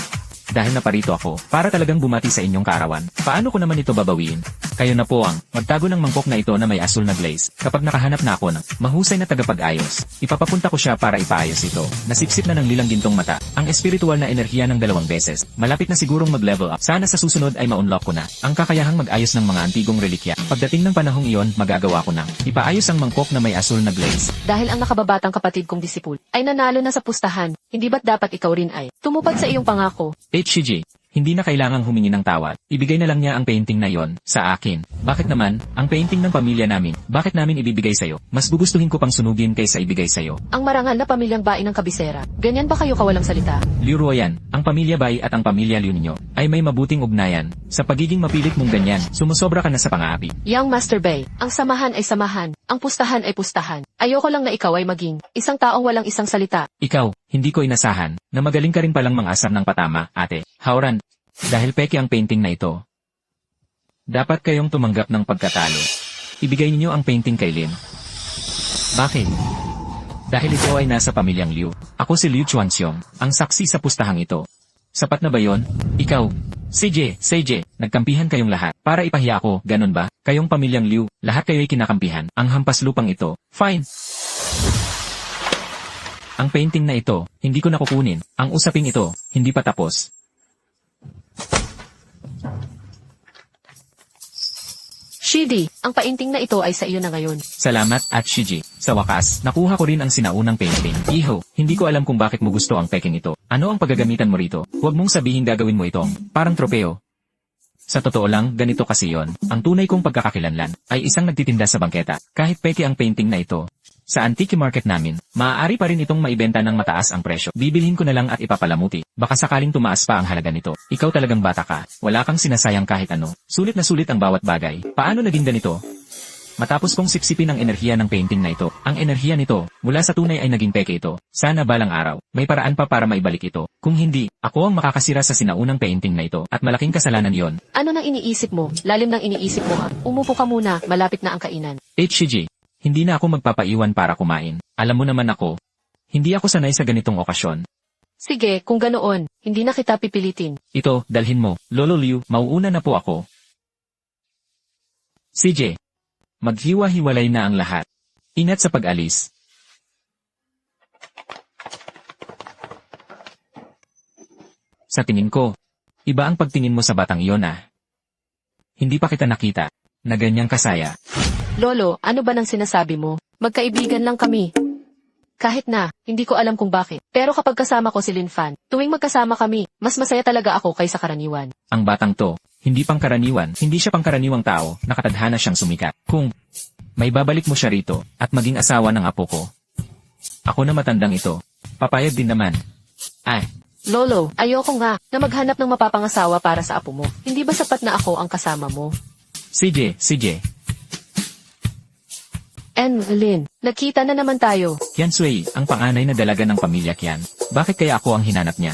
Dahil naparito ako, para talagang bumati sa inyong kaarawan. Paano ko naman ito babawiin? Kayo na po ang magtago ng mangkok na ito na may asul na glaze. Kapag nakahanap na ako ng mahusay na tagapag-ayos, ipapapunta ko siya para ipaayos ito. Nasipsip na ng lilang gintong mata, ang espiritual na enerhiya ng 2 beses. Malapit na sigurong mag-level up. Sana sa susunod ay ma-unlock ko na ang kakayahang mag-ayos ng mga antigong relikya. Pagdating ng panahong iyon, magagawa ko nang ipaayos ang mangkok na may asul na glaze. Dahil ang nakababatang kapatid kong disipul ay nanalo na sa pustahan, hindi ba't dapat ikaw rin ay tumupad sa iyong pangako? HCG, hindi na kailangang humingi ng tawad. Ibigay na lang niya ang painting na yon sa akin. Bakit naman? Ang painting ng pamilya namin. Bakit namin ibibigay sa'yo? Mas gugustuhin ko pang sunugin kaysa ibigay sa'yo. Ang marangal na pamilyang bae ng kabisera. Ganyan ba kayo kawalang salita? Liu Ruoyan, ang pamilya Bai at ang pamilya Liu ninyo ay may mabuting ugnayan. Sa pagiging mapilit mong ganyan, sumusobra ka na sa pang-aapi. Young Master Bay, ang samahan ay samahan, ang pustahan ay pustahan. Ayoko lang na ikaw ay maging isang taong walang isang salita. Ikaw, hindi ko inasahan na magaling ka rin palang mangasar ng patama, ate. Hauran, dahil peke ang painting na ito, dapat kayong tumanggap ng pagkatalo. Ibigay ninyo ang painting kay Lin. Bakit? Dahil ito ay nasa pamilyang Liu. Ako si Liu Chuanxiong, ang saksi sa pustahang ito. Sapat na ba yon? Ikaw, CJ, nagkampihan kayong lahat para ipahiya ako, ganun ba? Kayong pamilyang Liu, lahat kayo'y kinakampihan. Ang hampas lupang ito. Fine. Ang painting na ito, hindi ko nakukunin. Ang usaping ito, hindi pa tapos. Shidi, ang painting na ito ay sa iyo na ngayon. Salamat at Shiji. Sa wakas, nakuha ko rin ang sinaunang painting. Iho, hindi ko alam kung bakit mo gusto ang peking ito. Ano ang paggagamitan mo rito? Huwag mong sabihin gagawin mo itong parang tropeo. Sa totoo lang, ganito kasi yon. Ang tunay kong pagkakakilanlan ay isang nagtitinda sa bangketa. Kahit peke ang painting na ito, sa antique market namin, maaari pa rin itong maibenta ng mataas ang presyo. Bibilhin ko na lang at ipapalamuti. Baka sakaling tumaas pa ang halaga nito. Ikaw talagang bata ka. Wala kang sinasayang kahit ano. Sulit na sulit ang bawat bagay. Paano naging ganito? Matapos kong sipsipin ang enerhiya ng painting na ito, ang enerhiya nito, mula sa tunay ay naging peke ito. Sana balang araw, may paraan pa para maibalik ito. Kung hindi, ako ang makakasira sa sinaunang painting na ito, at malaking kasalanan yon. Ano nang iniisip mo? Lalim ng iniisip mo ha? Umupo ka muna, malapit na ang kainan. HCG, hindi na ako magpapaiwan para kumain. Alam mo naman ako, hindi ako sanay sa ganitong okasyon. Sige, kung ganoon, hindi na kita pipilitin. Ito, dalhin mo. Lolo Liu, mauuna na po ako. CJ, maghiwa-hiwalay na ang lahat. Ingat sa pag-alis. Sa tingin ko, iba ang pagtingin mo sa batang iyon ah. Hindi pa kita nakita, na ganyang kasaya. Lolo, ano ba nang sinasabi mo? Magkaibigan lang kami. Kahit na, hindi ko alam kung bakit. Pero kapag kasama ko si Lin Fan, tuwing magkasama kami, mas masaya talaga ako kaysa karaniwan. Ang batang to, hindi pangkaraniwan, hindi siya pangkaraniwang tao, nakatadhana siyang sumikat. Kung may babalik mo siya rito, at maging asawa ng apo ko. Ako na matandang ito, papayag din naman. Ay, Lolo, ayoko nga na maghanap ng mapapangasawa para sa apo mo. Hindi ba sapat na ako ang kasama mo? CJ. Lin, nagkita na naman tayo. Kian Sui, ang panganay na dalaga ng pamilya Kian. Bakit kaya ako ang hinanap niya?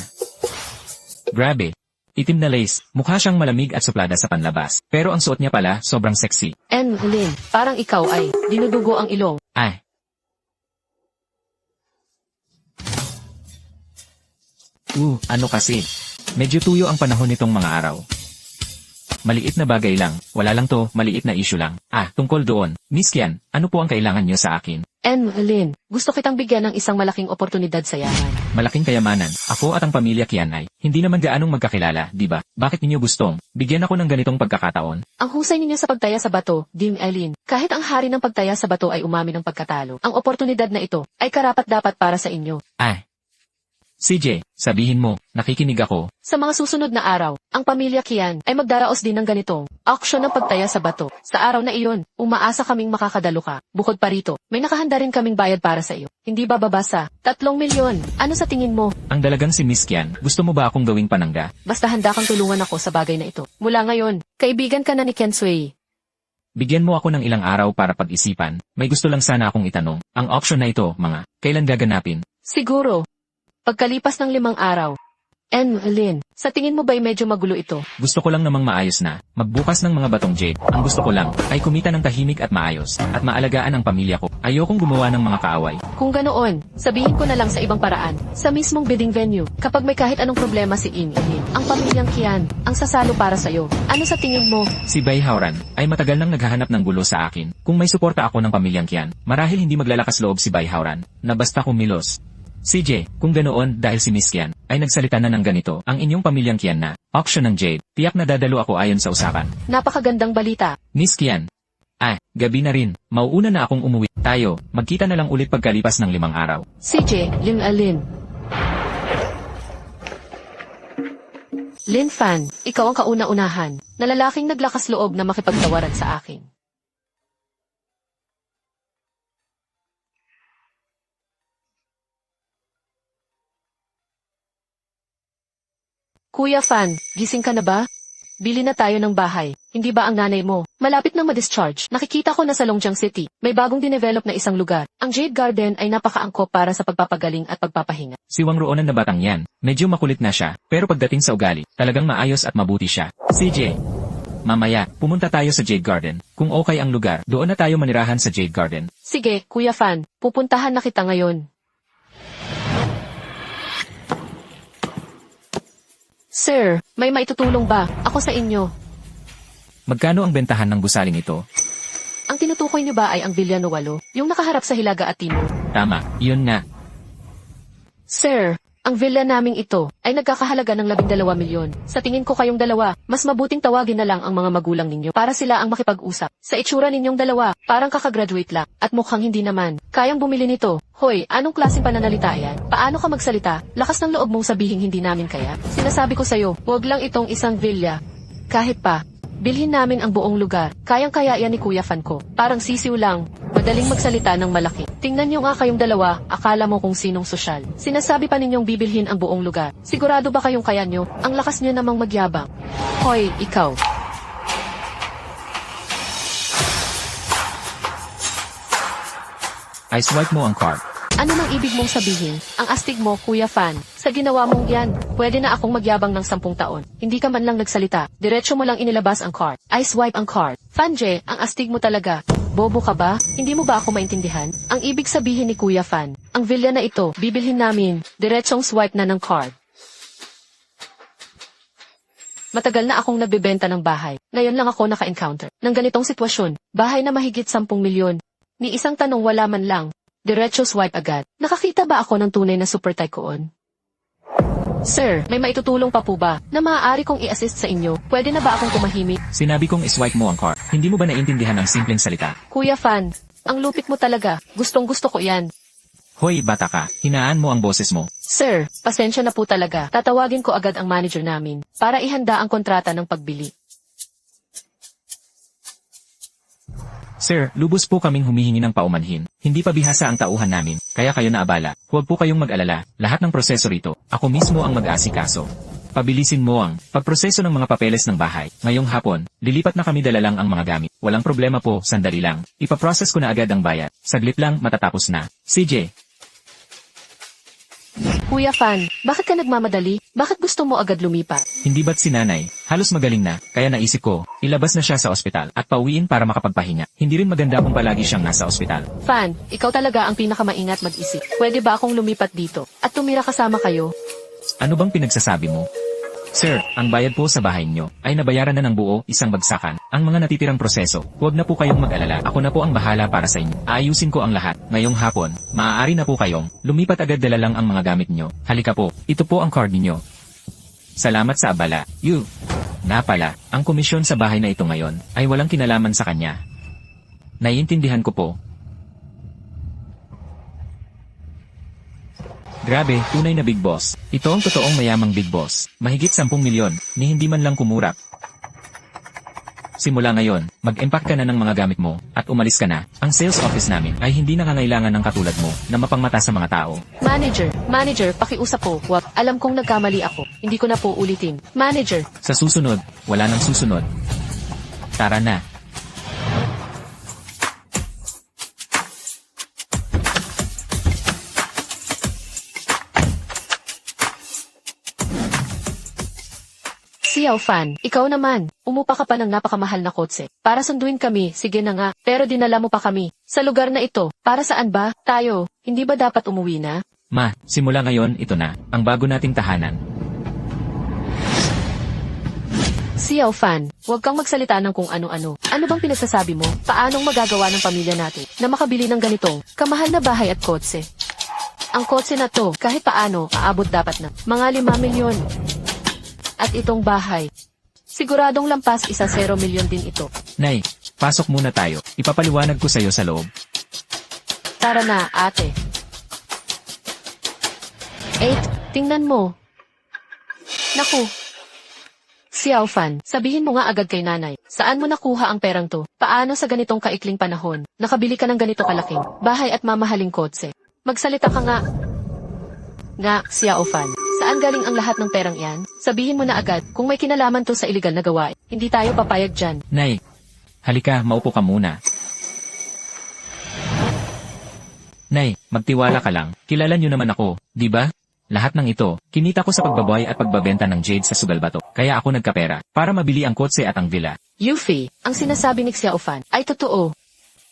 Grabe. Itim na lace, mukha siyang malamig at suplada sa panlabas. Pero ang suot niya pala, sobrang sexy. Lin, parang ikaw ay dinudugo ang ilong. Ay. Ano kasi? Medyo tuyo ang panahon nitong mga araw. Maliit na bagay lang, wala lang to, maliit na issue lang. Tungkol doon, Miss Kian, ano po ang kailangan niyo sa akin? Lin, gusto kitang bigyan ng isang malaking oportunidad sa yaman. Malaking kayamanan, ako at ang pamilya Kian ay, hindi naman gaanong magkakilala, di ba? Bakit ninyo gustong, bigyan ako ng ganitong pagkakataon? Ang husay ninyo sa pagtaya sa bato, Dim Eileen. Kahit ang hari ng pagtaya sa bato ay umamin ng pagkatalo, ang oportunidad na ito ay karapat-dapat para sa inyo. CJ, sabihin mo, nakikinig ako. Sa mga susunod na araw, ang pamilya Kian ay magdaraos din ng ganitong auction ng pagtaya sa bato. Sa araw na iyon, umaasa kaming makakadalo ka. Bukod pa rito, may nakahanda rin kaming bayad para sa iyo. Hindi ba babasa? 3 milyon. Ano sa tingin mo? Ang dalagang si Miss Kian, gusto mo ba akong gawing panangga? Basta handa kang tulungan ako sa bagay na ito. Mula ngayon, kaibigan ka na ni Ken Sui. Bigyan mo ako ng ilang araw para pag-isipan. May gusto lang sana akong itanong. Ang auction na ito, kailan gaganapin? Siguro. Pagkalipas ng 5 araw. Lin, sa tingin mo ba'y medyo magulo ito? Gusto ko lang namang maayos na. Magbukas ng mga batong jade. Ang gusto ko lang ay kumita ng tahimik at maayos at maalagaan ang pamilya ko. Ayokong gumawa ng mga kaaway. Kung ganoon, sabihin ko na lang sa ibang paraan. Sa mismong bidding venue, kapag may kahit anong problema si Lin, ang pamilyang Kian, ang sasalo para sa'yo. Ano sa tingin mo? Si Bai Hauran ay matagal nang naghahanap ng gulo sa akin. Kung may suporta ako ng pamilyang Kian, marahil hindi maglalakas loob si Bai Hauran na basta kumilos. CJ, kung ganoon dahil si Miss Kian ay nagsalita na ng ganito, ang inyong pamilyang Kian na auction ng jade, tiyak na dadalo ako ayon sa usapan. Napakagandang balita. Miss Kian. Gabi na rin. Mauuna na akong umuwi. Tayo, magkita na lang ulit pagkalipas ng 5 araw. CJ, Lin. Lin Fan, ikaw ang kauna-unahan na lalaking naglakas loob na makipagtawaran sa akin. Kuya Fan, gising ka na ba? Bili na tayo ng bahay. Hindi ba ang nanay mo? Malapit nang ma-discharge. Nakikita ko na sa Longjiang City, may bagong dinevelop na isang lugar. Ang Jade Garden ay napakaangkop para sa pagpapagaling at pagpapahinga. Si Wang Ruonan na batang yan. Medyo makulit na siya, pero pagdating sa ugali, talagang maayos at mabuti siya. CJ. Mamaya, pumunta tayo sa Jade Garden. Kung okay ang lugar, doon na tayo manirahan sa Jade Garden. Sige, Kuya Fan, pupuntahan na kita ngayon. Sir, may maitutulong ba? Ako sa inyo. Magkano ang bentahan ng gusaling ito? Ang tinutukoy niyo ba ay ang Villano 8, yung nakaharap sa Hilaga at Timor? Tama, yun nga. Sir, ang villa naming ito ay nagkakahalaga ng 12 milyon. Sa tingin ko kayong dalawa, mas mabuting tawagin na lang ang mga magulang ninyo para sila ang makipag-usap. Sa itsura ninyong dalawa, parang kakagraduate lang at mukhang hindi naman. Kayang bumili nito. Hoy, anong klaseng pananalita yan? Paano ka magsalita? Lakas ng loob mong sabihin hindi namin kaya? Sinasabi ko sa'yo, huwag lang itong isang villa. Kahit pa, bilhin namin ang buong lugar. Kayang-kaya yan ni Kuya Fan ko. Parang sisiw lang. Madaling magsalita ng malaki. Tingnan nyo nga kayong dalawa, akala mo kung sinong sosyal. Sinasabi pa ninyong bibilhin ang buong lugar. Sigurado ba kayong kaya nyo? Ang lakas nyo namang magyabang. Hoy, ikaw. I swipe mo ang card. Ano nang ibig mong sabihin? Ang astig mo, Kuya Fan. Sa ginawa mong yan, pwede na akong magyabang ng 10 taon. Hindi ka man lang nagsalita. Diretso mo lang inilabas ang card. I swipe ang card. Fanje, ang astig mo talaga. Bobo ka ba? Hindi mo ba ako maintindihan? Ang ibig sabihin ni Kuya Fan, ang villa na ito, bibilhin namin. Diretsong swipe na ng card. Matagal na akong nagbebenta ng bahay. Ngayon lang ako naka-encounter ng ganitong sitwasyon. Bahay na mahigit 10 milyon. Ni isang tanong wala man lang. Diretso swipe agad. Nakakita ba ako ng tunay na super tycoon? Sir, may maitutulong pa po ba na maaari kong i-assist sa inyo? Pwede na ba akong tumahimik? Sinabi kong iswipe mo ang card. Hindi mo ba naintindihan ang simpleng salita? Kuya Fan, ang lupit mo talaga. Gustong gusto ko yan. Hoy, bata ka, hinaan mo ang boses mo. Sir, pasensya na po talaga. Tatawagin ko agad ang manager namin para ihanda ang kontrata ng pagbili. Sir, lubos po kaming humihingi ng paumanhin. Hindi pa bihasa ang tauhan namin, kaya kayo naabala. Huwag po kayong mag-alala, lahat ng proseso rito, ako mismo ang mag-aasikaso. Pabilisin mo ang pagproseso ng mga papeles ng bahay. Ngayong hapon, lilipat na kami dala lang ang mga gamit. Walang problema po, sandali lang. Ipaprocess ko na agad ang bayad. Saglit lang, matatapos na. CJ. Kuya Fan, bakit ka nagmamadali? Bakit gusto mo agad lumipat? Hindi ba't si nanay? Halos magaling na, kaya naisip ko, ilabas na siya sa ospital at pauwiin para makapagpahinga. Hindi rin maganda kung palagi siyang nasa ospital. Fan, ikaw talaga ang pinakamaingat mag-isip. Pwede ba akong lumipat dito at tumira kasama kayo? Ano bang pinagsasabi mo? Sir, ang bayad po sa bahay niyo ay nabayaran na ng buo, isang bagsakan. Ang mga natitirang proseso, huwag na po kayong mag-alala. Ako na po ang bahala para sa inyo. Aayusin ko ang lahat. Ngayong hapon, maaari na po kayong lumipat agad, dala lang ang mga gamit niyo. Halika po, ito po ang card niyo. Salamat sa abala. Na pala, ang komisyon sa bahay na ito ngayon ay walang kinalaman sa kanya. Naiintindihan ko po. Grabe, tunay na big boss. Ito ang totoong mayamang big boss. Mahigit 10 milyon, ni hindi man lang kumurap. Simula ngayon, mag-empack ka na ng mga gamit mo, at umalis ka na. Ang sales office namin ay hindi nakangailangan ng katulad mo na mapangmata sa mga tao. Manager, pakiusap po. Wag, alam kong nagkamali ako. Hindi ko na po ulitin. Manager, Sa susunod, wala nang susunod. Tara na. Xiao Fan, ikaw naman. Umupa ka pa ng napakamahal na kotse. Para sunduin kami, sige na nga. Pero dinala mo pa kami. Sa lugar na ito, para saan ba? Tayo, hindi ba dapat umuwi na? Ma, simula ngayon, ito na, ang bago nating tahanan. Xiao Fan, huwag kang magsalita ng kung ano-ano. Ano bang pinagsasabi mo? Paanong magagawa ng pamilya natin na makabili ng ganitong kamahal na bahay at kotse? Ang kotse na to, kahit paano, aabot dapat ng mga 5 milyon. At itong bahay, siguradong lampas 1 milyon din ito. Nay, pasok muna tayo. Ipapaliwanag ko sa'yo sa loob. Tara na, ate. 8, tingnan mo. Naku. Xiao Fan, sabihin mo nga agad kay nanay. Saan mo nakuha ang perang to? Paano sa ganitong kaikling panahon, nakabili ka ng ganito kalaking bahay at mamahaling kotse? Magsalita ka nga. Nga, Xiao Fan. Saan galing ang lahat ng perang yan? Sabihin mo na agad kung may kinalaman to sa iligal na gawain. Hindi tayo papayag dyan. Nay, halika, maupo ka muna. Nay, magtiwala ka lang. Kilala niyo naman ako, di ba? Lahat ng ito, kinita ko sa pagbaboy at pagbabenta ng jade sa Sugalbato. Kaya ako nagkapera, para mabili ang kotse at ang villa. Yuffie, ang sinasabi ni Xiao Fan ay totoo.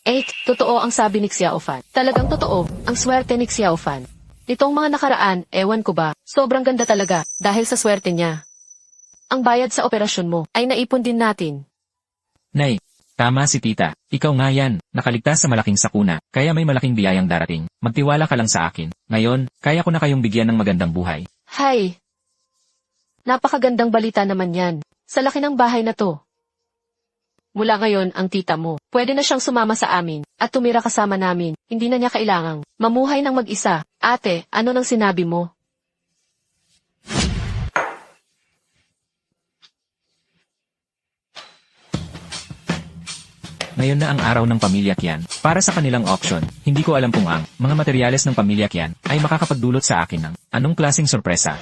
8, totoo ang sabi ni Xiao Fan. Talagang totoo, ang swerte ni Xiao Fan. Nitong mga nakaraan, ewan ko ba, sobrang ganda talaga dahil sa swerte niya. Ang bayad sa operasyon mo ay naipon din natin. Nay, tama si tita. Ikaw nga yan, nakaligtas sa malaking sakuna, kaya may malaking biyayang darating. Magtiwala ka lang sa akin. Ngayon, kaya ko na kayong bigyan ng magandang buhay. Hay! Napakagandang balita naman yan. Sa laki ng bahay na to. Mula ngayon, ang tita mo, pwede na siyang sumama sa amin at tumira kasama namin. Hindi na niya kailangang mamuhay ng mag-isa. Ate, ano nang sinabi mo? Ngayon na ang araw ng pamilya Kian. Para sa kanilang auction, hindi ko alam kung ang mga materyales ng pamilya Kian ay makakapagdulot sa akin ng anong klaseng sorpresa.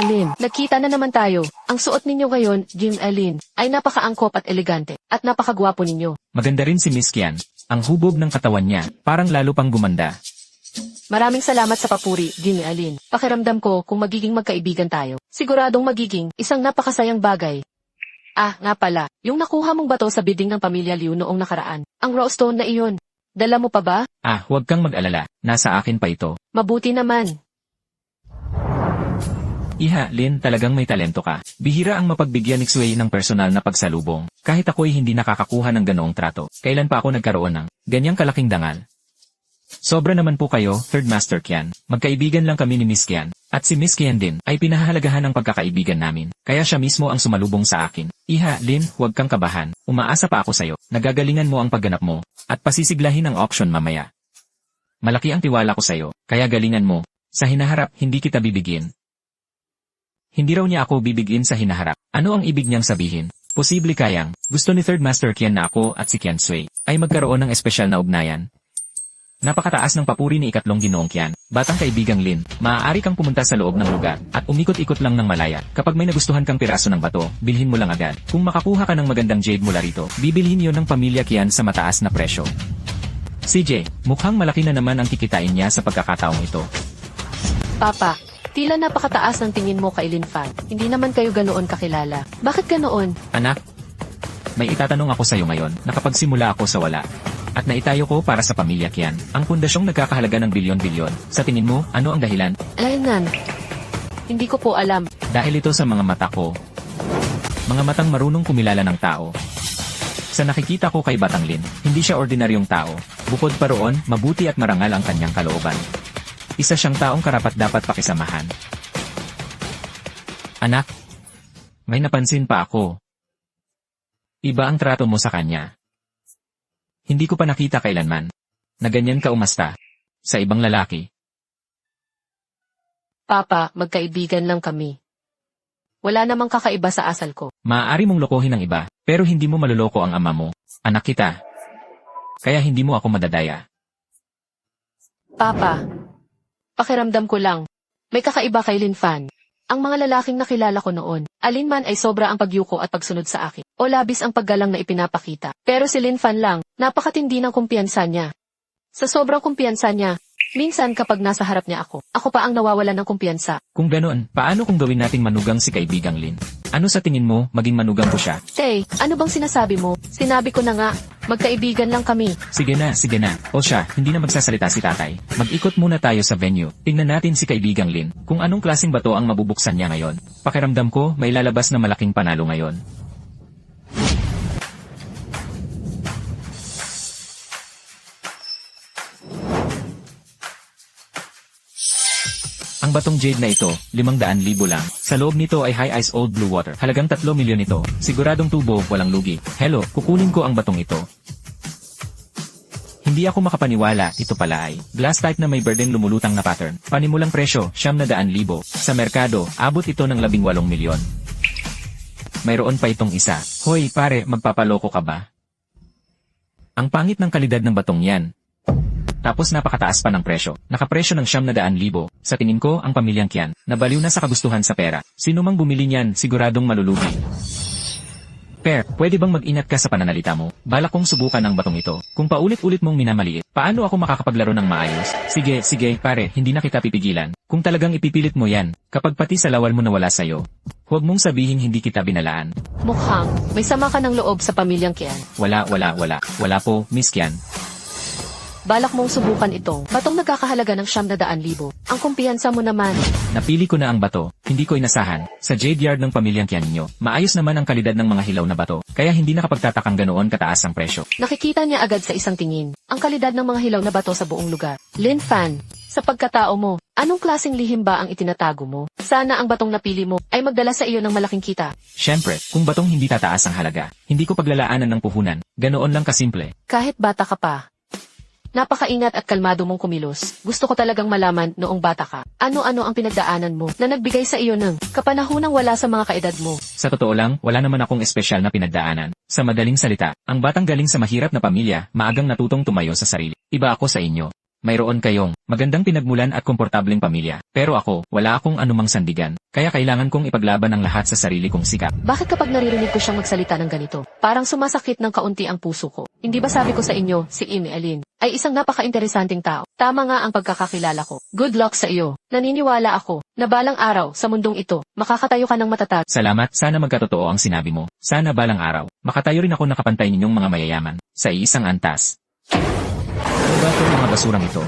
Lin, nagkita na naman tayo. Ang suot ninyo ngayon, Jim Lin, ay napakaangkop at elegante, at napakagwapo ninyo. Maganda rin si Miss Kian. Ang hubog ng katawan niya, parang lalo pang gumanda. Maraming salamat sa papuri, Jim Lin. Pakiramdam ko kung magiging magkaibigan tayo. Siguradong magiging isang napakasayang bagay. Ah, nga pala, yung nakuha mong bato sa bidding ng pamilya Liu noong nakaraan. Ang raw stone na iyon. Dala mo pa ba? Ah, huwag kang mag-alala. Nasa akin pa ito. Mabuti naman. Iha, Lin, talagang may talento ka. Bihira ang mapagbigyan ni Xue ng personal na pagsalubong. Kahit ako'y hindi nakakakuha ng ganoong trato. Kailan pa ako nagkaroon ng ganyang kalaking dangal? Sobra naman po kayo, Third Master Kian. Magkaibigan lang kami ni Miss Kian. At si Miss Kian din ay pinahahalagahan ng pagkakaibigan namin. Kaya siya mismo ang sumalubong sa akin. Iha, Lin, huwag kang kabahan. Umaasa pa ako sa'yo. Nagagalingan mo ang pagganap mo. At pasisiglahin ang auction mamaya. Malaki ang tiwala ko sa'yo. Kaya galingan mo. Sa hinaharap, hindi kita bibigyan. Hindi raw niya ako bibigyan sa hinaharap. Ano ang ibig niyang sabihin? Posible kayang, gusto ni Third Master Qian na ako at si Qian Sui ay magkaroon ng espesyal na ugnayan. Napakataas ng papuri ni ikatlong Ginoong Qian. Batang kaibigang Lin, maaari kang pumunta sa loob ng lugar at umikot-ikot lang ng malaya. Kapag may nagustuhan kang piraso ng bato, bilhin mo lang agad. Kung makakuha ka ng magandang jade mula rito, bibilhin yon ng pamilya Qian sa mataas na presyo. CJ, mukhang malaki na naman ang kikitain niya sa pagkakataong ito. Papa, tila napakataas ng tingin mo kay Lin Fan. Hindi naman kayo ganoon kakilala. Bakit ganoon? Anak, may itatanong ako sa iyo ngayon. Nakapagsimula ako sa wala. At naitayo ko para sa pamilya Qian. Ang pundasyong nagkakahalaga ng bilyon-bilyon. Sa tingin mo, ano ang dahilan? Alaynan. Hindi ko po alam. Dahil ito sa mga mata ko. Mga matang marunong kumilala ng tao. Sa nakikita ko kay Batang Lin, hindi siya ordinaryong tao. Bukod pa roon, mabuti at marangal ang kanyang kalooban. Isa siyang taong karapat-dapat pakisamahan. Anak, may napansin pa ako. Iba ang trato mo sa kanya. Hindi ko pa nakita kailanman na ganyan ka umasta sa ibang lalaki. Papa, magkaibigan lang kami. Wala namang kakaiba sa asal ko. Maaari mong lokohin ng iba, pero hindi mo maluloko ang ama mo. Anak kita. Kaya hindi mo ako madadaya. Papa, pakiramdam ko lang. May kakaiba kay Lin Fan. Ang mga lalaking nakilala ko noon, alinman ay sobra ang pagyuko at pagsunod sa akin. O labis ang paggalang na ipinapakita. Pero si Lin Fan lang, napakatindi ng kumpiyansa niya. Sa sobrang kumpiyansa niya, minsan kapag nasa harap niya ako pa ang nawawalan ng kumpiyansa. Kung ganoon, paano kung gawin nating manugang si kaibigang Lin? Ano sa tingin mo, maging manugang ko siya? Tay, ano bang sinasabi mo? Sinabi ko na nga, magkaibigan lang kami. Sige na, sige na. O siya, hindi na magsasalita si tatay. Mag-ikot muna tayo sa venue. Tingnan natin si kaibigang Lin, kung anong klaseng bato ang mabubuksan niya ngayon. Pakiramdam ko, may lalabas na malaking panalo ngayon. Ang batong jade na ito, 500,000 lang. Sa loob nito ay high ice old blue water. Halagang 3 milyon ito. Siguradong tubo, walang lugi. Hello, kukunin ko ang batong ito. Hindi ako makapaniwala, ito pala ay glass type na may burden lumulutang na pattern. Panimulang presyo, 900,000. Sa merkado, abot ito ng 18 milyon. Mayroon pa itong isa. Hoy pare, magpapaloko ka ba? Ang pangit ng kalidad ng batong yan. Tapos napakataas pa ng presyo. Nakapresyo ng 900,000. Sa tingin ko, ang pamilyang Qian, nabaliw na sa kagustuhan sa pera. Sino mang bumili niyan, siguradong malulugi. Per, pwede bang mag-ingat ka sa pananalita mo? Balak kong subukan ang batong ito. Kung paulit-ulit mong minamaliit, paano ako makakapaglaro ng maayos? Sige, sige, pare, hindi na kita pipigilan. Kung talagang ipipilit mo yan, kapag pati sa lawal mo nawala sa'yo, huwag mong sabihin hindi kita binalaan. Mukhang, may sama ka ng loob sa pamilyang Qian. Wala po, Miss Qian. Balak mong subukan itong batong nagkakahalaga ng 900,000. Ang kumpiyansa mo naman. Napili ko na ang bato, hindi ko inasahan. Sa jade yard ng pamilyang Qian ninyo, maayos naman ang kalidad ng mga hilaw na bato, kaya hindi nakapagtatakang ganoon kataas ang presyo. Nakikita niya agad sa isang tingin, ang kalidad ng mga hilaw na bato sa buong lugar. Lin Fan, sa pagkatao mo, anong klaseng lihim ba ang itinatago mo? Sana ang batong napili mo ay magdala sa iyo ng malaking kita. Siyempre, kung batong hindi tataas ang halaga, hindi ko paglalaanan ng puhunan. Ganoon lang kasimple. Kahit bata ka pa. Napakaingat at kalmado mong kumilos. Gusto ko talagang malaman noong bata ka. Ano-ano ang pinagdaanan mo na nagbigay sa iyo ng kapanahonang wala sa mga kaedad mo. Sa totoo lang, wala naman akong espesyal na pinagdaanan. Sa madaling salita, ang batang galing sa mahirap na pamilya, maagang natutong tumayo sa sarili. Iba ako sa inyo. Mayroon kayong magandang pinagmulan at komportableng pamilya. Pero ako, wala akong anumang sandigan. Kaya kailangan kong ipaglaban ang lahat sa sarili kong sikap. Bakit kapag naririnig ko siyang magsalita ng ganito, parang sumasakit ng kaunti ang puso ko? Hindi ba sabi ko sa inyo, si Amy Alin ay isang napaka-interesanting tao? Tama nga ang pagkakakilala ko. Good luck sa iyo. Naniniwala ako na balang araw sa mundong ito, makakatayo ka ng matatag. Salamat, sana magkatotoo ang sinabi mo. Sana balang araw, makatayo rin ako nakapantay ninyong mga mayayaman sa iisang antas. Ano ba itong mga basurang ito?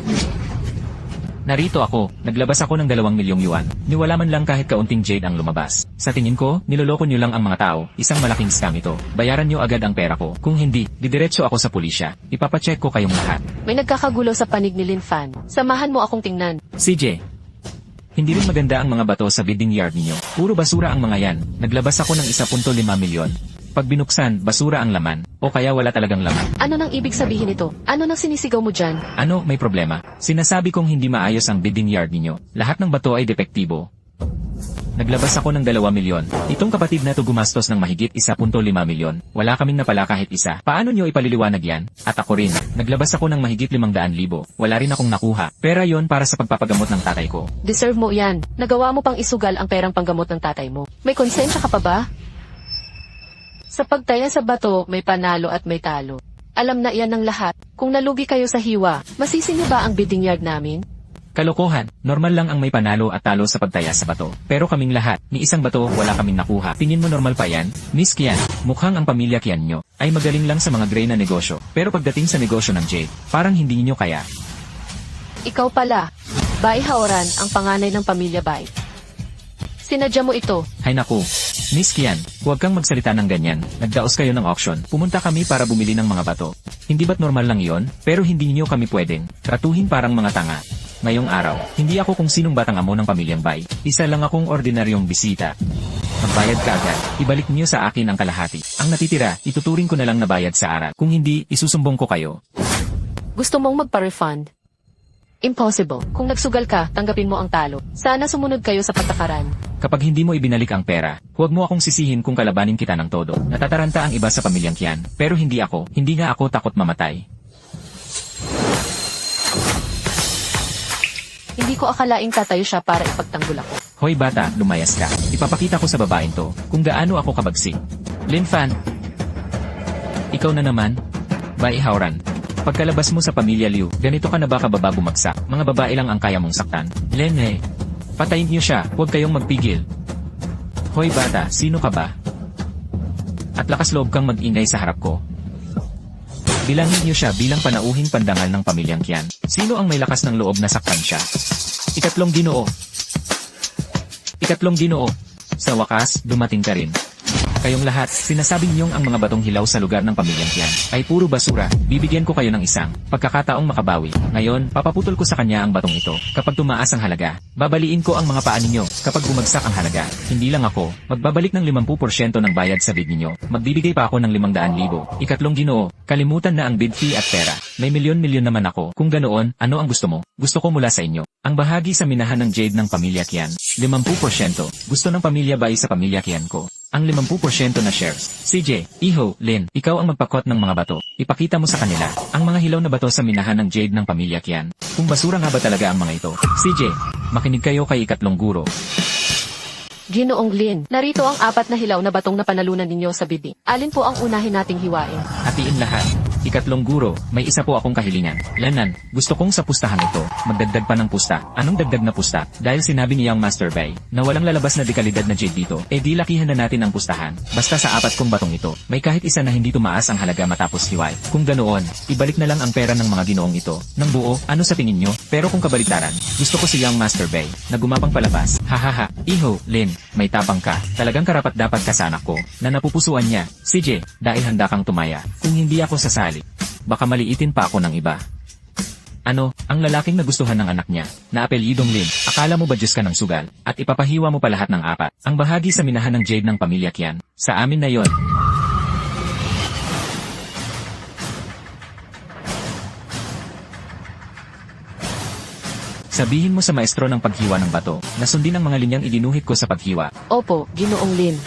Narito ako, naglabas ako ng 2 milyong yuan. Niwala man lang kahit kaunting jade ang lumabas. Sa tingin ko, niloloko nyo lang ang mga tao, isang malaking scam ito. Bayaran nyo agad ang pera ko. Kung hindi, didiretso ako sa pulisya. Ipapacheck ko kayong lahat. May nagkakagulo sa panig ni Lin Fan. Samahan mo akong tingnan. CJ, Hindi rin maganda ang mga bato sa bidding yard ninyo. Puro basura ang mga yan. Naglabas ako ng 1.5 milyon. Pag binuksan, basura ang laman. O kaya wala talagang laman. Ano nang ibig sabihin nito? Ano nang sinisigaw mo dyan? Ano, may problema? Sinasabi kong hindi maayos ang bidding yard ninyo. Lahat ng bato ay depektibo. Naglabas ako ng 2 milyon. Itong kapatid na to gumastos ng mahigit 1.5 milyon. Wala kaming napala kahit isa. Paano nyo ipaliliwanag yan? At ako rin. Naglabas ako ng mahigit 500,000. Wala rin akong nakuha. Pera yon para sa pagpapagamot ng tatay ko. Deserve mo yan. Nagawa mo pang isugal ang perang panggamot ng tatay mo. May konsensya ka pa ba? Sa pagtaya sa bato, may panalo at may talo. Alam na iyan ng lahat. Kung nalugi kayo sa hiwa, masisi niyo ba ang bidding yard namin? Kalokohan, normal lang ang may panalo at talo sa pagtaya sa bato. Pero kaming lahat, ni isang bato wala kaming nakuha. Tingin mo normal pa yan? Miss Kian, mukhang ang pamilya Kian nyo ay magaling lang sa mga gray na negosyo. Pero pagdating sa negosyo ng jade, parang hindi nyo kaya. Ikaw pala. Bai Haoran, ang panganay ng pamilya Bai. Sinadya mo ito. Hay naku. Miss Kian, huwag kang magsalita ng ganyan. Nagdaos kayo ng auction. Pumunta kami para bumili ng mga bato. Hindi ba't normal lang iyon? Pero hindi niyo kami pwedeng tratuhin parang mga tanga. Ngayong araw, hindi ako kung sinong batang amo ng pamilyang Bai. Isa lang akong ordinaryong bisita. Magbayad ka agad. Ibalik niyo sa akin ang kalahati. Ang natitira, ituturing ko na lang na bayad sa arat. Kung hindi, isusumbong ko kayo. Gusto mong magpa-refund? Impossible. Kung nagsugal ka, tanggapin mo ang talo. Sana sumunod kayo sa patakaran. Kapag hindi mo ibinalik ang pera, huwag mo akong sisihin kung kalabanin kita ng todo. Natataranta ang iba sa pamilyang Kian, pero hindi ako. Hindi nga ako takot mamatay. Hindi ko akalaing tatayo siya para ipagtanggol ako. Hoy bata, lumayas ka. Ipapakita ko sa babaeng to kung gaano ako kabagsik. Lin Fan. Ikaw na naman. Bai Haoran. Pagkalabas mo sa pamilya Liu, ganito ka na ba kababa bumagsak? Mga babae lang ang kaya mong saktan. Lene. Patayin niyo siya, huwag kayong magpigil. Hoy bata, sino ka ba? At lakas loob kang mag-ingay sa harap ko. Bilangin niyo siya bilang panauhing pandangal ng pamilyang Kian. Sino ang may lakas ng loob na saktan siya? Ikatlong Ginoo. Ikatlong Ginoo. Sa wakas, dumating ka rin. Kayong lahat, sinasabi niyong ang mga batong hilaw sa lugar ng pamilyang Kian ay puro basura. Bibigyan ko kayo ng isang pagkakataong makabawi. Ngayon, papaputol ko sa kanya ang batong ito. Kapag tumaas ang halaga, babaliin ko ang mga paa ninyo. Kapag bumagsak ang halaga, hindi lang ako, magbabalik ng 50% ng bayad sa bid ninyo. Magbibigay pa ako ng 500,000. Ikatlong Ginoo, kalimutan na ang bid fee at pera. May milyon-milyon naman ako. Kung ganoon, ano ang gusto mo? Gusto ko mula sa inyo. Ang bahagi sa minahan ng jade ng pamilya Kian, 50%. Gusto ng pamilya Bai sa pamilya Kian ko. Ang 50% na shares. CJ, Iho, Lin, ikaw ang magpakot ng mga bato. Ipakita mo sa kanila ang mga hilaw na bato sa minahan ng jade ng pamilya Kian. Kung basura nga ba talaga ang mga ito. CJ, makinig kayo kay ikatlong guro. Ginoong Lin, narito ang 4 na hilaw na batong na panalunan ninyo sa bidding. Alin po ang unahin nating hiwain? Hatiin lahat. Ikatlong guro, may isa po akong kahilingan. Lanan, gusto kong sa pustahan ito, magdagdag pa ng pusta. Anong dagdag na pusta? Dahil sinabi ni Young Master Bai, na walang lalabas na dekalidad na jade dito, di lakihan na natin ang pustahan. Basta sa 4 kong batong ito, may kahit isa na hindi tumaas ang halaga matapos hiway. Kung ganoon, ibalik na lang ang pera ng mga ginoong ito. Nang buo, ano sa tingin nyo? Pero kung kabaliktaran, gusto ko si Young Master Bai, na gumapang palabas. Hahaha, Iho, Lin, may tapang ka. Talagang karapat-dapat ka sa anak ko, na napupusuan niya. CJ, dahil handa kang tumaya. Kung hindi ako sasali, baka maliitin pa ako ng iba. Ano, ang lalaking nagustuhan ng anak niya, na apelyidong Lin, akala mo ba Diyos ka ng sugal, at ipapahiwa mo pa lahat ng 4, ang bahagi sa minahan ng jade ng pamilya Kian, sa amin na yon. Sabihin mo sa maestro ng paghiwa ng bato, na sundin ang mga linyang idinuhit ko sa paghiwa. Opo, Ginoong Lin.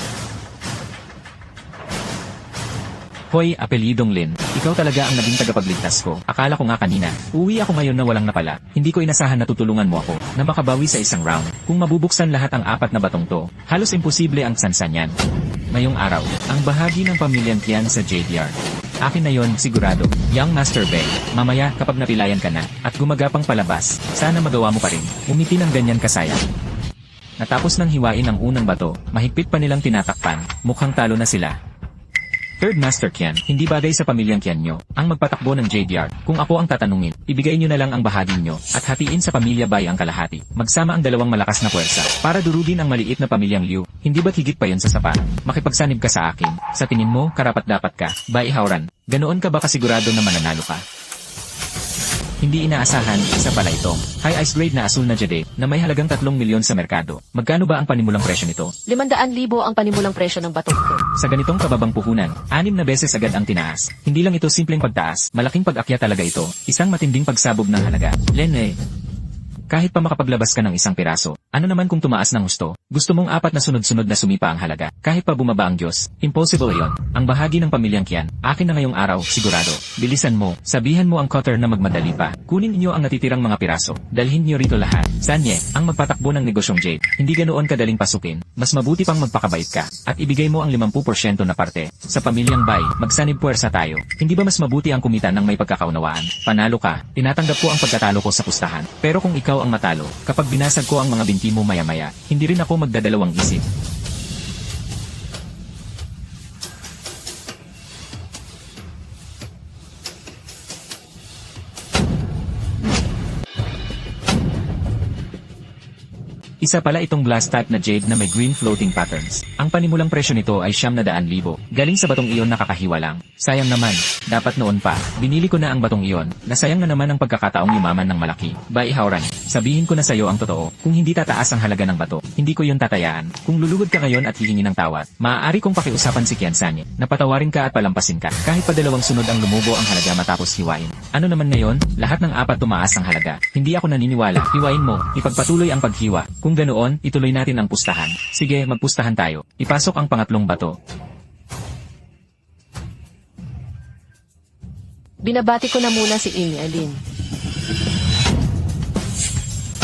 Hoy, apelyidong Lin, ikaw talaga ang naging tagapagligtas ko. Akala ko nga kanina, uwi ako ngayon na walang napala. Hindi ko inasahan na tutulungan mo ako, na makabawi sa isang round. Kung mabubuksan lahat ang 4 na batong to, halos imposible ang sansan yan. Ngayong araw, ang bahagi ng pamilyang Kian sa Jade Yard. Akin na yon, sigurado. Young Master Bai, mamaya kapag napilayan ka na, at gumagapang palabas, sana magawa mo pa rin. Umiti ng ganyan kasaya. Natapos ng hiwain ang unang bato, mahigpit pa nilang tinatakpan, mukhang talo na sila. Third Master Kian, hindi bagay sa pamilyang Kian nyo, ang magpatakbo ng Jade Yard. Kung ako ang tatanungin, ibigay nyo na lang ang bahagi nyo, at hatiin sa pamilya Bai ang kalahati. Magsama ang dalawang malakas na puwersa, para durugin ang maliit na pamilyang Liu. Hindi ba't higit pa yon sa sapat? Makipagsanib ka sa akin. Sa tingin mo, karapat-dapat ka, Bai Haoran. Ganoon ka ba kasigurado na mananalo ka? Hindi inaasahan, isa pala itong high ice grade na asul na jade na may halagang 3 milyon sa merkado. Magkano ba ang panimulang presyo nito? 500,000 ang panimulang presyo ng batong ito. Sa ganitong kababang puhunan, 6 na beses agad ang tinaas. Hindi lang ito simpleng pagtaas, malaking pag-akyat talaga ito. Isang matinding pagsabog ng halaga. Lene, kahit pa makapaglabas ka ng isang piraso, ano naman kung tumaas ng husto? Gusto mong 4 na sunod-sunod na sumipa ang halaga. Kahit pa bumaba ang Diyos, impossible iyon. Ang bahagi ng pamilyang Kian, akin na ngayong araw, sigurado. Bilisan mo, sabihan mo ang cutter na magmadali pa. Kunin niyo ang natitirang mga piraso. Dalhin niyo rito lahat. Sanye, ang magpatakbo ng negosyong Jade. Hindi ganoon kadaling pasukin. Mas mabuti pang magpakabait ka. At ibigay mo ang 50% na parte. Sa pamilyang Bay, magsanib puwersa tayo. Hindi ba mas mabuti ang kumita ng may pagkakaunawaan? Panalo ka. Tinatanggap ko ang pagkatalo ko sa pustahan. Pero kung ikaw ang matalo, kapag binasag ko ang mga binti mo maya-maya, hindi rin ako magdadalawang isip. Isa pala itong blast type na jade na may green floating patterns. Ang panimulang presyo nito ay 900,000. Galing sa batong iyon na kakahiwa lang. Sayang naman, dapat noon pa. Binili ko na ang batong iyon. Nasayang na naman ang pagkakataong yumaman ng malaki. Bai Hauran, sabihin ko na sayo ang totoo. Kung hindi tataas ang halaga ng bato, hindi ko yun tatayaan. Kung lulugod ka ngayon at hihingi ng tawad, maaari kong pakiusapan si Kian Sanye. Napatawarin ka at palampasin ka. Kahit pa 2 sunod ang lumubo ang halaga matapos hiwain. Ano naman ngayon? Lahat ng 4 tumaas ang halaga. Hindi ako naniniwala. Hiwain mo. Ipagpatuloy ang paghiwa. Kung ganoon, ituloy natin ang pustahan. Sige, magpustahan tayo. Ipasok ang pangatlong bato. Binabati ko na muna si Amy Alin.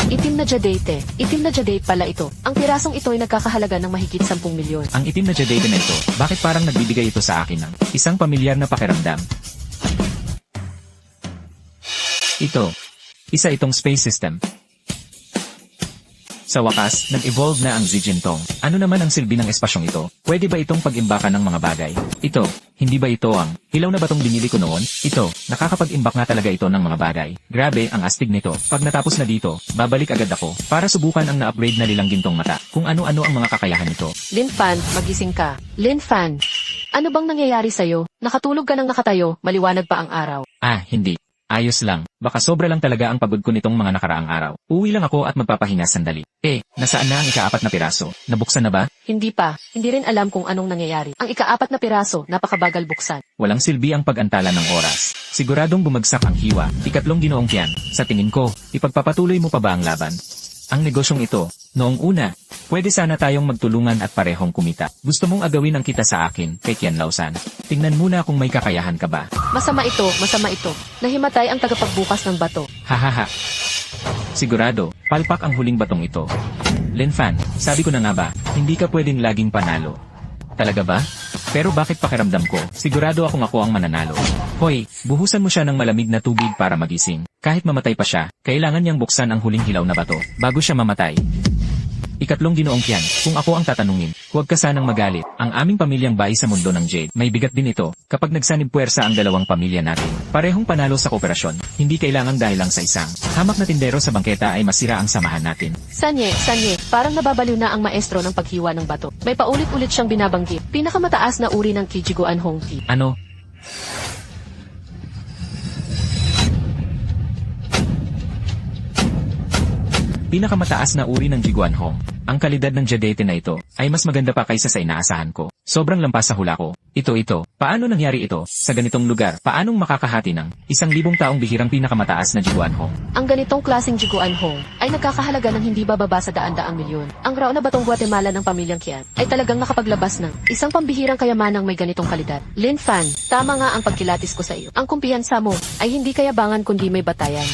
Itim na jadate. Itim na jadate pala ito. Ang pirasong ito ay nagkakahalaga ng mahigit 10 milyon. Ang itim na jade na ito, bakit parang nagbibigay ito sa akin ng isang pamilyar na pakiramdam? Ito. Isa itong space system. Sa wakas, nag-evolve na ang Zijintong. Ano naman ang silbi ng espasyong ito? Pwede ba itong pag-imbakan ng mga bagay? Ito, hindi ba ito ang hilaw na batong binili ko noon? Ito, nakakapag-imbak nga talaga ito ng mga bagay. Grabe, ang astig nito. Pag natapos na dito, babalik agad ako para subukan ang na-upgrade na lilang gintong mata. Kung ano-ano ang mga kakayahan nito. Lin Fan, magising ka. Lin Fan, ano bang nangyayari sa'yo? Nakatulog ka ng nakatayo, maliwanag pa ang araw. Ah, hindi. Ayos lang. Baka sobra lang talaga ang pagod ko nitong mga nakaraang araw. Uwi lang ako at magpapahinga sandali. Nasaan na ang ika-4 na piraso? Nabuksan na ba? Hindi pa. Hindi rin alam kung anong nangyayari. Ang ika-4 na piraso, napakabagal buksan. Walang silbi ang pag-antala ng oras. Siguradong bumagsak ang hiwa. Ikatlong ginoong Kian. Sa tingin ko, ipagpapatuloy mo pa ba ang laban? Ang negosyong ito, noong una, pwede sana tayong magtulungan at parehong kumita. Gusto mong agawin ang kita sa akin, kay Kian Lausan. Tingnan muna kung may kakayahan ka ba. Masama ito, masama ito. Nahimatay ang tagapagbukas ng bato. Hahaha. Sigurado, palpak ang huling batong ito. Lin Fan, sabi ko na nga ba, hindi ka pwedeng laging panalo. Talaga ba? Pero bakit pakiramdam ko, sigurado ako ang mananalo. Hoy, buhusan mo siya ng malamig na tubig para magising. Kahit mamatay pa siya, kailangan niyang buksan ang huling hilaw na bato, bago siya mamatay. Ikatlong ginoong Kian, kung ako ang tatanungin, huwag ka sanang magalit. Ang aming pamilyang Bay sa mundo ng Jade, may bigat din ito. Kapag nagsanib puwersa ang dalawang pamilya natin, parehong panalo sa kooperasyon. Hindi kailangan dahil lang sa isang hamak na tindero sa bangketa ay masira ang samahan natin. Sanye, parang nababaliw na ang maestro ng paghiwa ng bato. May paulit-ulit siyang binabanggit. Pinakamataas na uri ng Kijiguan Hongki. Ano? Pinakamataas na uri ng Jiguan Hong. Ang kalidad ng jadate na ito ay mas maganda pa kaysa sa inaasahan ko. Sobrang lampas sa hula ko. Ito. Paano nangyari ito? Sa ganitong lugar, paanong makakahati ng 1,000 taong bihirang pinakamataas na Jiguan Hong? Ang ganitong klaseng Jiguan Hong ay nagkakahalaga ng hindi bababa sa daan-daang milyon. Ang raw na batong Guatemala ng pamilyang Kian ay talagang nakapaglabas ng isang pambihirang kayamanang may ganitong kalidad. Lin Fan, tama nga ang pagkilatis ko sa iyo. Ang kumpiyansa mo ay hindi kayabangan kundi may batayan.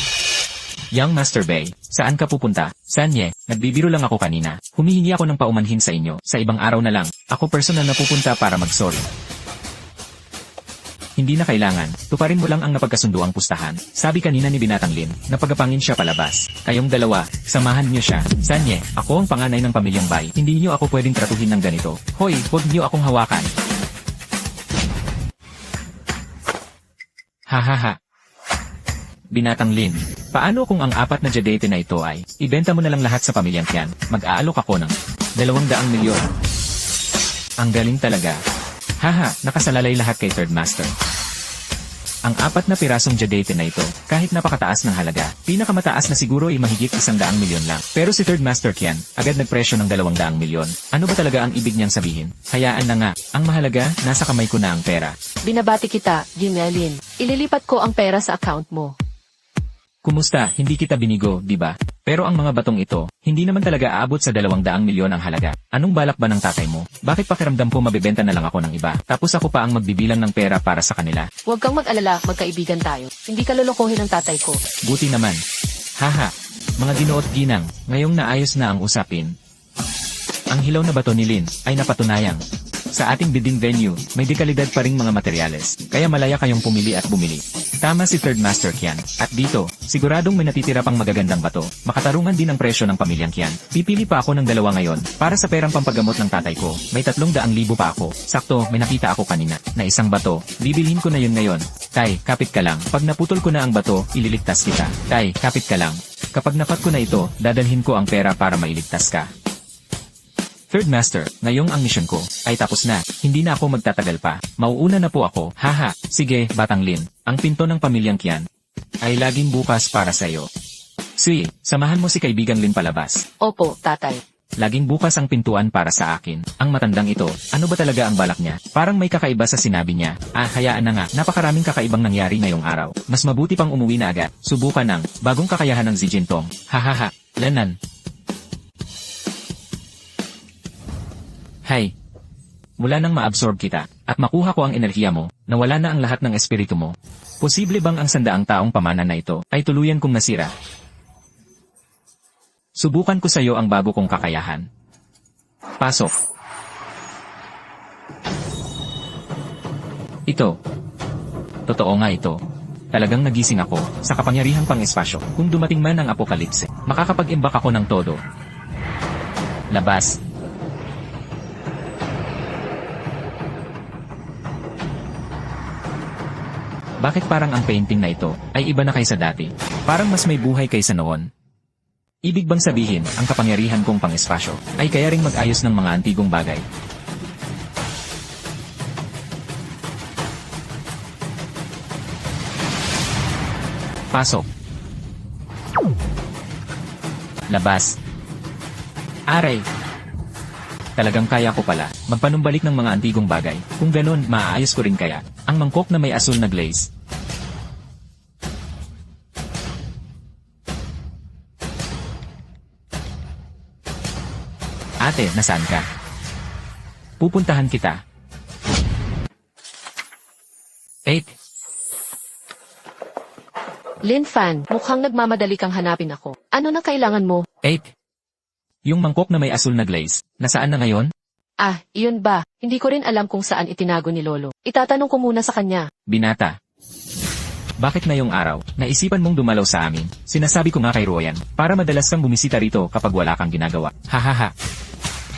Young Master Bay, saan ka pupunta? Sanye, nagbibiro lang ako kanina. Humihingi ako ng paumanhin sa inyo. Sa ibang araw na lang, ako personal na pupunta para mag-sorry. Hindi na kailangan, tuparin mo lang ang napagkasunduang pustahan. Sabi kanina ni Binatang Lin, napagapangin siya palabas. Kayong dalawa, samahan niyo siya. Sanye, ako ang panganay ng pamilyang Bay. Hindi niyo ako pwedeng tratuhin ng ganito. Hoy, huwag niyo akong hawakan. Hahaha. Binatang Lin, paano kung ang 4 na jadate na ito ay ibenta mo na lang lahat sa pamilyang Kian? Mag-aalok ako ng 200 milyon. Ang galing talaga. Haha, nakasalalay lahat kay Third Master. Ang 4 na pirasong jadate na ito, kahit napakataas ng halaga, pinakamataas na siguro ay mahigit 100 milyon lang. Pero si Third Master Qian, agad nagpresyo ng 200 milyon. Ano ba talaga ang ibig niyang sabihin? Hayaan na nga, ang mahalaga, nasa kamay ko na ang pera. Binabati kita, Gimelin. Ililipat ko ang pera sa account mo. Kumusta, hindi kita binigo, di ba? Pero ang mga batong ito, hindi naman talaga aabot sa 200 milyon ang halaga. Anong balak ba ng tatay mo? Bakit pakiramdam ko mabebenta na lang ako ng iba? Tapos ako pa ang magbibilang ng pera para sa kanila. Huwag kang mag-alala, magkaibigan tayo. Hindi ka lolokohin ng tatay ko. Buti naman. Haha, mga ginoot ginang, ngayong naayos na ang usapin. Ang hilaw na bato ni Lin ay napatunayang sa ating bidding venue, may dekalidad pa ring mga materyales, kaya malaya kayong pumili at bumili. Tama si Third Master Qian. At dito, siguradong may natitira pang magagandang bato. Makatarungan din ang presyo ng pamilyang Qian. Pipili pa ako ng 2 ngayon, para sa perang pampagamot ng tatay ko. May 300,000 pa ako. Sakto, may nakita ako kanina, na isang bato. Bibilhin ko na yun ngayon. Tay, kapit ka lang. Pag naputol ko na ang bato, ililigtas kita. Tay, kapit ka lang. Kapag napat ko na ito, dadalhin ko ang pera para mailigtas ka. Third Master, ngayong ang mission ko ay tapos na. Hindi na ako magtatagal pa. Mauuna na po ako. Haha, sige, Batang Lin. Ang pinto ng pamilyang Qian ay laging bukas para sa iyo. Sui, samahan mo si kaibigang Lin palabas. Opo, tatay. Laging bukas ang pintuan para sa akin. Ang matandang ito, ano ba talaga ang balak niya? Parang may kakaiba sa sinabi niya. Hayaan na nga, napakaraming kakaibang nangyari ngayong araw. Mas mabuti pang umuwi na agad. Subukan ng bagong kakayahan ng Zijintong. Hahaha, Lenan. Hay. Mula nang maabsorb kita, at makuha ko ang enerhiya mo, nawala na ang lahat ng espiritu mo. Posible bang ang 100 taong pamana na ito, ay tuluyan kong nasira? Subukan ko sa iyo ang bago kong kakayahan. Pasok. Ito. Totoo nga ito. Talagang nagising ako, sa kapangyarihang pang-espasyo. Kung dumating man ang apokalipse, makakapag-imbak ako ng todo. Labas. Bakit parang ang painting na ito ay iba na kaysa dati? Parang mas may buhay kaysa noon. Ibig bang sabihin, ang kapangyarihan kong pang-espasyo ay kaya ring mag-ayos ng mga antigong bagay? Pasok. Labas. Aray. Talagang kaya ko pala, magpanumbalik ng mga antigong bagay. Kung ganon, maaayos ko rin kaya, ang mangkok na may asul na glaze. Ate, nasaan ka? Pupuntahan kita. 8. Lin Fan, mukhang nagmamadali kang hanapin ako. Ano na kailangan mo? 8. Yung mangkok na may asul na glaze, nasaan na ngayon? Iyon ba? Hindi ko rin alam kung saan itinago ni Lolo. Itatanong ko muna sa kanya. Binata. Bakit ngayong araw, naisipan mong dumalaw sa amin? Sinasabi ko nga kay Royan, para madalas kang bumisita rito kapag wala kang ginagawa. Hahaha.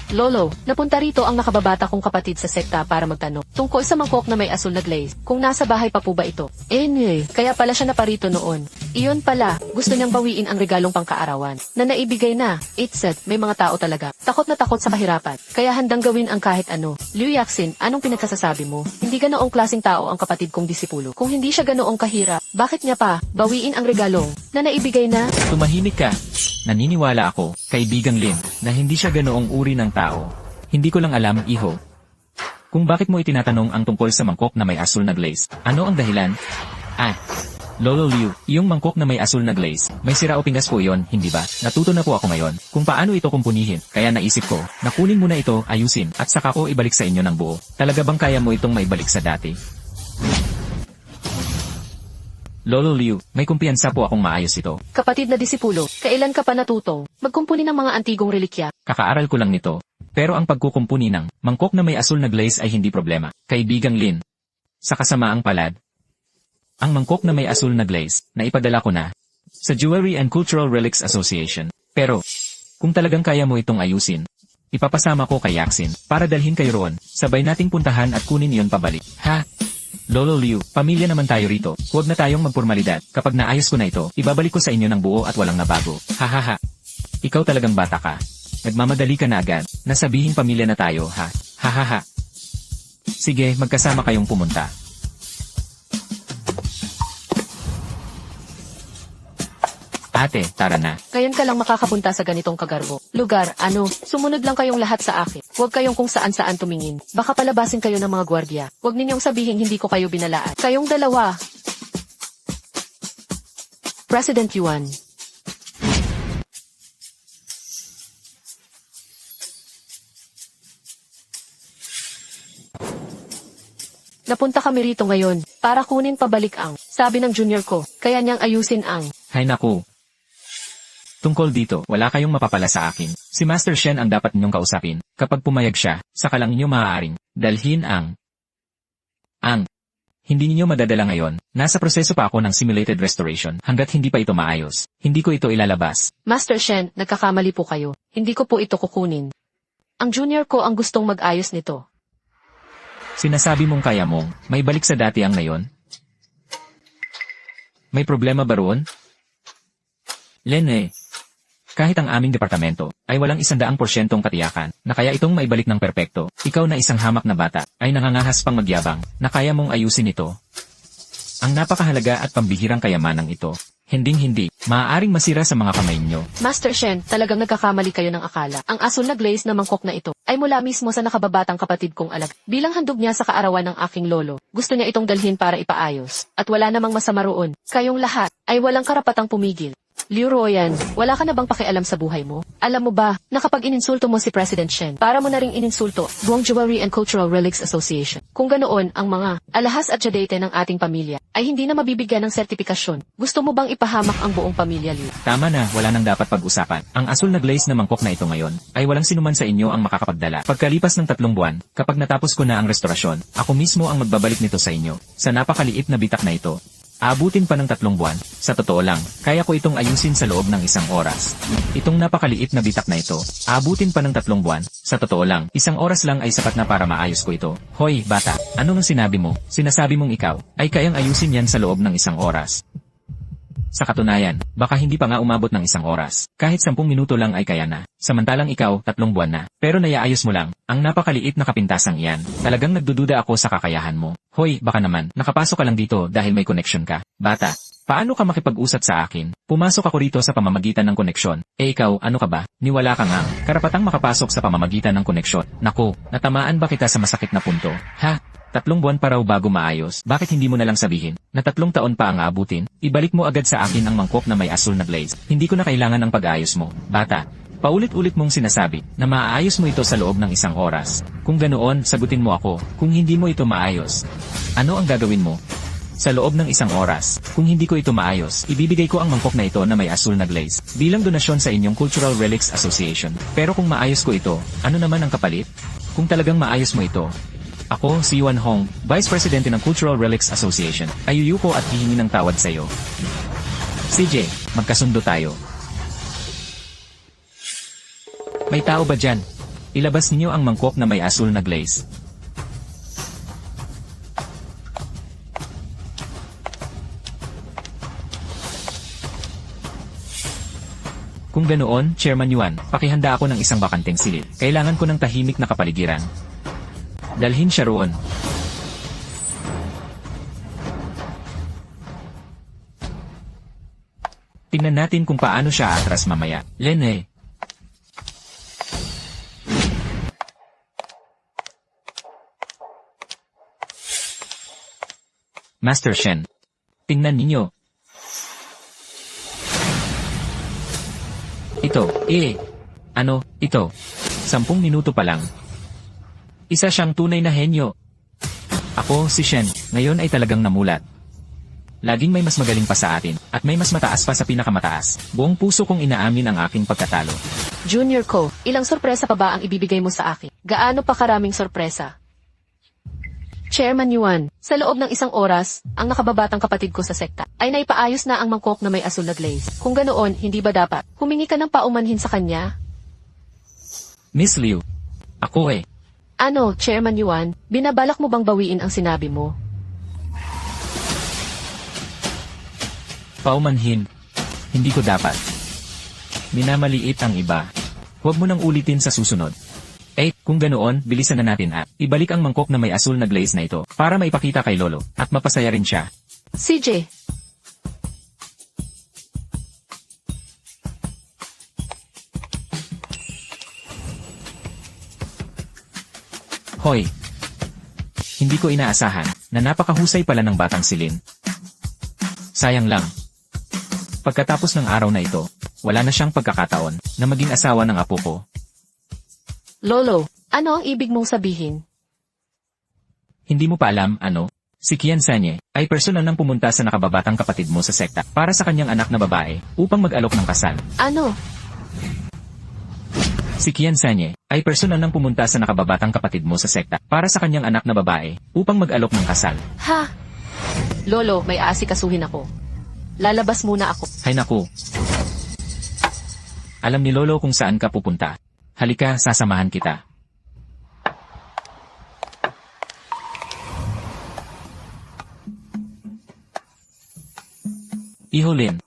Lolo, napunta rito ang nakababata kong kapatid sa sekta para magtanong tungkol sa mangkok na may asul na glaze. Kung nasa bahay pa po ba ito? Anyway, kaya pala siya naparito noon. Iyon pala, gusto niyang bawiin ang regalong pangkaarawan na naibigay na. It said, may mga tao talaga. Takot na takot sa kahirapan. Kaya handang gawin ang kahit ano. Liu Yaxin, anong pinagsasasabi mo? Hindi ganoong klaseng tao ang kapatid kong disipulo. Kung hindi siya ganoong kahirap, bakit niya pa bawiin ang regalong na naibigay na? Tumahimik ka. Naniniwala ako, kaibigang Lin, na hindi siya ganoong uri ng tao. Hindi ko lang alam, iho. Kung bakit mo itinatanong ang tungkol sa mangkok na may asul na glaze. Ano ang dahilan? Lolo Liu, iyong mangkok na may asul na glaze. May sira o pingas po iyon, hindi ba? Natuto na po ako ngayon kung paano ito kumpunihin. Kaya naisip ko, na kunin mo na ito, ayusin, at saka ko ibalik sa inyo ng buo. Talaga bang kaya mo itong maibalik sa dati? Lolo Liu, may kumpiyansa po akong maayos ito. Kapatid na disipulo, kailan ka pa natuto magkumpuni ng mga antigong relikya? Kakaaral ko lang nito. Pero ang pagkukumpuni ng mangkok na may asul na glaze ay hindi problema. Kaibigang Lin. Sa kasamaang palad, ang mangkok na may asul na glaze, na ipadala ko na sa Jewelry and Cultural Relics Association. Pero, kung talagang kaya mo itong ayusin, ipapasama ko kay Yaxin para dalhin kayo roon. Sabay nating puntahan at kunin iyon pabalik. Lolo Liu, pamilya naman tayo rito. Huwag na tayong magpormalidad. Kapag naayos ko na ito, ibabalik ko sa inyo ng buo at walang nabago. Hahaha. Ikaw talagang bata ka. Nagmamadali ka na agad. Nasabihing pamilya na tayo, ha? Hahaha. Sige, magkasama kayong pumunta. Ate, tara na. Ngayon ka lang makakapunta sa ganitong kagarbo. Lugar, sumunod lang kayong lahat sa akin. Huwag kayong kung saan-saan tumingin. Baka palabasin kayo ng mga gwardya. Huwag ninyong sabihin hindi ko kayo binalaan. Kayong dalawa. President Yuan. Napunta kami rito ngayon para kunin pabalik ang sabi ng junior ko, kaya niyang ayusin ang Hay naku. Tungkol dito, wala kayong mapapala sa akin. Si Master Shen ang dapat ninyong kausapin. Kapag pumayag siya, saka lang inyo maaaring dalhin ang hindi ninyo madadala ngayon. Nasa proseso pa ako ng simulated restoration hanggat hindi pa ito maayos. Hindi ko ito ilalabas. Master Shen, nagkakamali po kayo. Hindi ko po ito kukunin. Ang junior ko ang gustong mag-ayos nito. Sinasabi mong kaya mong may balik sa dati ang ngayon? May problema ba roon? Lene, kahit ang aming departamento ay walang 100% katiyakan na kaya itong maibalik ng perpekto, ikaw na isang hamak na bata ay nangangahas pang magyabang na kaya mong ayusin ito. Ang napakahalaga at pambihirang kayamanang ito, hinding-hindi, maaaring masira sa mga kamay nyo. Master Shen, talagang nagkakamali kayo ng akala. Ang asul na glaze na mangkok na ito ay mula mismo sa nakababatang kapatid kong alag. Bilang handog niya sa kaarawan ng aking lolo, gusto niya itong dalhin para ipaayos. At wala namang masama roon. Kayong lahat ay walang karapatang pumigil. Liu Royan, wala ka na bang pakialam sa buhay mo? Alam mo ba, na kapag ininsulto mo si President Shen, para mo na ring ininsulto, buong Jewelry and Cultural Relics Association. Kung ganoon, ang mga alahas at jadete ng ating pamilya ay hindi na mabibigyan ng sertipikasyon. Gusto mo bang ipahamak ang buong pamilya, Liu? Tama na, wala nang dapat pag-usapan. Ang asul na glaze na mangkok na ito ngayon, ay walang sinuman sa inyo ang makakapagdala. Pagkalipas ng 3 buwan, kapag natapos ko na ang restorasyon, ako mismo ang magbabalik nito sa inyo. Sa napakaliit na bitak na ito. Aabutin pa ng 3 buwan. Sa totoo lang, kaya ko itong ayusin sa loob ng 1 oras. Itong napakaliit na bitak na ito, aabutin pa ng 3 buwan. Sa totoo lang, 1 oras lang ay sapat na para maayos ko ito. Hoy, bata, ano ang sinabi mo? Sinasabi mong ikaw, ay kayang ayusin yan sa loob ng 1 oras. Sa katunayan, baka hindi pa nga umabot ng 1 oras. Kahit 10 minuto lang ay kaya na. Samantalang ikaw, 3 buwan na. Pero naiayos mo lang. Ang napakaliit na kapintasang iyan. Talagang nagdududa ako sa kakayahan mo. Hoy, baka naman, nakapasok ka lang dito dahil may connection ka. Bata, paano ka makipag-usap sa akin? Pumasok ako rito sa pamamagitan ng koneksyon. Ikaw, ano ka ba? Niwala ka nga. Karapatang makapasok sa pamamagitan ng koneksyon. Naku, natamaan ba kita sa masakit na punto? Ha? 3 buwan pa raw bago maayos. Bakit hindi mo na lang sabihin na 3 taon pa ang aabutin? Ibalik mo agad sa akin ang mangkok na may asul na glaze. Hindi ko na kailangan ang pag-ayos mo. Bata, paulit-ulit mong sinasabi na maaayos mo ito sa loob ng 1 oras. Kung ganoon, sagutin mo ako. Kung hindi mo ito maayos, ano ang gagawin mo? Sa loob ng 1 oras, kung hindi ko ito maayos, ibibigay ko ang mangkok na ito na may asul na glaze bilang donasyon sa inyong Cultural Relics Association. Pero kung maayos ko ito, ano naman ang kapalit? Kung talagang maayos mo ito, ako, si Yuan Hong, Vice President ng Cultural Relics Association, ay yuyuko at hihingi ng tawad sa iyo. CJ, magkasundo tayo. May tao ba dyan? Ilabas ninyo ang mangkok na may asul na glaze. Kung ganoon, Chairman Yuan, pakihanda ako ng 1 bakanteng silid. Kailangan ko ng tahimik na kapaligiran. Dalhin siya roon. Tingnan natin kung paano siya atras mamaya. Lene. Master Shen. Tingnan ninyo. Ito, ito. 10 minuto pa lang. Isa siyang tunay na henyo. Ako, si Shen, ngayon ay talagang namulat. Laging may mas magaling pa sa atin, at may mas mataas pa sa pinakamataas. Buong puso kong inaamin ang aking pagkatalo. Junior ko, ilang sorpresa pa ba ang ibibigay mo sa akin? Gaano pa karaming sorpresa? Chairman Yuan, sa loob ng 1 oras, ang nakababatang kapatid ko sa sekta ay naipaayos na ang mangkok na may asul na glaze. Kung ganoon, hindi ba dapat humingi ka ng paumanhin sa kanya? Miss Liu, ako Ano, Chairman Yuan, binabalak mo bang bawiin ang sinabi mo? Paumanhin. Hindi ko dapat. Minamaliit ang iba. Huwag mo nang ulitin sa susunod. Kung ganoon, bilisan na natin at ibalik ang mangkok na may asul na glaze na ito para maipakita kay Lolo at mapasaya rin siya. CJ. Hoy! Hindi ko inaasahan na napakahusay pala ng batang silin. Sayang lang. Pagkatapos ng araw na ito, wala na siyang pagkakataon na maging asawa ng apo ko. Lolo, ano ang ibig mong sabihin? Hindi mo pa alam, ano? Si Kian Sanye ay personal nang pumunta sa nakababatang kapatid mo sa sekta para sa kanyang anak na babae upang mag-alok ng kasal. Ano? Si Kian Sanye ay personal nang pumunta sa nakababatang kapatid mo sa sekta para sa kanyang anak na babae upang mag-alok ng kasal. Ha? Lolo, may aasikasuhin ako. Lalabas muna ako. Hay naku. Alam ni Lolo kung saan ka pupunta. Halika, sasamahan kita. Iholin.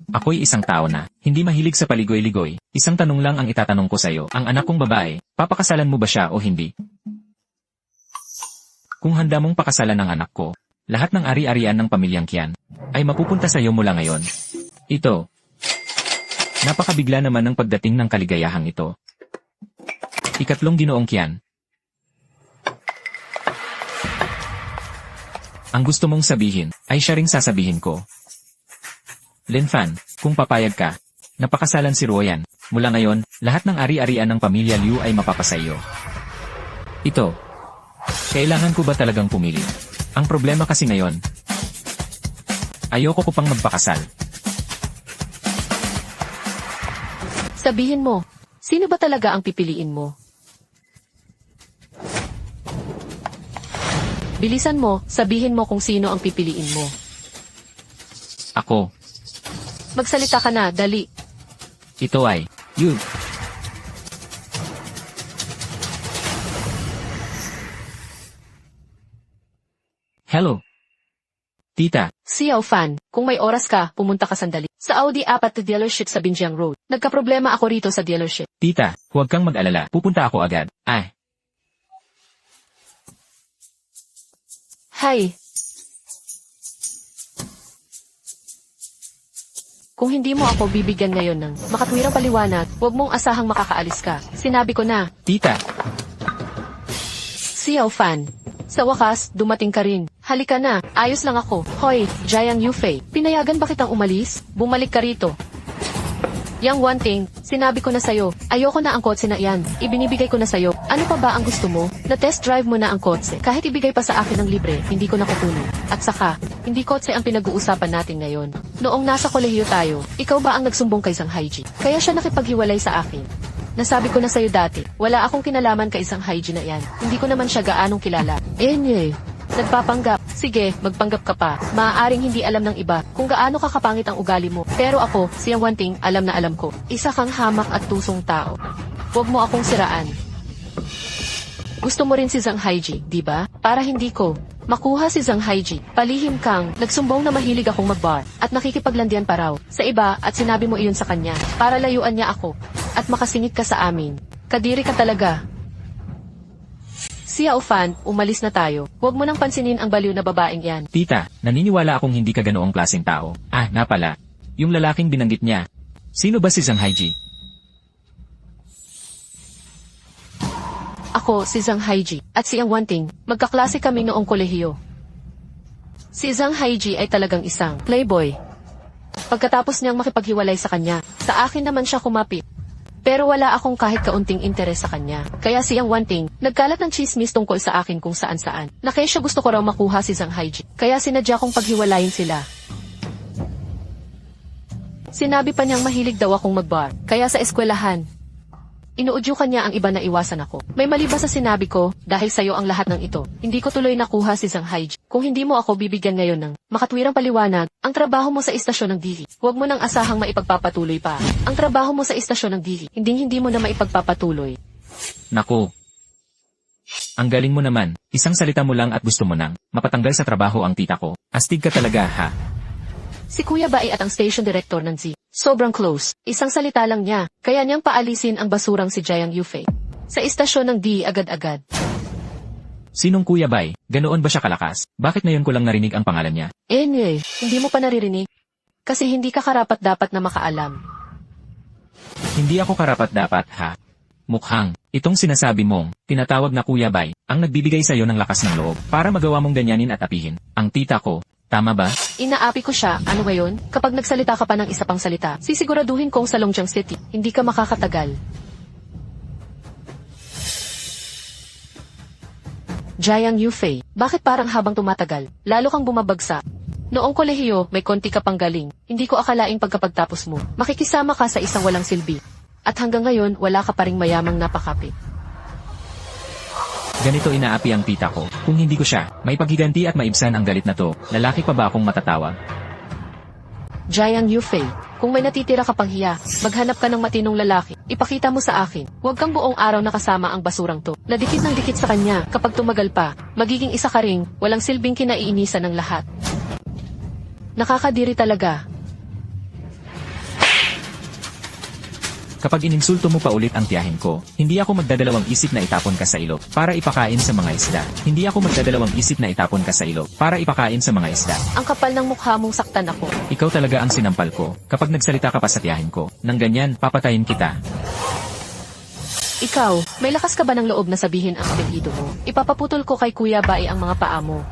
Ako'y isang tao na hindi mahilig sa paligoy-ligoy. Isang tanong lang ang itatanong ko sa'yo. Ang anak kong babae, papakasalan mo ba siya o hindi? Kung handa mong pakasalan ang anak ko, lahat ng ari-arian ng pamilyang Kian ay mapupunta sa'yo mula ngayon. Ito. Napakabigla naman ng pagdating ng kaligayahang ito. Ikatlong Ginoong Kian. Ang gusto mong sabihin ay siya ring sasabihin ko. Linfan, kung papayag ka, napakasalan si Royan. Mula ngayon, lahat ng ari-arian ng pamilya Liu ay mapapasayo. Ito. Kailangan ko ba talagang pumili? Ang problema kasi ngayon, ayoko ko pang magpakasal. Sabihin mo, sino ba talaga ang pipiliin mo? Bilisan mo, sabihin mo kung sino ang pipiliin mo. Ako. Magsalita ka na, dali. Ito ay, you. Hello. Tita. Xiao Fan, kung may oras ka, pumunta ka sandali. Sa Audi 4 na dealership sa Binjiang Road. Nagkaproblema ako rito sa dealership. Tita, huwag kang mag-alala. Pupunta ako agad. Ay. Hi. Kung hindi mo ako bibigyan ngayon ng makatwirang paliwanag, huwag mong asahang makakaalis ka. Sinabi ko na. Tita. Xiao Fan. Sa wakas, dumating ka rin. Halika na, ayos lang ako. Hoy, Jiang Yufei, pinayagan ba kitang umalis? Bumalik ka rito. Yang Wanting, sinabi ko na sa'yo, ayoko na ang kotse na iyan. Ibinibigay ko na sa'yo. Ano pa ba ang gusto mo? Na-test drive mo na ang kotse. Kahit ibigay pa sa akin ng libre, hindi ko na kukunin. At saka, hindi kotse ang pinag-uusapan natin ngayon. Noong nasa kolehiyo tayo, ikaw ba ang nagsumbong kay Sang Haiji? Kaya siya nakipaghiwalay sa akin. Nasabi ko na sa'yo dati, wala akong kinalaman kay Sang Haiji na yan. Hindi ko naman siya gaanong kilala. Nagpapanggap. Sige, magpanggap ka pa. Maaaring hindi alam ng iba kung gaano ka kapangit ang ugali mo. Pero ako, siyang Wanting, alam na alam ko. Isa kang hamak at tusong tao. Huwag mo akong siraan. Gusto mo rin si Sang Haiji, di ba? Para hindi ko makuha si Sang Haiji, palihim kang nagsumbong na mahilig akong mag-bar at nakikipaglandian pa raw sa iba at sinabi mo iyon sa kanya para layuan niya ako at makasingit ka sa amin. Kadiri ka talaga. Xiao Fan, umalis na tayo. Huwag mo nang pansinin ang baliw na babaeng yan. Tita, naniniwala akong hindi ka ganoong klaseng tao. Ah, na pala. Yung lalaking binanggit niya. Sino ba si Sang Haiji? Ako, si Sang Haiji, at si Yang Wanting. Magkaklase kami noong kolehiyo. Si Sang Haiji ay talagang isang playboy. Pagkatapos niyang makipaghiwalay sa kanya, sa akin naman siya kumapit. Pero wala akong kahit kaunting interes sa kanya. Kaya si Yang Wanting, nagkalat ng chismis tungkol sa akin kung saan-saan. Na kesyo gusto ko raw makuha si Sang Haiji. Kaya sinadya kong paghiwalayin sila. Sinabi pa niyang mahilig daw akong mag-bar. Kaya sa eskwelahan, inuudyukan niya ang iba na iwasan ako. May mali ba sa sinabi ko, dahil sa'yo ang lahat ng ito? Hindi ko tuloy nakuha si Sang Haiji. Kung hindi mo ako bibigyan ngayon ng makatwirang paliwanag, ang trabaho mo sa istasyon ng DV, huwag mo nang asahang maipagpapatuloy pa. Ang trabaho mo sa istasyon ng DV, hindi mo na maipagpapatuloy. Naku. Ang galing mo naman. Isang salita mo lang at gusto mo nang mapatanggal sa trabaho ang tita ko. Astig ka talaga, ha? Si Kuya Bai at ang station director ng Z, sobrang close. Isang salita lang niya, kaya niyang paalisin ang basurang si Jiang Yufei. Sa istasyon ng D agad-agad. Sinong Kuya Bai? Ganoon ba siya kalakas? Bakit ngayon ko lang narinig ang pangalan niya? Hindi mo pa naririnig? Kasi hindi ka karapat-dapat na makaalam. Hindi ako karapat-dapat, ha? Mukhang, Itong sinasabi mong, tinatawag na Kuya Bay, ang nagbibigay sa'yo ng lakas ng loob para magawa mong ganyanin at apihin. Ang tita ko, tama ba? Inaapi ko siya, ano ngayon? Kapag nagsalita ka pa ng isa pang salita, sisiguraduhin kong sa Longjiang City, hindi ka makakatagal. Jiang Yufei, bakit parang habang tumatagal, lalo kang bumabagsak? Noong kolehiyo, may konti ka pang galing. Hindi ko akalaing pagkapagtapos mo, makikisama ka sa isang walang silbi. At hanggang ngayon, wala ka pa ring mayamang napakapit. Ganito inaapi ang tita ko. Kung hindi ko siya, may paghiganti at maibsan ang galit na to, lalaki pa ba akong matatawag? Jiang Yufei, kung may natitira ka pang hiya, maghanap ka ng matinong lalaki. Ipakita mo sa akin. Huwag kang buong araw nakasama ang basurang to. Nadikit ng dikit sa kanya. Kapag tumagal pa, magiging isa ka ring walang silbing kinaiinisan ng lahat. Nakakadiri talaga. Kapag ininsulto mo pa ulit ang tiyahin ko, hindi ako magdadalawang isip na itapon ka sa ilog para ipakain sa mga isda. Hindi ako magdadalawang isip na itapon ka sa ilog para ipakain sa mga isda. Ang kapal ng mukha mong saktan ako. Ikaw talaga ang sinampal ko. Kapag nagsalita ka pa sa tiyahin ko, nang ganyan, papatayin kita. Ikaw, may lakas ka ba ng loob na sabihin ang apelyido mo? Ipapaputol ko kay Kuya Bai ang mga paa mo.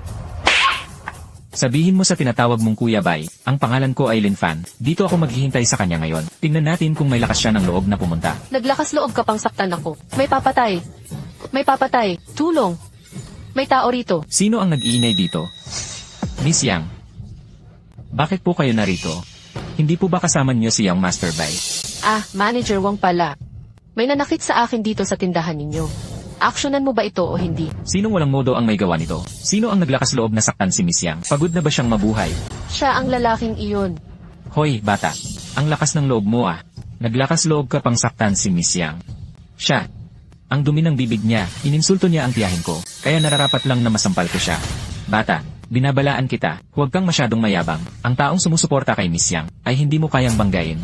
Sabihin mo sa tinatawag mong Kuya Bai, ang pangalan ko ay Lin Fan. Dito ako maghihintay sa kanya ngayon. Tingnan natin kung may lakas siya ng loob na pumunta. Naglakas loob ka pang saktan ako. May papatay. May papatay. Tulong. May tao rito. Sino ang nag-iinay dito? Miss Yang. Bakit po kayo narito? Hindi po ba kasama niyo si Yang Master Bai? Ah, Manager Wang pala. May nanakit sa akin dito sa tindahan ninyo. Aksyonan mo ba ito o hindi? Sinong walang modo ang may gawa nito? Sino ang naglakas loob na saktan si Miss Yang? Pagod na ba siyang mabuhay? Siya ang lalaking iyon. Hoy, bata. Ang lakas ng loob mo ah. Naglakas loob ka pang saktan si Miss Yang. Siya. Ang dumi ng bibig niya, ininsulto niya ang tiyahin ko, kaya nararapat lang na masampal ko siya. Bata, binabalaan kita, huwag kang masyadong mayabang. Ang taong sumusuporta kay Miss Yang ay hindi mo kayang banggain.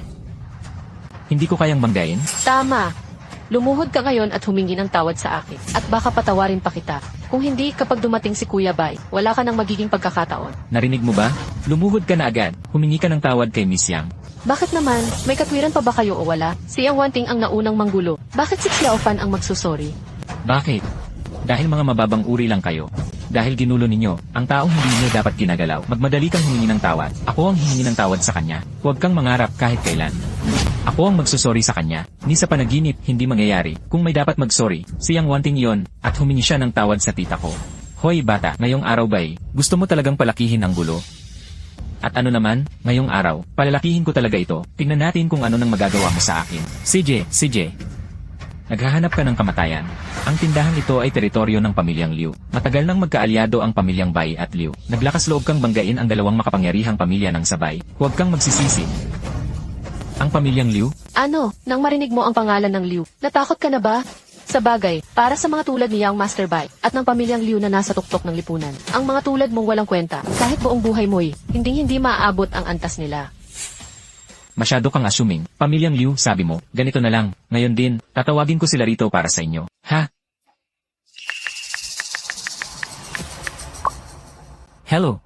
Hindi ko kayang banggain? Tama. Lumuhod ka ngayon at humingi ng tawad sa akin. At baka patawarin pa kita. Kung hindi, kapag dumating si Kuya Bai, wala ka nang magiging pagkakataon. Narinig mo ba? Lumuhod ka na agad, humingi ka ng tawad kay Miss Yang. Bakit naman? May katwiran pa ba kayo o wala? Si Yang Wanting ang naunang manggulo. Bakit si Xiao Fan ang magsusori? Bakit? Dahil mga mababang uri lang kayo. Dahil ginulo ninyo, ang taong hindi niyo dapat ginagalaw. Magmadali kang humingi ng tawad. Ako ang hihingi ng tawad sa kanya. Huwag kang mangarap kahit kailan. Ako ang magsusorry sa kanya. Ni sa panaginip, hindi mangyayari. Kung may dapat magsorry, siyang Wanting yon, at humingi siya ng tawad sa tita ko. Hoy bata, ngayong araw ba'y, gusto mo talagang palakihin ang gulo? At ano naman, ngayong araw, palalakihin ko talaga ito. Tingnan natin kung ano nang magagawa mo sa akin. CJ. Naghahanap ka ng kamatayan. Ang tindahan ito ay teritoryo ng pamilyang Liu. Matagal nang magkaalyado ang pamilyang Bai at Liu. Naglakas loob kang banggain ang dalawang makapangyarihang pamilya ng sabay. Huwag kang magsisisi. Ang pamilyang Liu? Ano, nang marinig mo ang pangalan ng Liu, natakot ka na ba? Sa bagay, para sa mga tulad ni Yang Master Bai at ng pamilyang Liu na nasa tuktok ng lipunan, ang mga tulad mong walang kwenta, kahit buong buhay mo'y, hindi maaabot ang antas nila. Masyado kang assuming. Pamilyang Liu, sabi mo, ganito na lang. Ngayon din, tatawagin ko sila rito para sa inyo. Ha? Hello.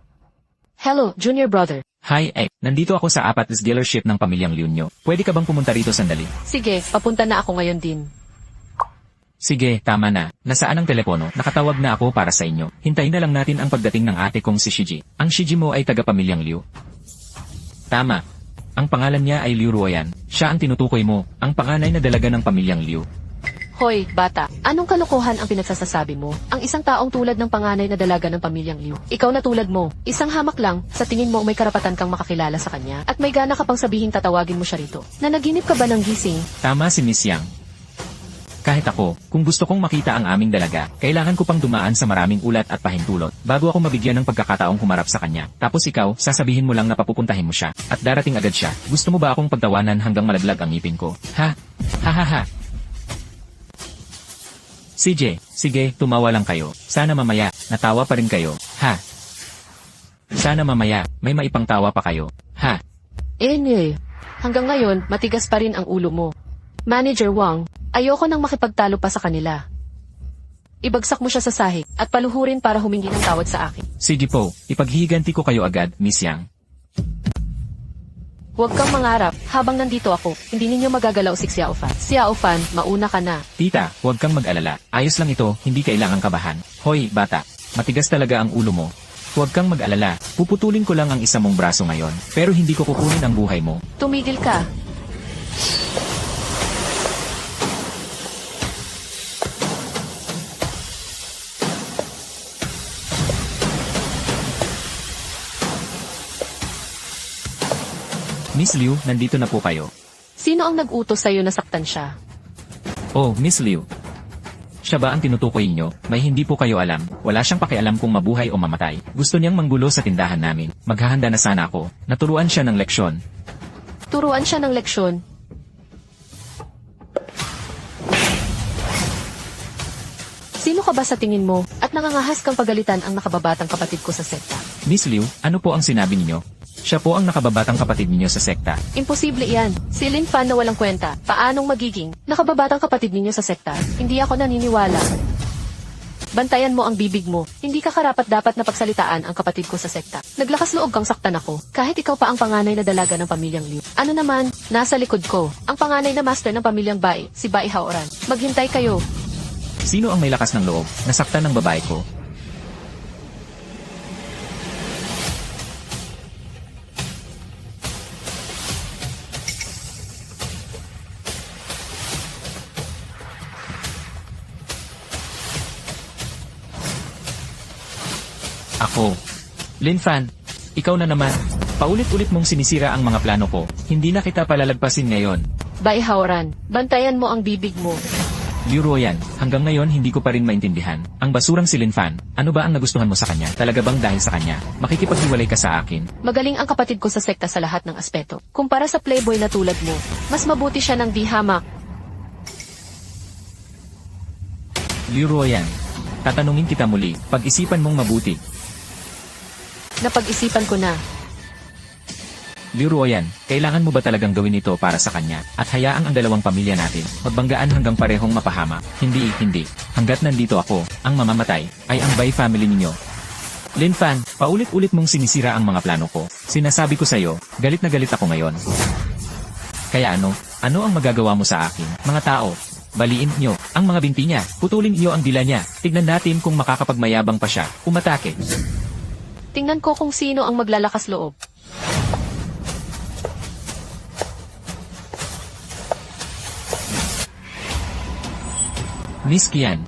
Hello, junior brother. Hi, nandito ako sa Apatis dealership ng pamilyang Liu nyo. Pwede ka bang pumunta rito sandali? Sige, papunta na ako ngayon din. Sige, tama na. Nasaan ang telepono? Nakatawag na ako para sa inyo. Hintayin na lang natin ang pagdating ng ate kong si Shiji. Ang Shiji mo ay taga-pamilyang Liu. Tama. Ang pangalan niya ay Liu Ruoyan. Siya ang tinutukoy mo, ang panganay na dalaga ng pamilyang Liu. Hoy, bata, anong kalokohan ang pinagsasasabi mo? Ang isang taong tulad ng panganay na dalaga ng pamilyang Liu. Ikaw na tulad mo, isang hamak lang, sa tingin mo may karapatan kang makakilala sa kanya, at may gana ka pang sabihin tatawagin mo siya rito. Nanaginip ka ba ng gising? Tama si Miss Yang. Kahit ako, kung gusto kong makita ang aming dalaga, kailangan ko pang dumaan sa maraming ulat at pahintulot, bago ako mabigyan ng pagkakataong humarap sa kanya. Tapos ikaw, sasabihin mo lang na papupuntahin mo siya, at darating agad siya. Gusto mo ba akong pagtawanan hanggang malaglag ang ngipin ko? Ha? Ha ha ha. CJ, sige, tumawa lang kayo. Sana mamaya, natawa pa rin kayo. Ha? Sana mamaya, may maipang tawa pa kayo. Ha? Hanggang ngayon, matigas pa rin ang ulo mo. Manager Wang, ayoko nang makipagtalo pa sa kanila. Ibagsak mo siya sa sahig, at paluhurin para humingi ng tawad sa akin. Sige po, ipaghihiganti ko kayo agad, Miss Yang. Huwag kang mangarap, habang nandito ako, hindi ninyo magagalaw si Xiaofan. Xiaofan, mauna ka na. Tita, huwag kang mag-alala. Ayos lang ito, hindi kailangang kabahan. Hoy, bata. Matigas talaga ang ulo mo. Huwag kang mag-alala. Puputulin ko lang ang isa mong braso ngayon. Pero hindi ko kukunin ang buhay mo. Tumigil ka. Miss Liu, nandito na po kayo. Sino ang nag-utos sa'yo na saktan siya? Oh, Miss Liu. Siya ba ang tinutukoy niyo? May hindi po kayo alam. Wala siyang pakialam kung mabuhay o mamatay. Gusto niyang manggulo sa tindahan namin. Maghahanda na sana ako. Naturuan siya ng leksyon. Turuan siya ng leksyon. Sino ka ba sa tingin mo? At nangangahas kang pagalitan ang nakababatang kapatid ko sa sekta. Miss Liu, ano po ang sinabi ninyo? Siya po ang nakababatang kapatid ninyo sa sekta. Imposible iyan. Si Lin Fan na walang kwenta. Paanong magiging nakababatang kapatid ninyo sa sekta? Hindi ako naniniwala. Bantayan mo ang bibig mo. Hindi ka karapat-dapat na pagsalitaan ang kapatid ko sa sekta. Naglakas loob kang saktan ako. Kahit ikaw pa ang panganay na dalaga ng pamilyang Liu. Ano naman, nasa likod ko. Ang panganay na master ng pamilyang Bai, si Bai Haoran. Maghintay kayo. Sino ang may lakas ng loob? Nasaktan ng babae ko. Ako. Lin Fan, ikaw na naman. Paulit-ulit mong sinisira ang mga plano ko. Hindi na kita palalagpasin ngayon. Bai Haoran, bantayan mo ang bibig mo. Liu Ruoyan, hanggang ngayon hindi ko pa rin maintindihan. Ang basurang si Lin Fan, ano ba ang nagustuhan mo sa kanya? Talaga bang dahil sa kanya, makikipaghiwalay ka sa akin? Magaling ang kapatid ko sa sekta sa lahat ng aspeto. Kumpara sa playboy na tulad mo, mas mabuti siya ng di hamak. Liu Ruoyan, tatanungin kita muli, pag-isipan mong mabuti. Napag-isipan ko na. Liu Ruoyan, kailangan mo ba talagang gawin ito para sa kanya at hayaang ang dalawang pamilya natin magbanggaan hanggang parehong mapahama? Hindi. Hanggat nandito ako, ang mamamatay ay ang Bai family ninyo. Lin Fan, paulit-ulit mong sinisira ang mga plano ko. Sinasabi ko sa'yo, galit na galit ako ngayon. Kaya ano ang magagawa mo sa akin? Mga tao, baliin nyo ang mga binti niya, putulin niyo ang dila niya. Tignan natin kung makakapagmayabang pa siya. Umatake. Tingnan ko kung sino ang maglalakas loob. Miss Kian,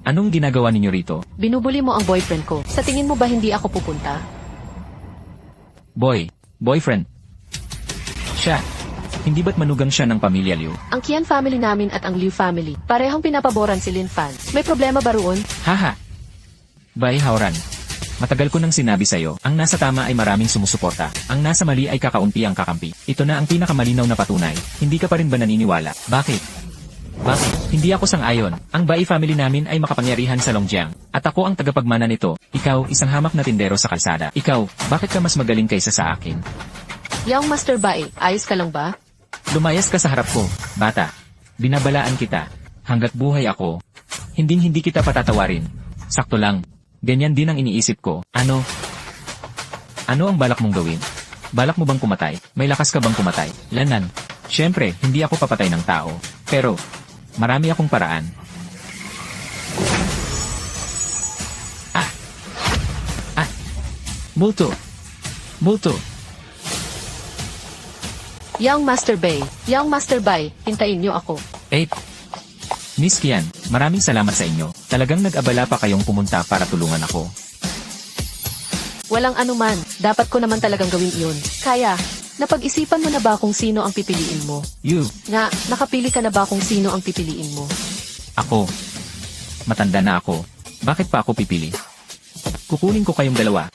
anong ginagawa ninyo rito? Binubuli mo ang boyfriend ko. Sa tingin mo ba hindi ako pupunta? Boyfriend. Siya. Hindi ba't manugang siya ng pamilya Liu? Ang Qian family namin at ang Liu family, parehong pinapaboran si Lin Fan. May problema ba roon? Haha. Bai Haoran. Matagal ko nang sinabi sa'yo, ang nasa tama ay maraming sumusuporta. Ang nasa mali ay kakaunti ang kakampi. Ito na ang pinakamalinaw na patunay. Hindi ka pa rin ba naniniwala? Bakit? Hindi ako sang-ayon. Ang Bai family namin ay makapangyarihan sa Longjiang. At ako ang tagapagmana nito. Ikaw, isang hamak na tindero sa kalsada. Ikaw, bakit ka mas magaling kaysa sa akin? Yang Master Bai, ayos ka lang ba? Lumayas ka sa harap ko, bata. Binabalaan kita. Hanggat buhay ako, hindi kita patatawarin. Sakto lang. Ganyan din ang iniisip ko. Ano ang balak mong gawin? Balak mo bang kumatay? May lakas ka bang kumatay? Lanan. Siyempre, hindi ako papatay ng tao. Pero, marami akong paraan. Multo. Yang Master Bai, hintayin niyo ako. Miss Kian, maraming salamat sa inyo. Talagang nag-abala pa kayong pumunta para tulungan ako. Walang anuman, dapat ko naman talagang gawin iyon. Kaya, napag-isipan mo na ba kung sino ang pipiliin mo? Nakapili ka na ba kung sino ang pipiliin mo? Ako. Matanda na ako. Bakit pa ako pipili? Kukunin ko kayong dalawa.